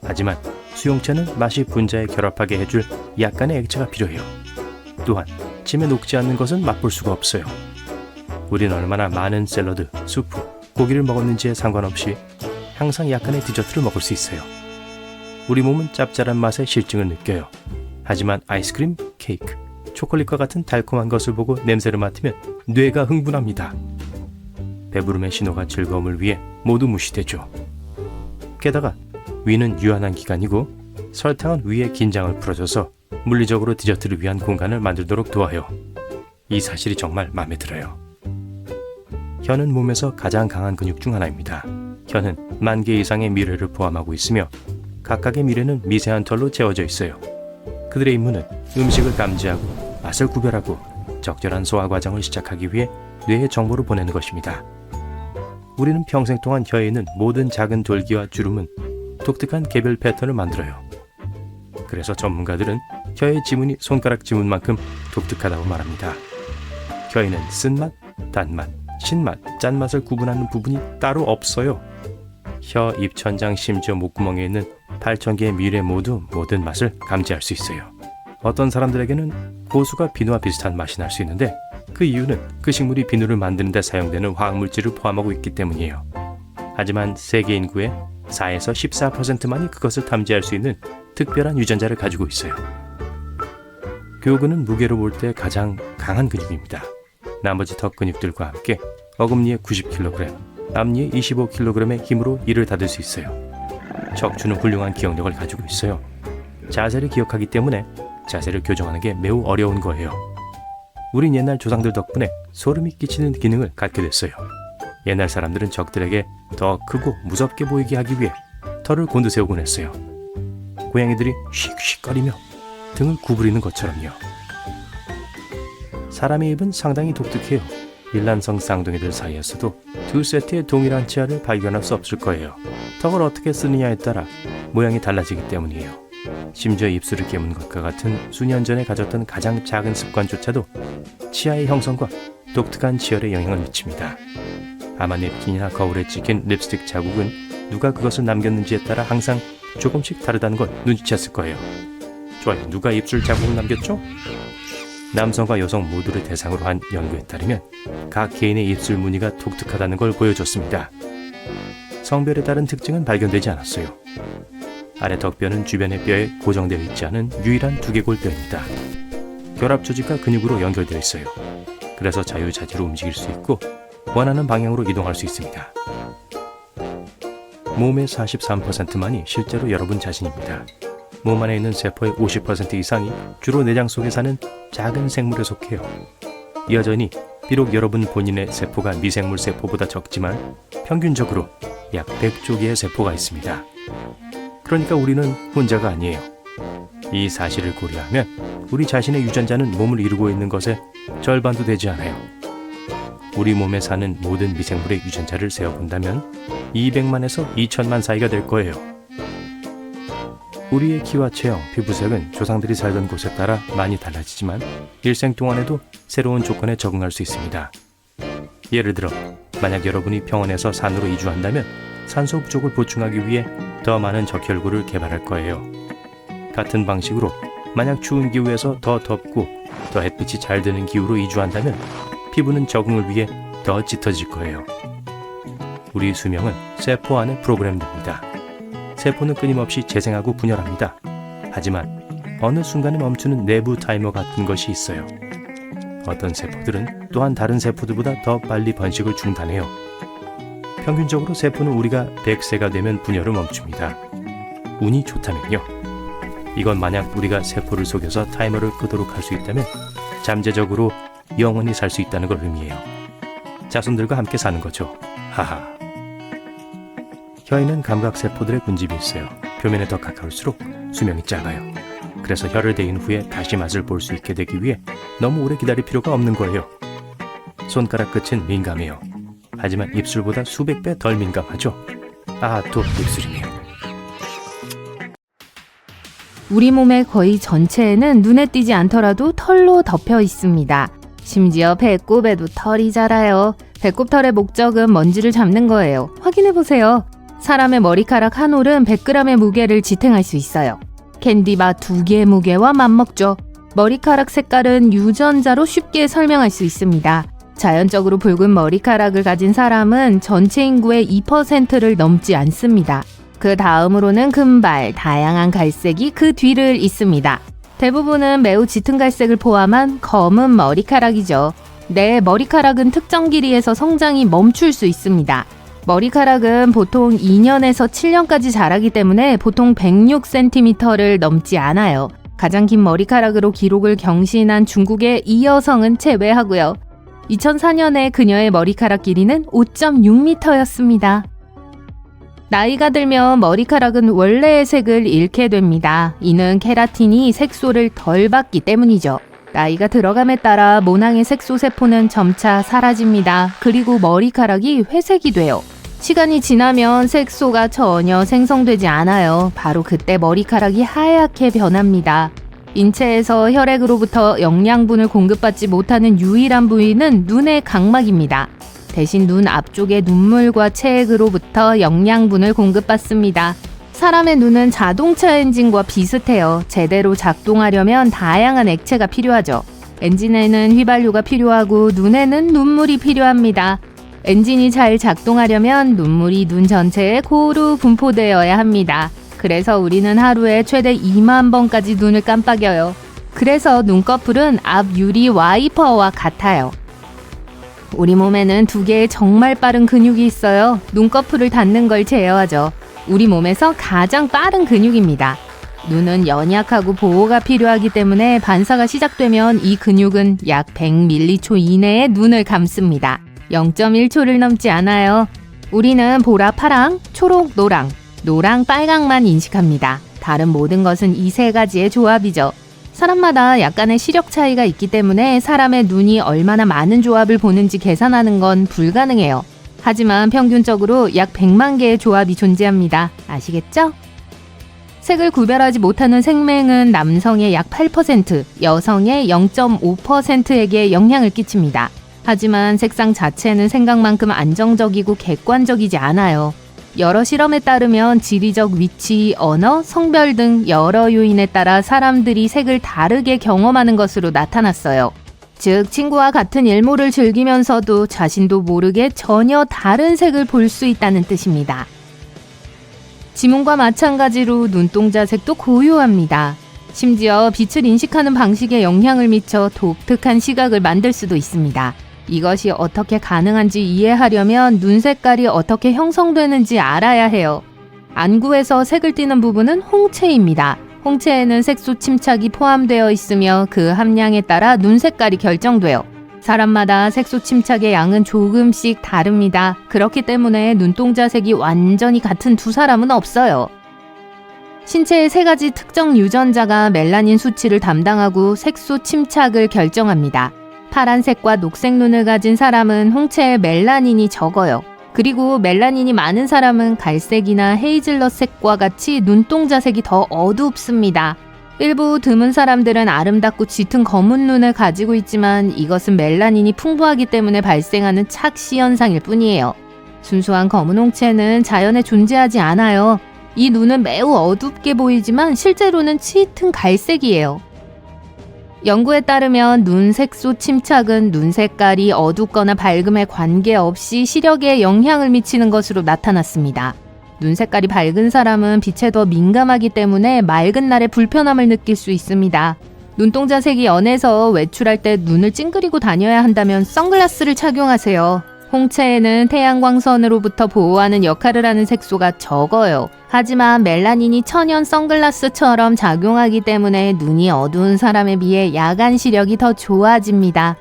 하지만 수용체는 맛이 분자에 결합하게 해줄 약간의 액체가 필요해요. 또한 침에 녹지 않는 것은 맛볼 수가 없어요. 우린 얼마나 많은 샐러드, 수프, 고기를 먹었는지에 상관없이 항상 약간의 디저트를 먹을 수 있어요. 우리 몸은 짭짤한 맛에 실증을 느껴요. 하지만 아이스크림, 케이크, 초콜릿과 같은 달콤한 것을 보고 냄새를 맡으면 뇌가 흥분합니다. 배부름의 신호가 즐거움을 위해 모두 무시되죠. 게다가 위는 유한한 기관이고 설탕은 위의 긴장을 풀어줘서 물리적으로 디저트를 위한 공간을 만들도록 도와요. 이 사실이 정말 마음에 들어요. 혀는 몸에서 가장 강한 근육 중 하나입니다. 혀는 10,000개 이상의 미뢰를 포함하고 있으며 각각의 미뢰는 미세한 털로 채워져 있어요. 그들의 임무는 음식을 감지하고 맛을 구별하고 적절한 소화 과정을 시작하기 위해 뇌에 정보를 보내는 것입니다. 우리는 평생 동안 혀에 있는 모든 작은 돌기와 주름은 독특한 개별 패턴을 만들어요. 그래서 전문가들은 혀의 지문이 손가락 지문만큼 독특하다고 말합니다. 혀에는 쓴맛, 단맛, 신맛, 짠맛을 구분하는 부분이 따로 없어요. 혀, 입천장, 심지어 목구멍에 있는 8,000개의 미뢰 모두 모든 맛을 감지할 수 있어요. 어떤 사람들에게는 고수가 비누와 비슷한 맛이 날 수 있는데 그 이유는 그 식물이 비누를 만드는 데 사용되는 화학물질을 포함하고 있기 때문이에요. 하지만 세계 인구의 4에서 14%만이 그것을 탐지할 수 있는 특별한 유전자를 가지고 있어요. 교근은 무게로 볼 때 가장 강한 근육입니다. 나머지 턱 근육들과 함께 어금니의 90kg, 앞니의 25kg의 힘으로 이를 닫을 수 있어요. 척추는 훌륭한 기억력을 가지고 있어요. 자세를 기억하기 때문에 자세를 교정하는 게 매우 어려운 거예요. 우린 옛날 조상들 덕분에 소름이 끼치는 기능을 갖게 됐어요. 옛날 사람들은 적들에게 더 크고 무섭게 보이게 하기 위해 털을 곤두세우곤 했어요. 고양이들이 씩씩거리며 등을 구부리는 것처럼요. 사람의 입은 상당히 독특해요. 일란성 쌍둥이들 사이에서도 두 세트의 동일한 치아를 발견할 수 없을 거예요. 턱을 어떻게 쓰느냐에 따라 모양이 달라지기 때문이에요. 심지어 입술을 깨문 것과 같은 수년 전에 가졌던 가장 작은 습관조차도 치아의 형성과 독특한 치열에 영향을 미칩니다. 아마 냅킨이나 거울에 찍힌 립스틱 자국은 누가 그것을 남겼는지에 따라 항상 조금씩 다르다는 걸 눈치챘을 거예요. 좋아요. 누가 입술 자국을 남겼죠? 남성과 여성 모두를 대상으로 한 연구에 따르면 각 개인의 입술 무늬가 독특하다는 걸 보여줬습니다. 성별에 따른 특징은 발견되지 않았어요. 아래 턱뼈는 주변의 뼈에 고정되어 있지 않은 유일한 두개골뼈입니다. 결합 조직과 근육으로 연결되어 있어요. 그래서 자유자재로 움직일 수 있고 원하는 방향으로 이동할 수 있습니다. 몸의 43%만이 실제로 여러분 자신입니다. 몸 안에 있는 세포의 50% 이상이 주로 내장 속에 사는 작은 생물에 속해요. 여전히 비록 여러분 본인의 세포가 미생물 세포보다 적지만 평균적으로 약 100조 개의 세포가 있습니다. 그러니까 우리는 혼자가 아니에요. 이 사실을 고려하면 우리 자신의 유전자는 몸을 이루고 있는 것의 절반도 되지 않아요. 우리 몸에 사는 모든 미생물의 유전자를 세어본다면 200만에서 2천만 사이가 될 거예요. 우리의 키와 체형, 피부색은 조상들이 살던 곳에 따라 많이 달라지지만 일생 동안에도 새로운 조건에 적응할 수 있습니다. 예를 들어 만약 여러분이 평원에서 산으로 이주한다면 산소 부족을 보충하기 위해 더 많은 적혈구를 개발할 거예요. 같은 방식으로 만약 추운 기후에서 더 덥고 더 햇빛이 잘 드는 기후로 이주한다면 피부는 적응을 위해 더 짙어질 거예요. 우리 수명은 세포 안에 프로그램됩니다. 세포는 끊임없이 재생하고 분열합니다. 하지만 어느 순간에 멈추는 내부 타이머 같은 것이 있어요. 어떤 세포들은 또한 다른 세포들보다 더 빨리 번식을 중단해요. 평균적으로 세포는 우리가 100세가 되면 분열을 멈춥니다. 운이 좋다면요. 이건 만약 우리가 세포를 속여서 타이머를 끄도록 할 수 있다면 잠재적으로 영원히 살 수 있다는 걸 의미해요. 자손들과 함께 사는 거죠. 하하. 혀에는 감각세포들의 군집이 있어요. 표면에 더 가까울수록 수명이 짧아요. 그래서 혀를 대인 후에 다시 맛을 볼 수 있게 되기 위해 너무 오래 기다릴 필요가 없는 거예요. 손가락 끝은 민감해요. 하지만 입술보다 수백 배 덜 민감하죠. 아, 또 입술이네요. 우리 몸의 거의 전체에는 눈에 띄지 않더라도 털로 덮여 있습니다. 심지어 배꼽에도 털이 자라요. 배꼽털의 목적은 먼지를 잡는 거예요. 확인해보세요. 사람의 머리카락 한 올은 100g의 무게를 지탱할 수 있어요. 캔디바 2개의 무게와 맞먹죠. 머리카락 색깔은 유전자로 쉽게 설명할 수 있습니다. 자연적으로 붉은 머리카락을 가진 사람은 전체 인구의 2%를 넘지 않습니다. 그 다음으로는 금발, 다양한 갈색이 그 뒤를 잇습니다. 대부분은 매우 짙은 갈색을 포함한 검은 머리카락이죠. 내 머리카락은 특정 길이에서 성장이 멈출 수 있습니다. 머리카락은 보통 2년에서 7년까지 자라기 때문에 보통 106cm를 넘지 않아요. 가장 긴 머리카락으로 기록을 경신한 중국의 이 여성은 제외하고요. 2004년에 그녀의 머리카락 길이는 5.6m였습니다. 나이가 들면 머리카락은 원래의 색을 잃게 됩니다. 이는 케라틴이 색소를 덜 받기 때문이죠. 나이가 들어감에 따라 모낭의 색소 세포는 점차 사라집니다. 그리고 머리카락이 회색이 돼요. 시간이 지나면 색소가 전혀 생성되지 않아요. 바로 그때 머리카락이 하얗게 변합니다. 인체에서 혈액으로부터 영양분을 공급받지 못하는 유일한 부위는 눈의 각막입니다. 대신 눈 앞쪽의 눈물과 체액으로부터 영양분을 공급받습니다. 사람의 눈은 자동차 엔진과 비슷해요. 제대로 작동하려면 다양한 액체가 필요하죠. 엔진에는 휘발유가 필요하고 눈에는 눈물이 필요합니다. 엔진이 잘 작동하려면 눈물이 눈 전체에 고루 분포되어야 합니다. 그래서 우리는 하루에 최대 2만 번까지 눈을 깜빡여요. 그래서 눈꺼풀은 앞 유리 와이퍼와 같아요. 우리 몸에는 2개의 정말 빠른 근육이 있어요. 눈꺼풀을 닫는 걸 제어하죠. 우리 몸에서 가장 빠른 근육입니다. 눈은 연약하고 보호가 필요하기 때문에 반사가 시작되면 이 근육은 약 100m초 이내에 눈을 감습니다. 0.1초를 넘지 않아요. 우리는 보라, 파랑, 초록, 노랑, 노랑, 빨강만 인식합니다. 다른 모든 것은 이 3가지의 조합이죠. 사람마다 약간의 시력 차이가 있기 때문에 사람의 눈이 얼마나 많은 조합을 보는지 계산하는 건 불가능해요. 하지만 평균적으로 약 100만 개의 조합이 존재합니다. 아시겠죠? 색을 구별하지 못하는 생맹은 남성의 약 8%, 여성의 0.5%에게 영향을 끼칩니다. 하지만 색상 자체는 생각만큼 안정적이고 객관적이지 않아요. 여러 실험에 따르면 지리적 위치, 언어, 성별 등 여러 요인에 따라 사람들이 색을 다르게 경험하는 것으로 나타났어요. 즉, 친구와 같은 일몰을 즐기면서도 자신도 모르게 전혀 다른 색을 볼 수 있다는 뜻입니다. 지문과 마찬가지로 눈동자 색도 고유합니다. 심지어 빛을 인식하는 방식에 영향을 미쳐 독특한 시각을 만들 수도 있습니다. 이것이 어떻게 가능한지 이해하려면 눈 색깔이 어떻게 형성되는지 알아야 해요. 안구에서 색을 띠는 부분은 홍채입니다. 홍채에는 색소 침착이 포함되어 있으며 그 함량에 따라 눈 색깔이 결정돼요. 사람마다 색소 침착의 양은 조금씩 다릅니다. 그렇기 때문에 눈동자 색이 완전히 같은 2사람은 없어요. 신체의 3가지 특정 유전자가 멜라닌 수치를 담당하고 색소 침착을 결정합니다. 파란색과 녹색 눈을 가진 사람은 홍채에 멜라닌이 적어요. 그리고 멜라닌이 많은 사람은 갈색이나 헤이즐넛색과 같이 눈동자 색이 더 어둡습니다. 일부 드문 사람들은 아름답고 짙은 검은 눈을 가지고 있지만 이것은 멜라닌이 풍부하기 때문에 발생하는 착시 현상일 뿐이에요. 순수한 검은 홍채는 자연에 존재하지 않아요. 이 눈은 매우 어둡게 보이지만 실제로는 짙은 갈색이에요. 연구에 따르면 눈 색소 침착은 눈 색깔이 어둡거나 밝음에 관계없이 시력에 영향을 미치는 것으로 나타났습니다. 눈 색깔이 밝은 사람은 빛에 더 민감하기 때문에 맑은 날에 불편함을 느낄 수 있습니다. 눈동자 색이 연해서 외출할 때 눈을 찡그리고 다녀야 한다면 선글라스를 착용하세요. 홍채에는 태양광선으로부터 보호하는 역할을 하는 색소가 적어요. 하지만 멜라닌이 천연 선글라스처럼 작용하기 때문에 눈이 어두운 사람에 비해 야간 시력이 더 좋아집니다.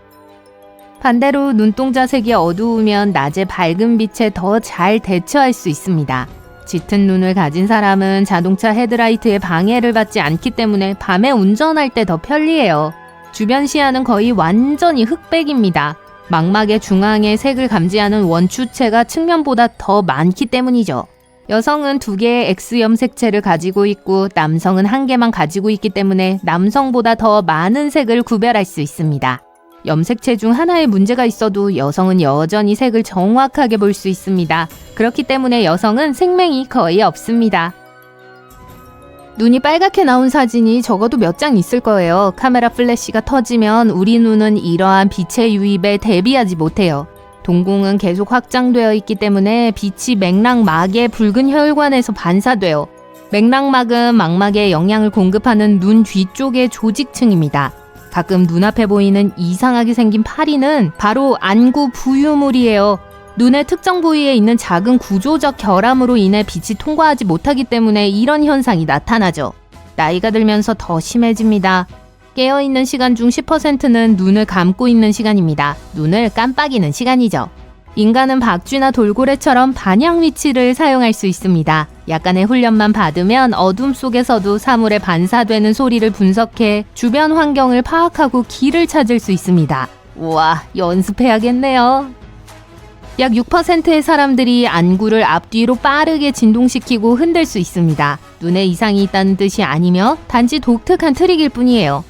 반대로 눈동자 색이 어두우면 낮에 밝은 빛에 더 잘 대처할 수 있습니다. 짙은 눈을 가진 사람은 자동차 헤드라이트에 방해를 받지 않기 때문에 밤에 운전할 때 더 편리해요. 주변 시야는 거의 완전히 흑백입니다. 망막의 중앙에 색을 감지하는 원추체가 측면보다 더 많기 때문이죠. 여성은 2개의 X 염색체를 가지고 있고 남성은 1개만 가지고 있기 때문에 남성보다 더 많은 색을 구별할 수 있습니다. 염색체 중 하나에 문제가 있어도 여성은 여전히 색을 정확하게 볼 수 있습니다. 그렇기 때문에 여성은 색맹이 거의 없습니다. 눈이 빨갛게 나온 사진이 적어도 몇 장 있을 거예요. 카메라 플래시가 터지면 우리 눈은 이러한 빛의 유입에 대비하지 못해요. 동공은 계속 확장되어 있기 때문에 빛이 맥락막의 붉은 혈관에서 반사돼요. 맥락막은 망막에 영양을 공급하는 눈 뒤쪽의 조직층입니다. 가끔 눈앞에 보이는 이상하게 생긴 파리는 바로 안구 부유물이에요. 눈의 특정 부위에 있는 작은 구조적 결함으로 인해 빛이 통과하지 못하기 때문에 이런 현상이 나타나죠. 나이가 들면서 더 심해집니다. 깨어있는 시간 중 10%는 눈을 감고 있는 시간입니다. 눈을 깜빡이는 시간이죠. 인간은 박쥐나 돌고래처럼 반향 위치를 사용할 수 있습니다. 약간의 훈련만 받으면 어둠 속에서도 사물에 반사되는 소리를 분석해 주변 환경을 파악하고 길을 찾을 수 있습니다. 우와, 연습해야겠네요. 약 6%의 사람들이 안구를 앞뒤로 빠르게 진동시키고 흔들 수 있습니다. 눈에 이상이 있다는 뜻이 아니며 단지 독특한 트릭일 뿐이에요.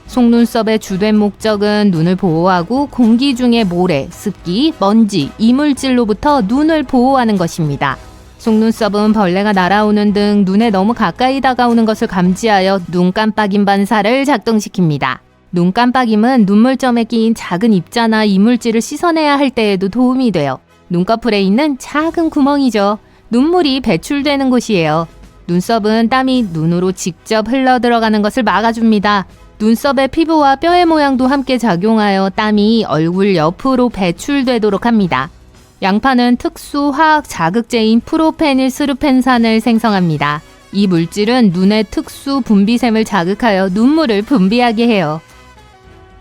속눈썹의 주된 목적은 눈을 보호하고 공기 중의 모래, 습기, 먼지, 이물질로부터 눈을 보호하는 것입니다. 속눈썹은 벌레가 날아오는 등 눈에 너무 가까이 다가오는 것을 감지하여 눈 깜빡임 반사를 작동시킵니다. 눈 깜빡임은 눈물점에 끼인 작은 입자나 이물질을 씻어내야 할 때에도 도움이 돼요. 눈꺼풀에 있는 작은 구멍이죠. 눈물이 배출되는 곳이에요. 눈썹은 땀이 눈으로 직접 흘러 들어가는 것을 막아줍니다. 눈썹의 피부와 뼈의 모양도 함께 작용하여 땀이 얼굴 옆으로 배출되도록 합니다. 양파는 특수 화학 자극제인 프로페닐스루펜산을 생성합니다. 이 물질은 눈의 특수 분비샘을 자극하여 눈물을 분비하게 해요.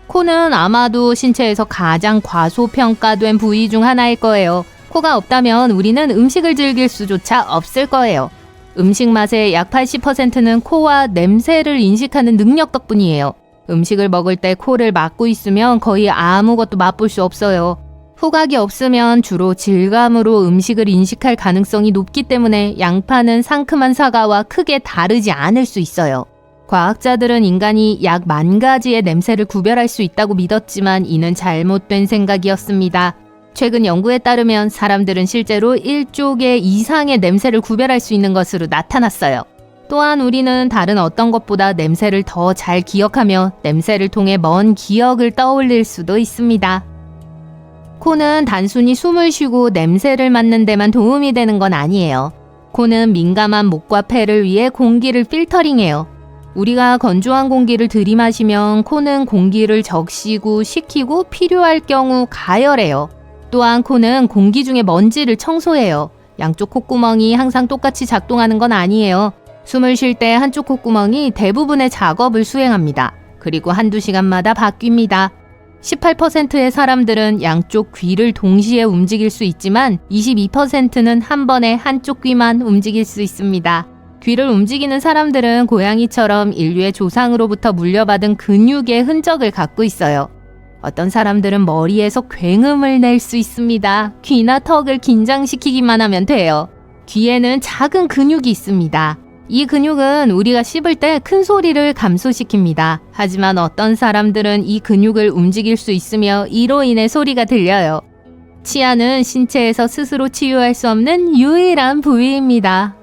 코는 아마도 신체에서 가장 과소평가된 부위 중 하나일 거예요. 코가 없다면 우리는 음식을 즐길 수조차 없을 거예요. 음식 맛의 약 80%는 코와 냄새를 인식하는 능력 덕분이에요. 음식을 먹을 때 코를 막고 있으면 거의 아무것도 맛볼 수 없어요. 후각이 없으면 주로 질감으로 음식을 인식할 가능성이 높기 때문에 양파는 상큼한 사과와 크게 다르지 않을 수 있어요. 과학자들은 인간이 약 10,000가지의 냄새를 구별할 수 있다고 믿었지만 이는 잘못된 생각이었습니다. 최근 연구에 따르면 사람들은 실제로 1조 개 이상의 냄새를 구별할 수 있는 것으로 나타났어요. 또한 우리는 다른 어떤 것보다 냄새를 더 잘 기억하며 냄새를 통해 먼 기억을 떠올릴 수도 있습니다. 코는 단순히 숨을 쉬고 냄새를 맡는 데만 도움이 되는 건 아니에요. 코는 민감한 목과 폐를 위해 공기를 필터링해요. 우리가 건조한 공기를 들이마시면 코는 공기를 적시고 식히고 필요할 경우 가열해요. 또한 코는 공기 중의 먼지를 청소해요. 양쪽 콧구멍이 항상 똑같이 작동하는 건 아니에요. 숨을 쉴 때 한쪽 콧구멍이 대부분의 작업을 수행합니다. 그리고 한두 시간마다 바뀝니다. 18%의 사람들은 양쪽 귀를 동시에 움직일 수 있지만 22%는 한 번에 한쪽 귀만 움직일 수 있습니다. 귀를 움직이는 사람들은 고양이처럼 인류의 조상으로부터 물려받은 근육의 흔적을 갖고 있어요. 어떤 사람들은 머리에서 굉음을 낼 수 있습니다. 귀나 턱을 긴장시키기만 하면 돼요. 귀에는 작은 근육이 있습니다. 이 근육은 우리가 씹을 때 큰 소리를 감소시킵니다. 하지만 어떤 사람들은 이 근육을 움직일 수 있으며 이로 인해 소리가 들려요. 치아는 신체에서 스스로 치유할 수 없는 유일한 부위입니다.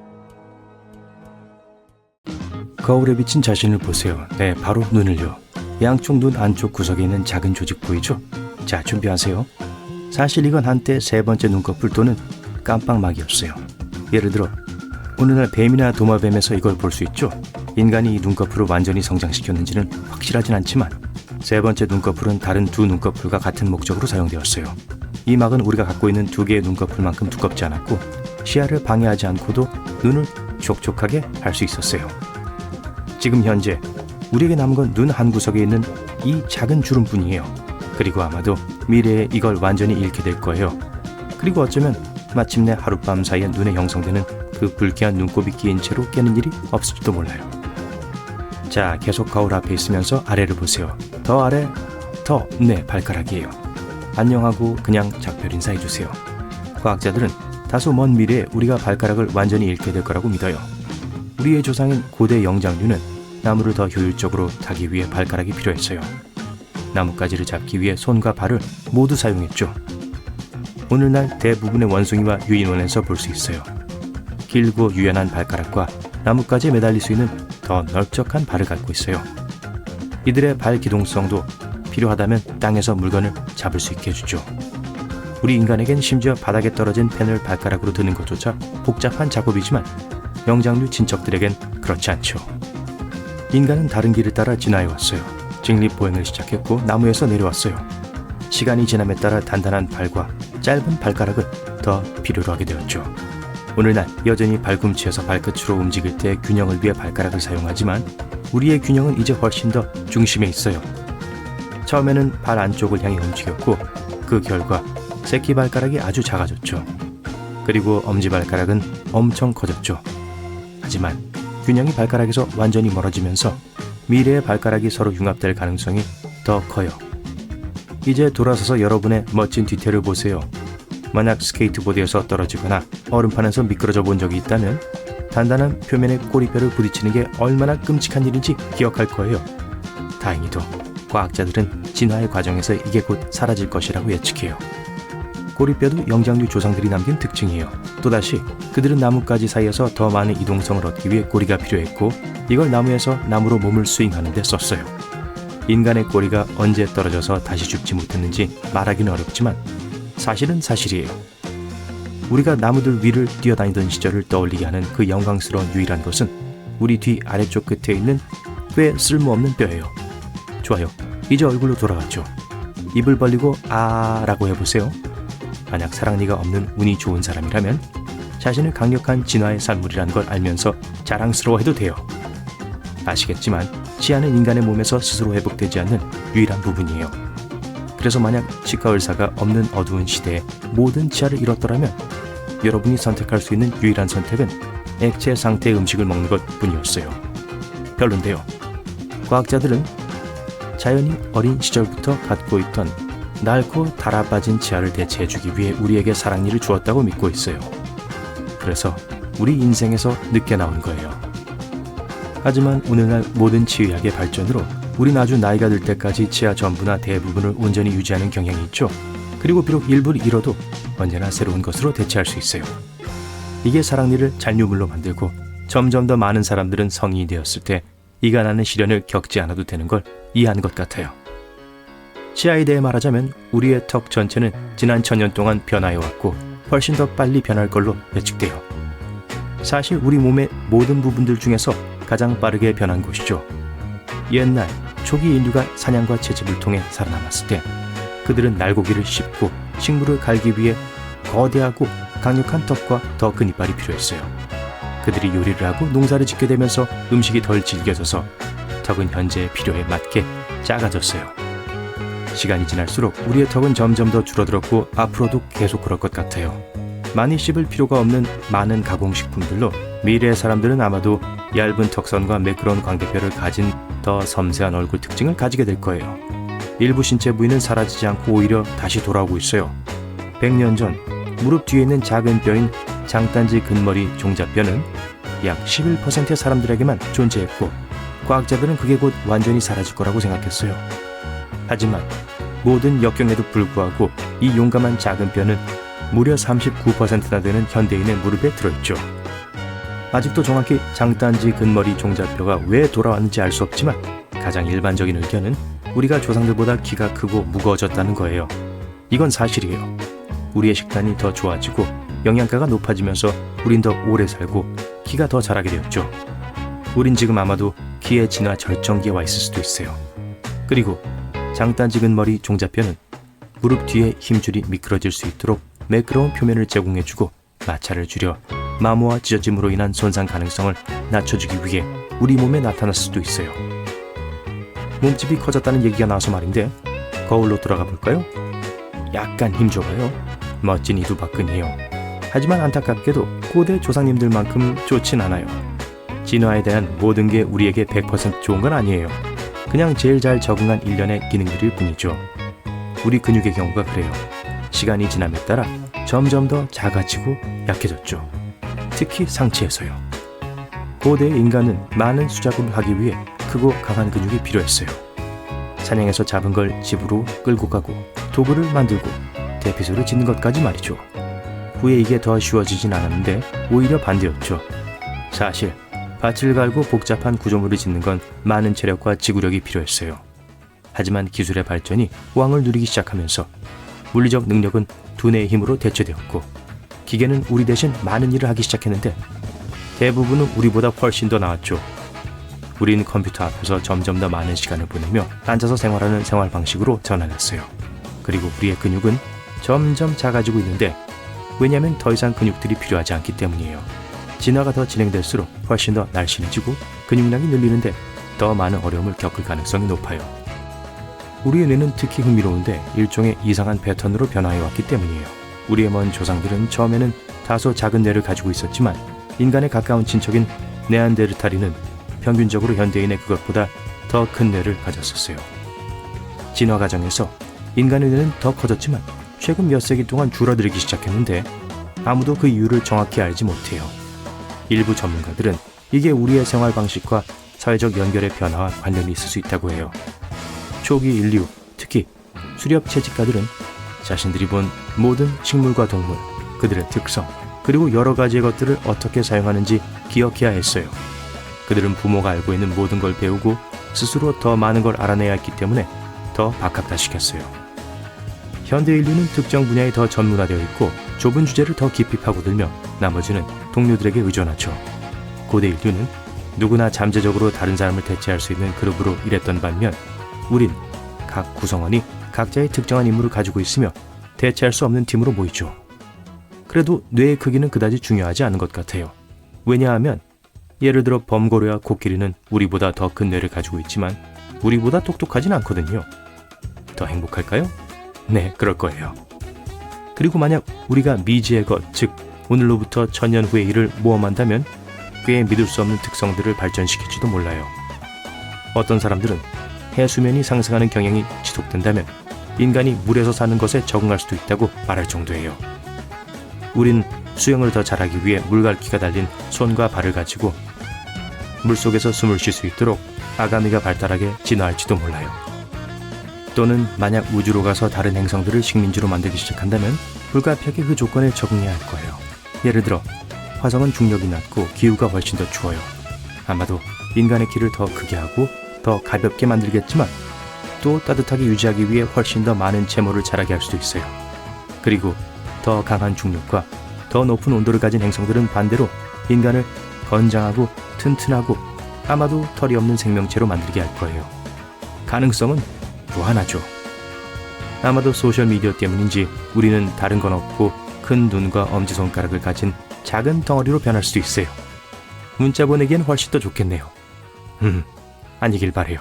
거울에 비친 자신을 보세요. 네, 바로 눈을요. 양쪽 눈 안쪽 구석에 있는 작은 조직 보이죠? 자, 준비하세요. 사실 이건 한때 3번째 눈꺼풀 또는 깜빡막이었어요. 예를 들어 오늘날 뱀이나 도마뱀에서 이걸 볼 수 있죠? 인간이 이 눈꺼풀을 완전히 성장시켰는지는 확실하진 않지만 3번째 눈꺼풀은 다른 2 눈꺼풀과 같은 목적으로 사용되었어요. 이 막은 우리가 갖고 있는 2개의 눈꺼풀만큼 두껍지 않았고 시야를 방해하지 않고도 눈을 촉촉하게 할 수 있었어요. 지금 현재 우리에게 남은 건 눈 한 구석에 있는 이 작은 주름뿐이에요. 그리고 아마도 미래에 이걸 완전히 잃게 될 거예요. 그리고 어쩌면 마침내 하룻밤 사이에 눈에 형성되는 그 불쾌한 눈곱이 끼인 채로 깨는 일이 없을지도 몰라요. 자, 계속 거울 앞에 있으면서 아래를 보세요. 더 아래, 더 내 발가락이에요. 안녕하고 그냥 작별 인사해주세요. 과학자들은 다소 먼 미래에 우리가 발가락을 완전히 잃게 될 거라고 믿어요. 우리의 조상인 고대 영장류는 나무를 더 효율적으로 타기 위해 발가락이 필요했어요. 나뭇가지를 잡기 위해 손과 발을 모두 사용했죠. 오늘날 대부분의 원숭이와 유인원에서 볼 수 있어요. 길고 유연한 발가락과 나뭇가지에 매달릴 수 있는 더 넓적한 발을 갖고 있어요. 이들의 발 기동성도 필요하다면 땅에서 물건을 잡을 수 있게 해주죠. 우리 인간에겐 심지어 바닥에 떨어진 펜을 발가락으로 드는 것조차 복잡한 작업이지만 영장류 친척들에겐 그렇지 않죠. 인간은 다른 길을 따라 진화해왔어요. 직립보행을 시작했고 나무에서 내려왔어요. 시간이 지남에 따라 단단한 발과 짧은 발가락을 더 필요로 하게 되었죠. 오늘날 여전히 발꿈치에서 발끝으로 움직일 때 균형을 위해 발가락을 사용하지만 우리의 균형은 이제 훨씬 더 중심에 있어요. 처음에는 발 안쪽을 향해 움직였고 그 결과 새끼발가락이 아주 작아졌죠. 그리고 엄지발가락은 엄청 커졌죠. 하지만 균형이 발가락에서 완전히 멀어지면서 미래의 발가락이 서로 융합될 가능성이 더 커요. 이제 돌아서서 여러분의 멋진 뒤태를 보세요. 만약 스케이트보드에서 떨어지거나 얼음판에서 미끄러져 본 적이 있다면 단단한 표면에 꼬리뼈를 부딪히는 게 얼마나 끔찍한 일인지 기억할 거예요. 다행히도 과학자들은 진화의 과정에서 이게 곧 사라질 것이라고 예측해요. 꼬리뼈도 영장류 조상들이 남긴 특징이에요. 또다시 그들은 나뭇가지 사이에서 더 많은 이동성을 얻기 위해 꼬리가 필요했고 이걸 나무에서 나무로 몸을 스윙하는 데 썼어요. 인간의 꼬리가 언제 떨어져서 다시 죽지 못했는지 말하기는 어렵지만 사실은 사실이에요. 우리가 나무들 위를 뛰어다니던 시절을 떠올리게 하는 그 영광스러운 유일한 것은 우리 뒤 아래쪽 끝에 있는 꽤 쓸모없는 뼈예요. 좋아요. 이제 얼굴로 돌아가죠. 입을 벌리고 아라고 해보세요. 만약 사랑니가 없는 운이 좋은 사람이라면 자신을 강력한 진화의 산물이라는 걸 알면서 자랑스러워해도 돼요. 아시겠지만 치아는 인간의 몸에서 스스로 회복되지 않는 유일한 부분이에요. 그래서 만약 치과 의사가 없는 어두운 시대에 모든 치아를 잃었더라면 여러분이 선택할 수 있는 유일한 선택은 액체 상태의 음식을 먹는 것 뿐이었어요. 별론데요. 과학자들은 자연이 어린 시절부터 갖고 있던 낡고 닳아빠진 치아를 대체해주기 위해 우리에게 사랑니를 주었다고 믿고 있어요. 그래서 우리 인생에서 늦게 나온 거예요. 하지만 오늘날 모든 치의학의 발전으로 우린 아주 나이가 들 때까지 치아 전부나 대부분을 온전히 유지하는 경향이 있죠. 그리고 비록 일부를 잃어도 언제나 새로운 것으로 대체할 수 있어요. 이게 사랑니를 잔류물로 만들고 점점 더 많은 사람들은 성인이 되었을 때 이가 나는 시련을 겪지 않아도 되는 걸 이해한 것 같아요. 치아에 대해 말하자면 우리의 턱 전체는 지난 1000년 동안 변화해왔고 훨씬 더 빨리 변할 걸로 예측돼요. 사실 우리 몸의 모든 부분들 중에서 가장 빠르게 변한 곳이죠. 옛날 초기 인류가 사냥과 채집을 통해 살아남았을 때 그들은 날고기를 씹고 식물을 갈기 위해 거대하고 강력한 턱과 더 큰 이빨이 필요했어요. 그들이 요리를 하고 농사를 짓게 되면서 음식이 덜 질겨져서 턱은 현재의 필요에 맞게 작아졌어요. 시간이 지날수록 우리의 턱은 점점 더 줄어들었고 앞으로도 계속 그럴 것 같아요. 많이 씹을 필요가 없는 많은 가공식품들로 미래의 사람들은 아마도 얇은 턱선과 매끄러운 광대뼈를 가진 더 섬세한 얼굴 특징을 가지게 될 거예요. 일부 신체 부위는 사라지지 않고 오히려 다시 돌아오고 있어요. 100년 전 무릎 뒤에 있는 작은 뼈인 장단지 근머리 종잡뼈는 약 11%의 사람들에게만 존재했고 과학자들은 그게 곧 완전히 사라질 거라고 생각했어요. 하지만 모든 역경에도 불구하고 이 용감한 작은 뼈는 무려 39%나 되는 현대인의 무릎에 들어있죠. 아직도 정확히 장단지 근머리 종잡뼈가 왜 돌아왔는지 알 수 없지만 가장 일반적인 의견은 우리가 조상들보다 키가 크고 무거워졌다는 거예요. 이건 사실이에요. 우리의 식단이 더 좋아지고 영양가가 높아지면서 우린 더 오래 살고 키가 더 자라게 되었죠. 우린 지금 아마도 키의 진화 절정기에 와 있을 수도 있어요. 그리고 장단지 근머리 종잡뼈는 무릎 뒤에 힘줄이 미끄러질 수 있도록 매끄러운 표면을 제공해주고 마찰을 줄여 마모와 찢어짐으로 인한 손상 가능성을 낮춰주기 위해 우리 몸에 나타났을 수도 있어요. 몸집이 커졌다는 얘기가 나와서 말인데 거울로 돌아가 볼까요? 약간 힘줘봐요. 멋진 이두박근이에요. 하지만 안타깝게도 고대 조상님들만큼 좋진 않아요. 진화에 대한 모든 게 우리에게 100% 좋은 건 아니에요. 그냥 제일 잘 적응한 일련의 기능들일 뿐이죠. 우리 근육의 경우가 그래요. 시간이 지남에 따라 점점 더 작아지고 약해졌죠. 특히 상체에서요. 고대 인간은 많은 수작업을 하기 위해 크고 강한 근육이 필요했어요. 사냥해서 잡은 걸 집으로 끌고 가고 도구를 만들고 대피소를 짓는 것까지 말이죠. 후에 이게 더 쉬워지진 않았는데 오히려 반대였죠. 사실 밭을 갈고 복잡한 구조물을 짓는 건 많은 체력과 지구력이 필요했어요. 하지만 기술의 발전이 왕을 누리기 시작하면서 물리적 능력은 두뇌의 힘으로 대체되었고 기계는 우리 대신 많은 일을 하기 시작했는데 대부분은 우리보다 훨씬 더 나았죠. 우린 컴퓨터 앞에서 점점 더 많은 시간을 보내며 앉아서 생활하는 생활 방식으로 전환했어요. 그리고 우리의 근육은 점점 작아지고 있는데 왜냐하면 더 이상 근육들이 필요하지 않기 때문이에요. 진화가 더 진행될수록 훨씬 더 날씬해지고 근육량이 늘리는데 더 많은 어려움을 겪을 가능성이 높아요. 우리의 뇌는 특히 흥미로운데 일종의 이상한 패턴으로 변화해왔기 때문이에요. 우리의 먼 조상들은 처음에는 다소 작은 뇌를 가지고 있었지만 인간에 가까운 친척인 네안데르탈인은 평균적으로 현대인의 그것보다 더 큰 뇌를 가졌었어요. 진화 과정에서 인간의 뇌는 더 커졌지만 최근 몇 세기 동안 줄어들기 시작했는데 아무도 그 이유를 정확히 알지 못해요. 일부 전문가들은 이게 우리의 생활 방식과 사회적 연결의 변화와 관련이 있을 수 있다고 해요. 초기 인류, 특히 수렵 채집가들은 자신들이 본 모든 식물과 동물, 그들의 특성, 그리고 여러 가지의 것들을 어떻게 사용하는지 기억해야 했어요. 그들은 부모가 알고 있는 모든 걸 배우고 스스로 더 많은 걸 알아내야 했기 때문에 더 박학다식했어요. 현대 인류는 특정 분야에 더 전문화되어 있고 좁은 주제를 더 깊이 파고들며 나머지는 동료들에게 의존하죠. 고대 인류는 누구나 잠재적으로 다른 사람을 대체할 수 있는 그룹으로 일했던 반면 우린 각 구성원이 각자의 특정한 임무를 가지고 있으며 대체할 수 없는 팀으로 모이죠. 그래도 뇌의 크기는 그다지 중요하지 않은 것 같아요. 왜냐하면 예를 들어 범고래와 코끼리는 우리보다 더 큰 뇌를 가지고 있지만 우리보다 똑똑하진 않거든요. 더 행복할까요? 네, 그럴 거예요. 그리고 만약 우리가 미지의 것, 즉 오늘로부터 1000년 후의 일을 모험한다면 꽤 믿을 수 없는 특성들을 발전시킬지도 몰라요. 어떤 사람들은 해수면이 상승하는 경향이 지속된다면 인간이 물에서 사는 것에 적응할 수도 있다고 말할 정도예요. 우린 수영을 더 잘하기 위해 물갈퀴가 달린 손과 발을 가지고 물속에서 숨을 쉴 수 있도록 아가미가 발달하게 진화할지도 몰라요. 또는 만약 우주로 가서 다른 행성들을 식민지로 만들기 시작한다면 불가피하게 그 조건에 적응해야 할 거예요. 예를 들어 화성은 중력이 낮고 기후가 훨씬 더 추워요. 아마도 인간의 키를 더 크게 하고 더 가볍게 만들겠지만 또 따뜻하게 유지하기 위해 훨씬 더 많은 채모를 자라게 할 수도 있어요. 그리고 더 강한 중력과 더 높은 온도를 가진 행성들은 반대로 인간을 건장하고 튼튼하고 아마도 털이 없는 생명체로 만들게 할 거예요. 가능성은 무한하죠. 아마도 소셜미디어 때문인지 우리는 다른 건 없고 큰 눈과 엄지손가락을 가진 작은 덩어리로 변할 수도 있어요. 문자 보내기엔 훨씬 더 좋겠네요. 아니길 바래요.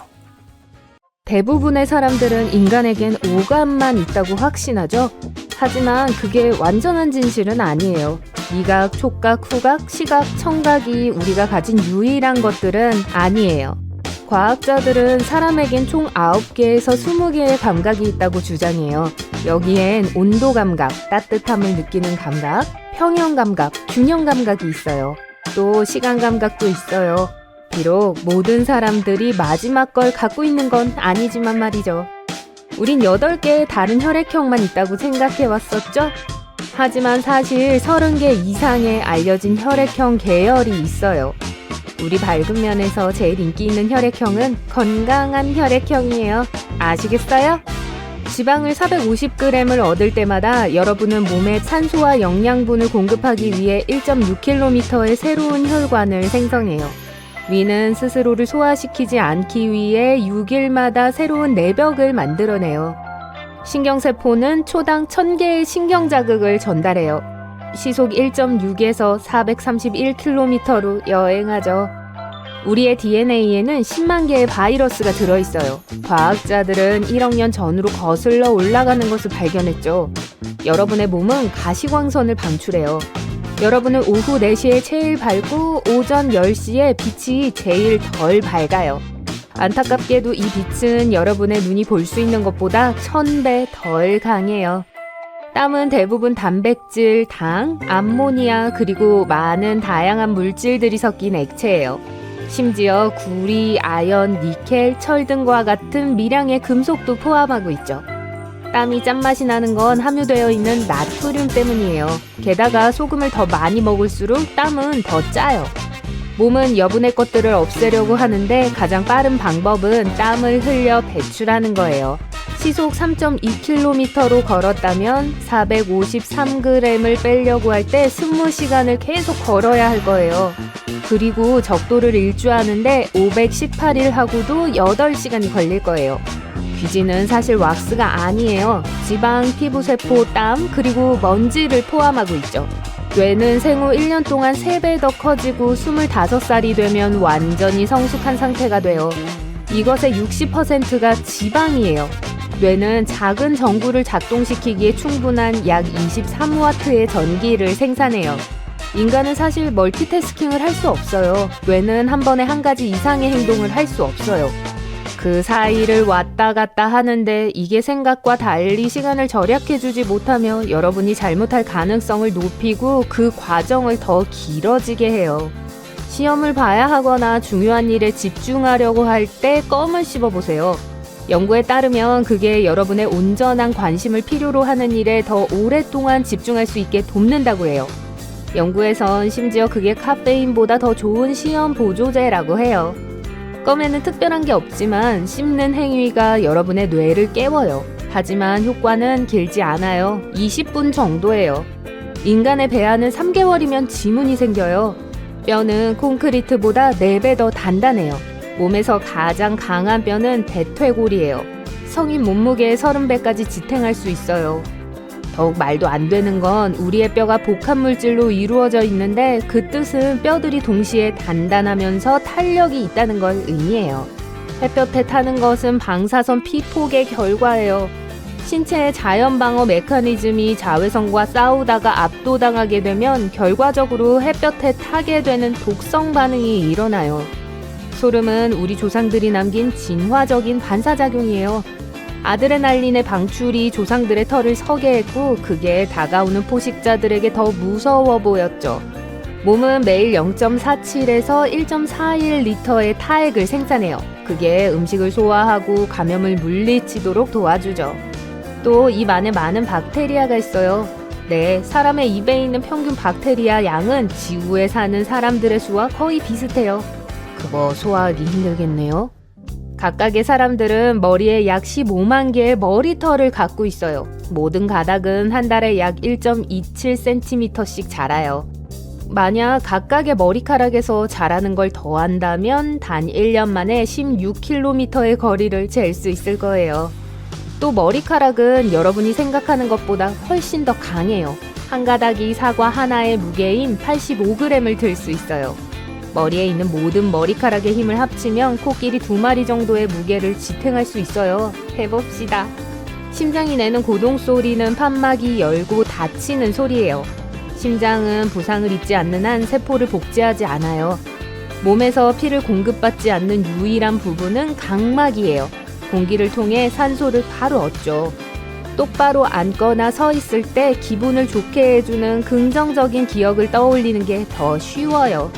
대부분의 사람들은 인간에겐 오감만 있다고 확신하죠. 하지만 그게 완전한 진실은 아니에요. 미각, 촉각, 후각, 시각, 청각이 우리가 가진 유일한 것들은 아니에요. 과학자들은 사람에겐 총 9개에서 20개의 감각이 있다고 주장해요. 여기엔 온도 감각, 따뜻함을 느끼는 감각, 평형 감각, 균형 감각이 있어요. 또 시간 감각도 있어요. 비록 모든 사람들이 마지막 걸 갖고 있는 건 아니지만 말이죠. 우린 8개의 다른 혈액형만 있다고 생각해왔었죠? 하지만 사실 30개 이상의 알려진 혈액형 계열이 있어요. 우리 밝은 면에서 제일 인기 있는 혈액형은 건강한 혈액형이에요. 아시겠어요? 지방을 450g을 얻을 때마다 여러분은 몸에 산소와 영양분을 공급하기 위해 1.6km의 새로운 혈관을 생성해요. 위는 스스로를 소화시키지 않기 위해 6일마다 새로운 내벽을 만들어내요. 신경세포는 초당 1000개의 신경자극을 전달해요. 시속 1.6에서 431km로 여행하죠. 우리의 DNA에는 10만 개의 바이러스가 들어있어요. 과학자들은 1억 년 전으로 거슬러 올라가는 것을 발견했죠. 여러분의 몸은 가시광선을 방출해요. 여러분은 오후 4시에 제일 밝고 오전 10시에 빛이 제일 덜 밝아요. 안타깝게도 이 빛은 여러분의 눈이 볼 수 있는 것보다 1000배 덜 강해요. 땀은 대부분 단백질, 당, 암모니아 그리고 많은 다양한 물질들이 섞인 액체예요. 심지어 구리, 아연, 니켈, 철 등과 같은 미량의 금속도 포함하고 있죠. 땀이 짠맛이 나는 건 함유되어 있는 나트륨 때문이에요. 게다가 소금을 더 많이 먹을수록 땀은 더 짜요. 몸은 여분의 것들을 없애려고 하는데 가장 빠른 방법은 땀을 흘려 배출하는 거예요. 시속 3.2km로 걸었다면 453g을 빼려고 할 때 20시간을 계속 걸어야 할 거예요. 그리고 적도를 일주하는데 518일 하고도 8시간이 걸릴 거예요. 귀지는 사실 왁스가 아니에요. 지방, 피부세포, 땀, 그리고 먼지를 포함하고 있죠. 뇌는 생후 1년 동안 3배 더 커지고 25살이 되면 완전히 성숙한 상태가 돼요. 이것의 60%가 지방이에요. 뇌는 작은 전구를 작동시키기에 충분한 약 23W의 전기를 생산해요. 인간은 사실 멀티태스킹을 할 수 없어요. 뇌는 한 번에 한 가지 이상의 행동을 할 수 없어요. 그 사이를 왔다 갔다 하는데 이게 생각과 달리 시간을 절약해주지 못하며 여러분이 잘못할 가능성을 높이고 그 과정을 더 길어지게 해요. 시험을 봐야 하거나 중요한 일에 집중하려고 할 때 껌을 씹어보세요. 연구에 따르면 그게 여러분의 온전한 관심을 필요로 하는 일에 더 오랫동안 집중할 수 있게 돕는다고 해요. 연구에선 심지어 그게 카페인보다 더 좋은 시험 보조제라고 해요. 껌에는 특별한 게 없지만 씹는 행위가 여러분의 뇌를 깨워요. 하지만 효과는 길지 않아요. 20분 정도예요. 인간의 배아는 3개월이면 지문이 생겨요. 뼈는 콘크리트보다 4배 더 단단해요. 몸에서 가장 강한 뼈는 대퇴골이에요. 성인 몸무게의 30배까지 지탱할 수 있어요. 더욱 말도 안 되는 건 우리의 뼈가 복합물질로 이루어져 있는데 그 뜻은 뼈들이 동시에 단단하면서 탄력이 있다는 걸 의미해요. 햇볕에 타는 것은 방사선 피폭의 결과예요. 신체의 자연 방어 메커니즘이 자외선과 싸우다가 압도당하게 되면 결과적으로 햇볕에 타게 되는 독성 반응이 일어나요. 소름은 우리 조상들이 남긴 진화적인 반사작용이에요. 아드레날린의 방출이 조상들의 털을 서게 했고 그게 다가오는 포식자들에게 더 무서워 보였죠. 몸은 매일 0.47에서 1.41리터의 타액을 생산해요. 그게 음식을 소화하고 감염을 물리치도록 도와주죠. 또 입 안에 많은 박테리아가 있어요. 네, 사람의 입에 있는 평균 박테리아 양은 지구에 사는 사람들의 수와 거의 비슷해요. 그거 소화하기 힘들겠네요. 각각의 사람들은 머리에 약 15만 개의 머리털을 갖고 있어요. 모든 가닥은 한 달에 약 1.27cm씩 자라요. 만약 각각의 머리카락에서 자라는 걸 더한다면 단 1년 만에 16km의 거리를 잴 수 있을 거예요. 또 머리카락은 여러분이 생각하는 것보다 훨씬 더 강해요. 한 가닥이 사과 하나의 무게인 85g을 들 수 있어요. 머리에 있는 모든 머리카락의 힘을 합치면 코끼리 2마리 정도의 무게를 지탱할 수 있어요. 해봅시다. 심장이 내는 고동 소리는 판막이 열고 닫히는 소리예요. 심장은 부상을 입지 않는 한 세포를 복제하지 않아요. 몸에서 피를 공급받지 않는 유일한 부분은 각막이에요. 공기를 통해 산소를 바로 얻죠. 똑바로 앉거나 서 있을 때 기분을 좋게 해주는 긍정적인 기억을 떠올리는 게 더 쉬워요.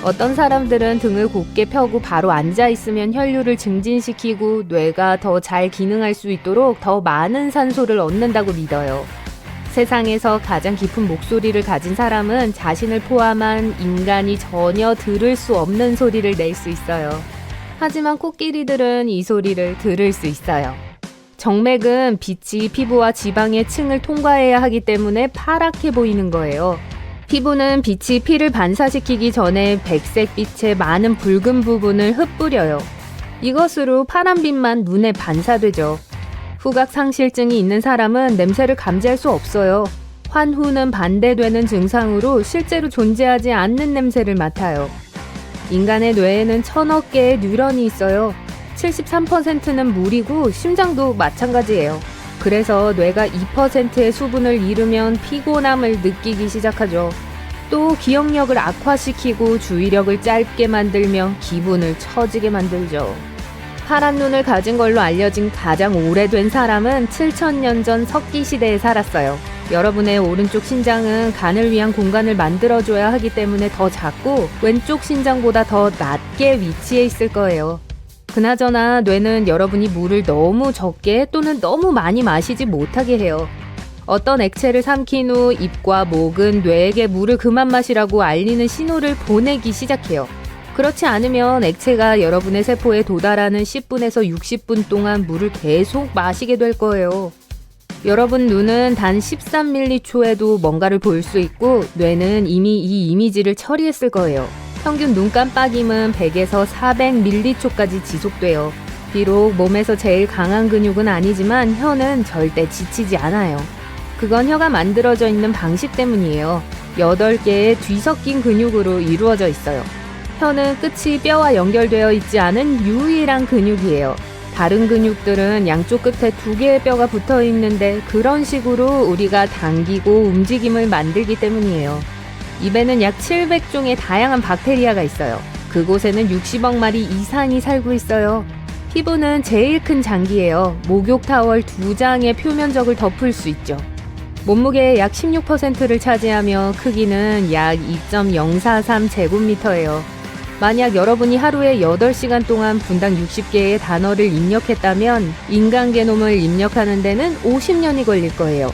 어떤 사람들은 등을 곧게 펴고 바로 앉아 있으면 혈류를 증진시키고 뇌가 더 잘 기능할 수 있도록 더 많은 산소를 얻는다고 믿어요. 세상에서 가장 깊은 목소리를 가진 사람은 자신을 포함한 인간이 전혀 들을 수 없는 소리를 낼 수 있어요. 하지만 코끼리들은 이 소리를 들을 수 있어요. 정맥은 빛이 피부와 지방의 층을 통과해야 하기 때문에 파랗게 보이는 거예요. 피부는 빛이 피를 반사시키기 전에 백색빛의 많은 붉은 부분을 흩뿌려요. 이것으로 파란빛만 눈에 반사되죠. 후각상실증이 있는 사람은 냄새를 감지할 수 없어요. 환후는 반대되는 증상으로 실제로 존재하지 않는 냄새를 맡아요. 인간의 뇌에는 1000억 개의 뉴런이 있어요. 73%는 물이고 심장도 마찬가지예요. 그래서 뇌가 2%의 수분을 잃으면 피곤함을 느끼기 시작하죠. 또 기억력을 악화시키고 주의력을 짧게 만들며 기분을 처지게 만들죠. 파란 눈을 가진 걸로 알려진 가장 오래된 사람은 7000년 전 석기 시대에 살았어요. 여러분의 오른쪽 신장은 간을 위한 공간을 만들어줘야 하기 때문에 더 작고 왼쪽 신장보다 더 낮게 위치해 있을 거예요. 그나저나 뇌는 여러분이 물을 너무 적게 또는 너무 많이 마시지 못하게 해요. 어떤 액체를 삼킨 후 입과 목은 뇌에게 물을 그만 마시라고 알리는 신호를 보내기 시작해요. 그렇지 않으면 액체가 여러분의 세포에 도달하는 10분에서 60분 동안 물을 계속 마시게 될 거예요. 여러분 눈은 단 13mC초에도 뭔가를 볼 수 있고 뇌는 이미 이 이미지를 처리했을 거예요. 평균 눈 깜빡임은 100에서 400mC초까지 지속돼요. 비록 몸에서 제일 강한 근육은 아니지만 혀는 절대 지치지 않아요. 그건 혀가 만들어져 있는 방식 때문이에요. 8개의 뒤섞인 근육으로 이루어져 있어요. 혀는 끝이 뼈와 연결되어 있지 않은 유일한 근육이에요. 다른 근육들은 양쪽 끝에 2개의 뼈가 붙어 있는데 그런 식으로 우리가 당기고 움직임을 만들기 때문이에요. 입에는 약 700종의 다양한 박테리아가 있어요. 그곳에는 60억 마리 이상이 살고 있어요. 피부는 제일 큰 장기예요. 목욕 타월 2장의 표면적을 덮을 수 있죠. 몸무게의 약 16%를 차지하며 크기는 약 2.043제곱미터예요. 만약 여러분이 하루에 8시간 동안 분당 60개의 단어를 입력했다면 인간 게놈을 입력하는 데는 50년이 걸릴 거예요.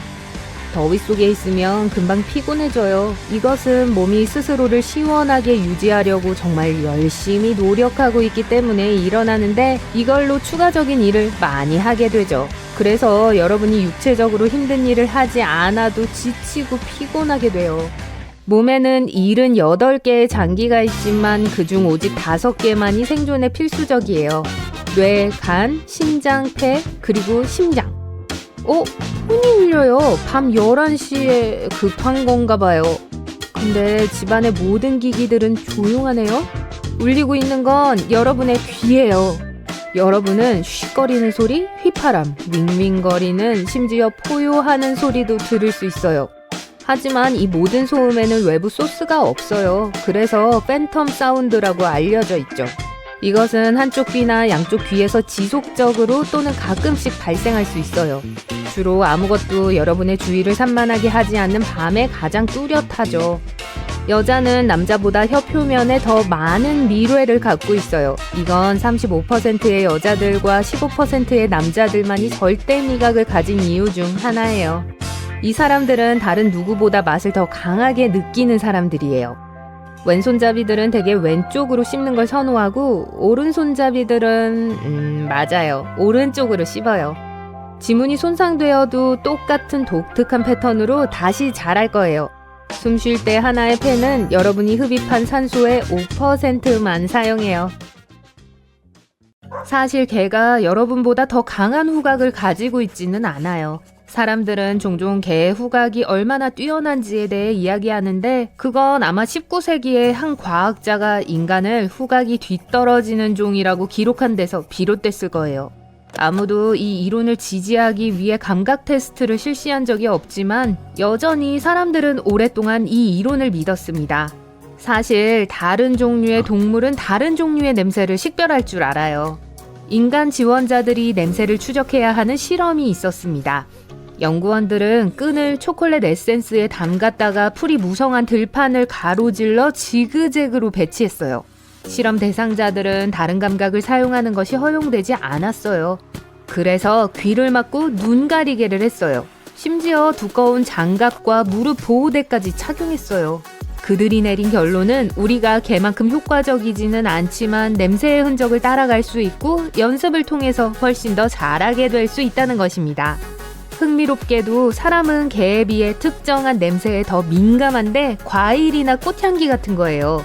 더위 속에 있으면 금방 피곤해져요. 이것은 몸이 스스로를 시원하게 유지하려고 정말 열심히 노력하고 있기 때문에 일어나는데 이걸로 추가적인 일을 많이 하게 되죠. 그래서 여러분이 육체적으로 힘든 일을 하지 않아도 지치고 피곤하게 돼요. 몸에는 78개의 장기가 있지만 그중 오직 5개만이 생존에 필수적이에요. 뇌, 간, 심장, 폐, 그리고 심장. 손이 울려요. 밤 11시에 급한 건가 봐요. 근데 집안의 모든 기기들은 조용하네요. 울리고 있는 건 여러분의 귀예요. 여러분은 쉿거리는 소리, 휘파람, 윙윙거리는 심지어 포효하는 소리도 들을 수 있어요. 하지만 이 모든 소음에는 외부 소스가 없어요. 그래서 팬텀 사운드라고 알려져 있죠. 이것은 한쪽 귀나 양쪽 귀에서 지속적으로 또는 가끔씩 발생할 수 있어요. 주로 아무것도 여러분의 주의를 산만하게 하지 않는 밤에 가장 뚜렷하죠. 여자는 남자보다 혀 표면에 더 많은 미뢰를 갖고 있어요. 이건 35%의 여자들과 15%의 남자들만이 절대 미각을 가진 이유 중 하나예요. 이 사람들은 다른 누구보다 맛을 더 강하게 느끼는 사람들이에요. 왼손잡이들은 대개 왼쪽으로 씹는 걸 선호하고 오른손잡이들은 맞아요. 오른쪽으로 씹어요. 지문이 손상되어도 똑같은 독특한 패턴으로 다시 자랄 거예요. 숨 쉴 때 하나의 펜은 여러분이 흡입한 산소의 5%만 사용해요. 사실 개가 여러분보다 더 강한 후각을 가지고 있지는 않아요. 사람들은 종종 개의 후각이 얼마나 뛰어난지에 대해 이야기하는데 그건 아마 19세기에 한 과학자가 인간을 후각이 뒤떨어지는 종이라고 기록한 데서 비롯됐을 거예요. 아무도 이 이론을 지지하기 위해 감각 테스트를 실시한 적이 없지만 여전히 사람들은 오랫동안 이 이론을 믿었습니다. 사실 다른 종류의 동물은 다른 종류의 냄새를 식별할 줄 알아요. 인간 지원자들이 냄새를 추적해야 하는 실험이 있었습니다. 연구원들은 끈을 초콜릿 에센스에 담갔다가 풀이 무성한 들판을 가로질러 지그재그로 배치했어요. 실험 대상자들은 다른 감각을 사용하는 것이 허용되지 않았어요. 그래서 귀를 막고 눈 가리개를 했어요. 심지어 두꺼운 장갑과 무릎 보호대까지 착용했어요. 그들이 내린 결론은 우리가 개만큼 효과적이지는 않지만 냄새의 흔적을 따라갈 수 있고 연습을 통해서 훨씬 더 잘하게 될 수 있다는 것입니다. 흥미롭게도 사람은 개에 비해 특정한 냄새에 더 민감한데 과일이나 꽃향기 같은 거예요.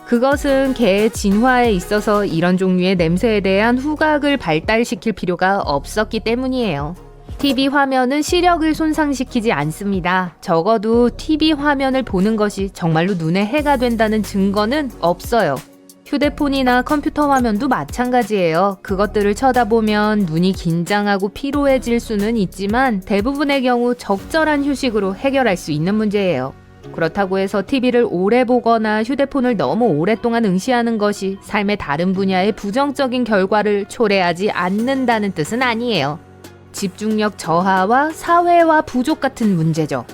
그것은 개의 진화에 있어서 이런 종류의 냄새에 대한 후각을 발달시킬 필요가 없었기 때문이에요. TV 화면은 시력을 손상시키지 않습니다. 적어도 TV 화면을 보는 것이 정말로 눈에 해가 된다는 증거는 없어요. 휴대폰이나 컴퓨터 화면도 마찬가지예요. 그것들을 쳐다보면 눈이 긴장하고 피로해질 수는 있지만 대부분의 경우 적절한 휴식으로 해결할 수 있는 문제예요. 그렇다고 해서 TV를 오래 보거나 휴대폰을 너무 오랫동안 응시하는 것이 삶의 다른 분야에 부정적인 결과를 초래하지 않는다는 뜻은 아니에요. 집중력 저하와 사회화 부족 같은 문제죠.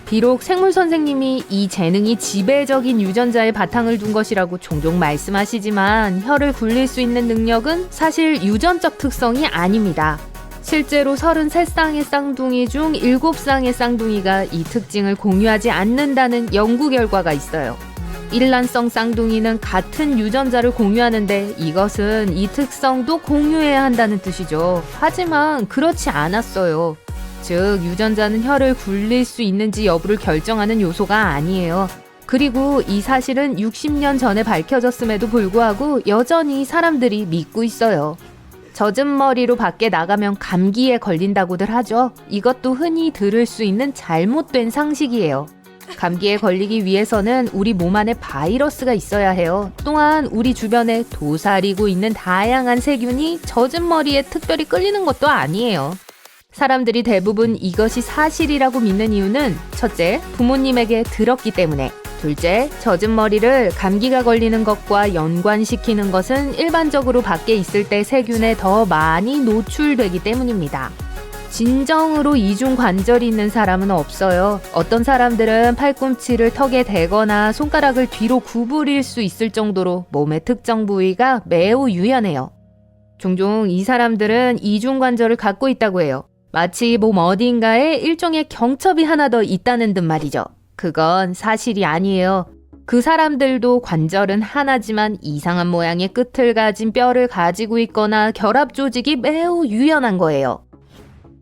비록 생물 선생님이 이 재능이 지배적인 유전자에 바탕을 둔 것이라고 종종 말씀하시지만 혀를 굴릴 수 있는 능력은 사실 유전적 특성이 아닙니다. 실제로 33쌍의 쌍둥이 중 7쌍의 쌍둥이가 이 특징을 공유하지 않는다는 연구 결과가 있어요. 일란성 쌍둥이는 같은 유전자를 공유하는데 이것은 이 특성도 공유해야 한다는 뜻이죠. 하지만 그렇지 않았어요. 즉, 유전자는 혀를 굴릴 수 있는지 여부를 결정하는 요소가 아니에요. 그리고 이 사실은 60년 전에 밝혀졌음에도 불구하고 여전히 사람들이 믿고 있어요. 젖은 머리로 밖에 나가면 감기에 걸린다고들 하죠. 이것도 흔히 들을 수 있는 잘못된 상식이에요. 감기에 걸리기 위해서는 우리 몸 안에 바이러스가 있어야 해요. 또한 우리 주변에 도사리고 있는 다양한 세균이 젖은 머리에 특별히 끌리는 것도 아니에요. 사람들이 대부분 이것이 사실이라고 믿는 이유는 첫째, 부모님에게 들었기 때문에, 둘째, 젖은 머리를 감기가 걸리는 것과 연관시키는 것은 일반적으로 밖에 있을 때 세균에 더 많이 노출되기 때문입니다. 진정으로 이중 관절이 있는 사람은 없어요. 어떤 사람들은 팔꿈치를 턱에 대거나 손가락을 뒤로 구부릴 수 있을 정도로 몸의 특정 부위가 매우 유연해요. 종종 이 사람들은 이중 관절을 갖고 있다고 해요. 마치 몸 어딘가에 일종의 경첩이 하나 더 있다는 듯 말이죠. 그건 사실이 아니에요. 그 사람들도 관절은 하나지만 이상한 모양의 끝을 가진 뼈를 가지고 있거나 결합 조직이 매우 유연한 거예요.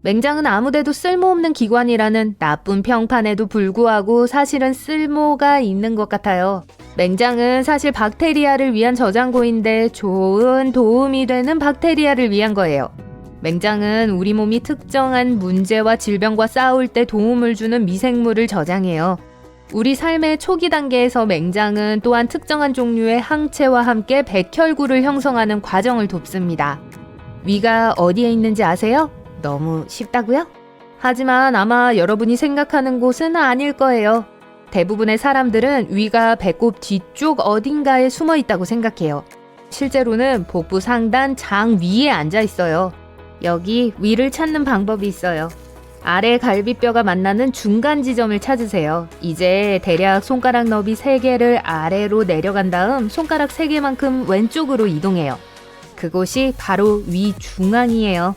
맹장은 아무데도 쓸모없는 기관이라는 나쁜 평판에도 불구하고 사실은 쓸모가 있는 것 같아요. 맹장은 사실 박테리아를 위한 저장고인데 좋은 도움이 되는 박테리아를 위한 거예요. 맹장은 우리 몸이 특정한 문제와 질병과 싸울 때 도움을 주는 미생물을 저장해요. 우리 삶의 초기 단계에서 맹장은 또한 특정한 종류의 항체와 함께 백혈구를 형성하는 과정을 돕습니다. 위가 어디에 있는지 아세요? 너무 쉽다고요? 하지만 아마 여러분이 생각하는 곳은 아닐 거예요. 대부분의 사람들은 위가 배꼽 뒤쪽 어딘가에 숨어 있다고 생각해요. 실제로는 복부 상단 장 위에 앉아 있어요. 여기 위를 찾는 방법이 있어요. 아래 갈비뼈가 만나는 중간 지점을 찾으세요. 이제 대략 손가락 너비 3개를 아래로 내려간 다음 손가락 3개만큼 왼쪽으로 이동해요. 그곳이 바로 위 중앙이에요.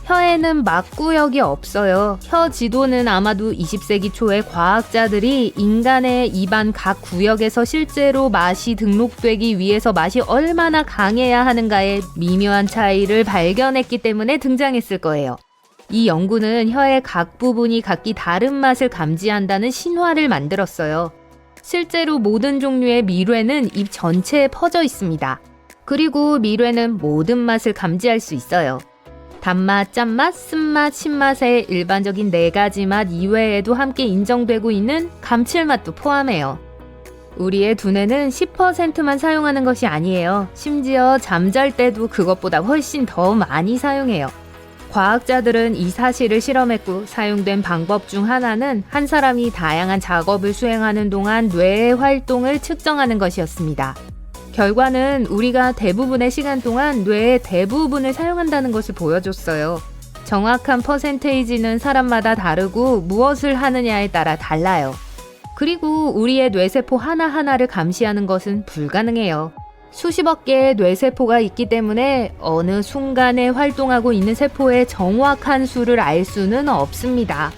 혀에는 막구역이 없어요. 혀 지도는 아마도 20세기 초에 과학자들이 인간의 입안 각 구역에서 실제로 맛이 등록되기 위해서 맛이 얼마나 강해야 하는가의 미묘한 차이를 발견했기 때문에 등장했을 거예요. 이 연구는 혀의 각 부분이 각기 다른 맛을 감지한다는 신화를 만들었어요. 실제로 모든 종류의 미뢰는 입 전체에 퍼져 있습니다. 그리고 미뢰는 모든 맛을 감지할 수 있어요. 단맛, 짠맛, 쓴맛, 신맛의 일반적인 4가지 맛 이외에도 함께 인정되고 있는 감칠맛도 포함해요. 우리의 두뇌는 10%만 사용하는 것이 아니에요. 심지어 잠잘 때도 그것보다 훨씬 더 많이 사용해요. 과학자들은 이 사실을 실험했고 사용된 방법 중 하나는 한 사람이 다양한 작업을 수행하는 동안 뇌의 활동을 측정하는 것이었습니다. 결과는 우리가 대부분의 시간 동안 뇌의 대부분을 사용한다는 것을 보여줬어요. 정확한 퍼센테이지는 사람마다 다르고 무엇을 하느냐에 따라 달라요. 그리고 우리의 뇌세포 하나하나를 감시하는 것은 불가능해요. 수십억 개의 뇌세포가 있기 때문에 어느 순간에 활동하고 있는 세포의 정확한 수를 알 수는 없습니다.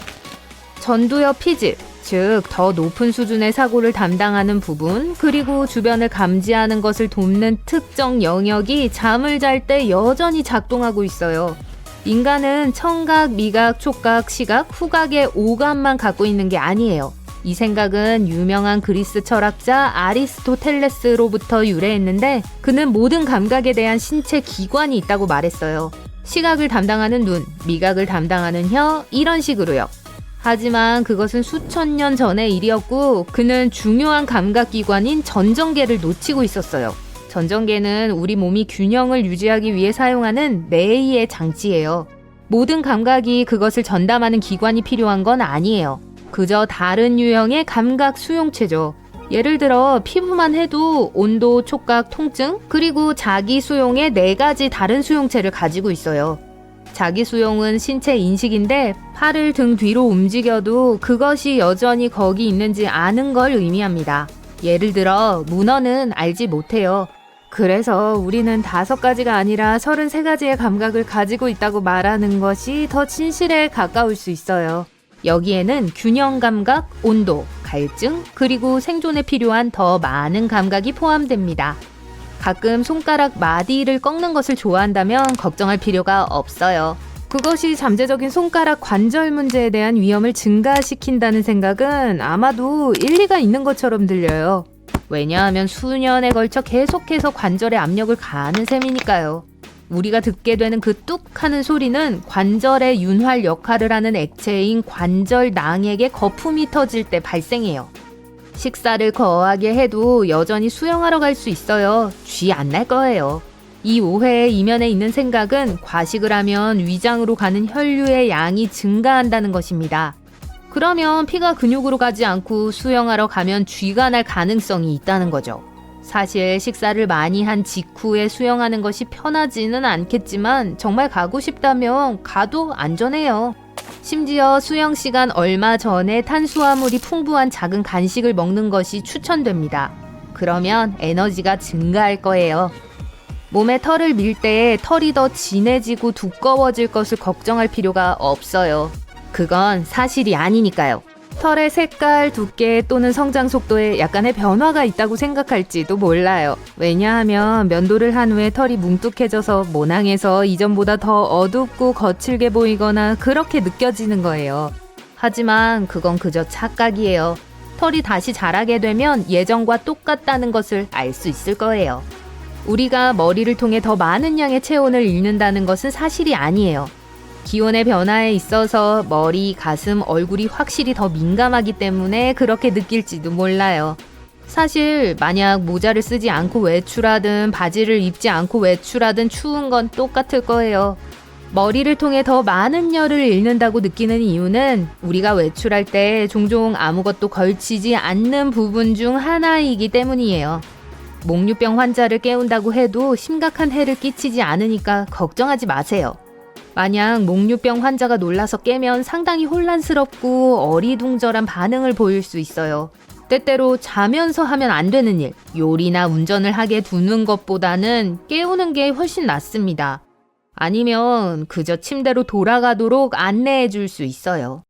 전두엽 피질, 즉 더 높은 수준의 사고를 담당하는 부분, 그리고 주변을 감지하는 것을 돕는 특정 영역이 잠을 잘 때 여전히 작동하고 있어요. 인간은 청각, 미각, 촉각, 시각, 후각의 5감만 갖고 있는 게 아니에요. 이 생각은 유명한 그리스 철학자 아리스토텔레스로부터 유래했는데 그는 모든 감각에 대한 신체 기관이 있다고 말했어요. 시각을 담당하는 눈, 미각을 담당하는 혀, 이런 식으로요. 하지만 그것은 수천 년 전의 일이었고 그는 중요한 감각기관인 전정계를 놓치고 있었어요. 전정계는 우리 몸이 균형을 유지하기 위해 사용하는 뇌의 장치예요. 모든 감각이 그것을 전담하는 기관이 필요한 건 아니에요. 그저 다른 유형의 감각 수용체죠. 예를 들어 피부만 해도 온도, 촉각, 통증, 그리고 자기 수용의 4가지 다른 수용체를 가지고 있어요. 자기 수용은 신체 인식인데 팔을 등 뒤로 움직여도 그것이 여전히 거기 있는지 아는 걸 의미합니다. 예를 들어 문어는 알지 못해요. 그래서 우리는 5가지가 아니라 33가지의 감각을 가지고 있다고 말하는 것이 더 진실에 가까울 수 있어요. 여기에는 균형 감각, 온도, 갈증, 그리고 생존에 필요한 더 많은 감각이 포함됩니다. 가끔 손가락 마디를 꺾는 것을 좋아한다면 걱정할 필요가 없어요. 그것이 잠재적인 손가락 관절 문제에 대한 위험을 증가시킨다는 생각은 아마도 일리가 있는 것처럼 들려요. 왜냐하면 수년에 걸쳐 계속해서 관절에 압력을 가하는 셈이니까요. 우리가 듣게 되는 그 뚝 하는 소리는 관절의 윤활 역할을 하는 액체인 관절낭에게 거품이 터질 때 발생해요. 식사를 거하게 해도 여전히 수영하러 갈 수 있어요. 쥐 안 날 거예요. 이 오해의 이면에 있는 생각은 과식을 하면 위장으로 가는 혈류의 양이 증가한다는 것입니다. 그러면 피가 근육으로 가지 않고 수영하러 가면 쥐가 날 가능성이 있다는 거죠. 사실 식사를 많이 한 직후에 수영하는 것이 편하지는 않겠지만 정말 가고 싶다면 가도 안전해요. 심지어 수영 시간 얼마 전에 탄수화물이 풍부한 작은 간식을 먹는 것이 추천됩니다. 그러면 에너지가 증가할 거예요. 몸에 털을 밀 때 털이 더 진해지고 두꺼워질 것을 걱정할 필요가 없어요. 그건 사실이 아니니까요. 털의 색깔, 두께 또는 성장 속도에 약간의 변화가 있다고 생각할지도 몰라요. 왜냐하면 면도를 한 후에 털이 뭉툭해져서 모낭에서 이전보다 더 어둡고 거칠게 보이거나 그렇게 느껴지는 거예요. 하지만 그건 그저 착각이에요. 털이 다시 자라게 되면 예전과 똑같다는 것을 알 수 있을 거예요. 우리가 머리를 통해 더 많은 양의 체온을 잃는다는 것은 사실이 아니에요. 기온의 변화에 있어서 머리, 가슴, 얼굴이 확실히 더 민감하기 때문에 그렇게 느낄지도 몰라요. 사실 만약 모자를 쓰지 않고 외출하든 바지를 입지 않고 외출하든 추운 건 똑같을 거예요. 머리를 통해 더 많은 열을 잃는다고 느끼는 이유는 우리가 외출할 때 종종 아무것도 걸치지 않는 부분 중 하나이기 때문이에요. 목류병 환자를 깨운다고 해도 심각한 해를 끼치지 않으니까 걱정하지 마세요. 만약 목류병 환자가 놀라서 깨면 상당히 혼란스럽고 어리둥절한 반응을 보일 수 있어요. 때때로 자면서 하면 안 되는 일, 요리나 운전을 하게 두는 것보다는 깨우는 게 훨씬 낫습니다. 아니면 그저 침대로 돌아가도록 안내해 줄 수 있어요.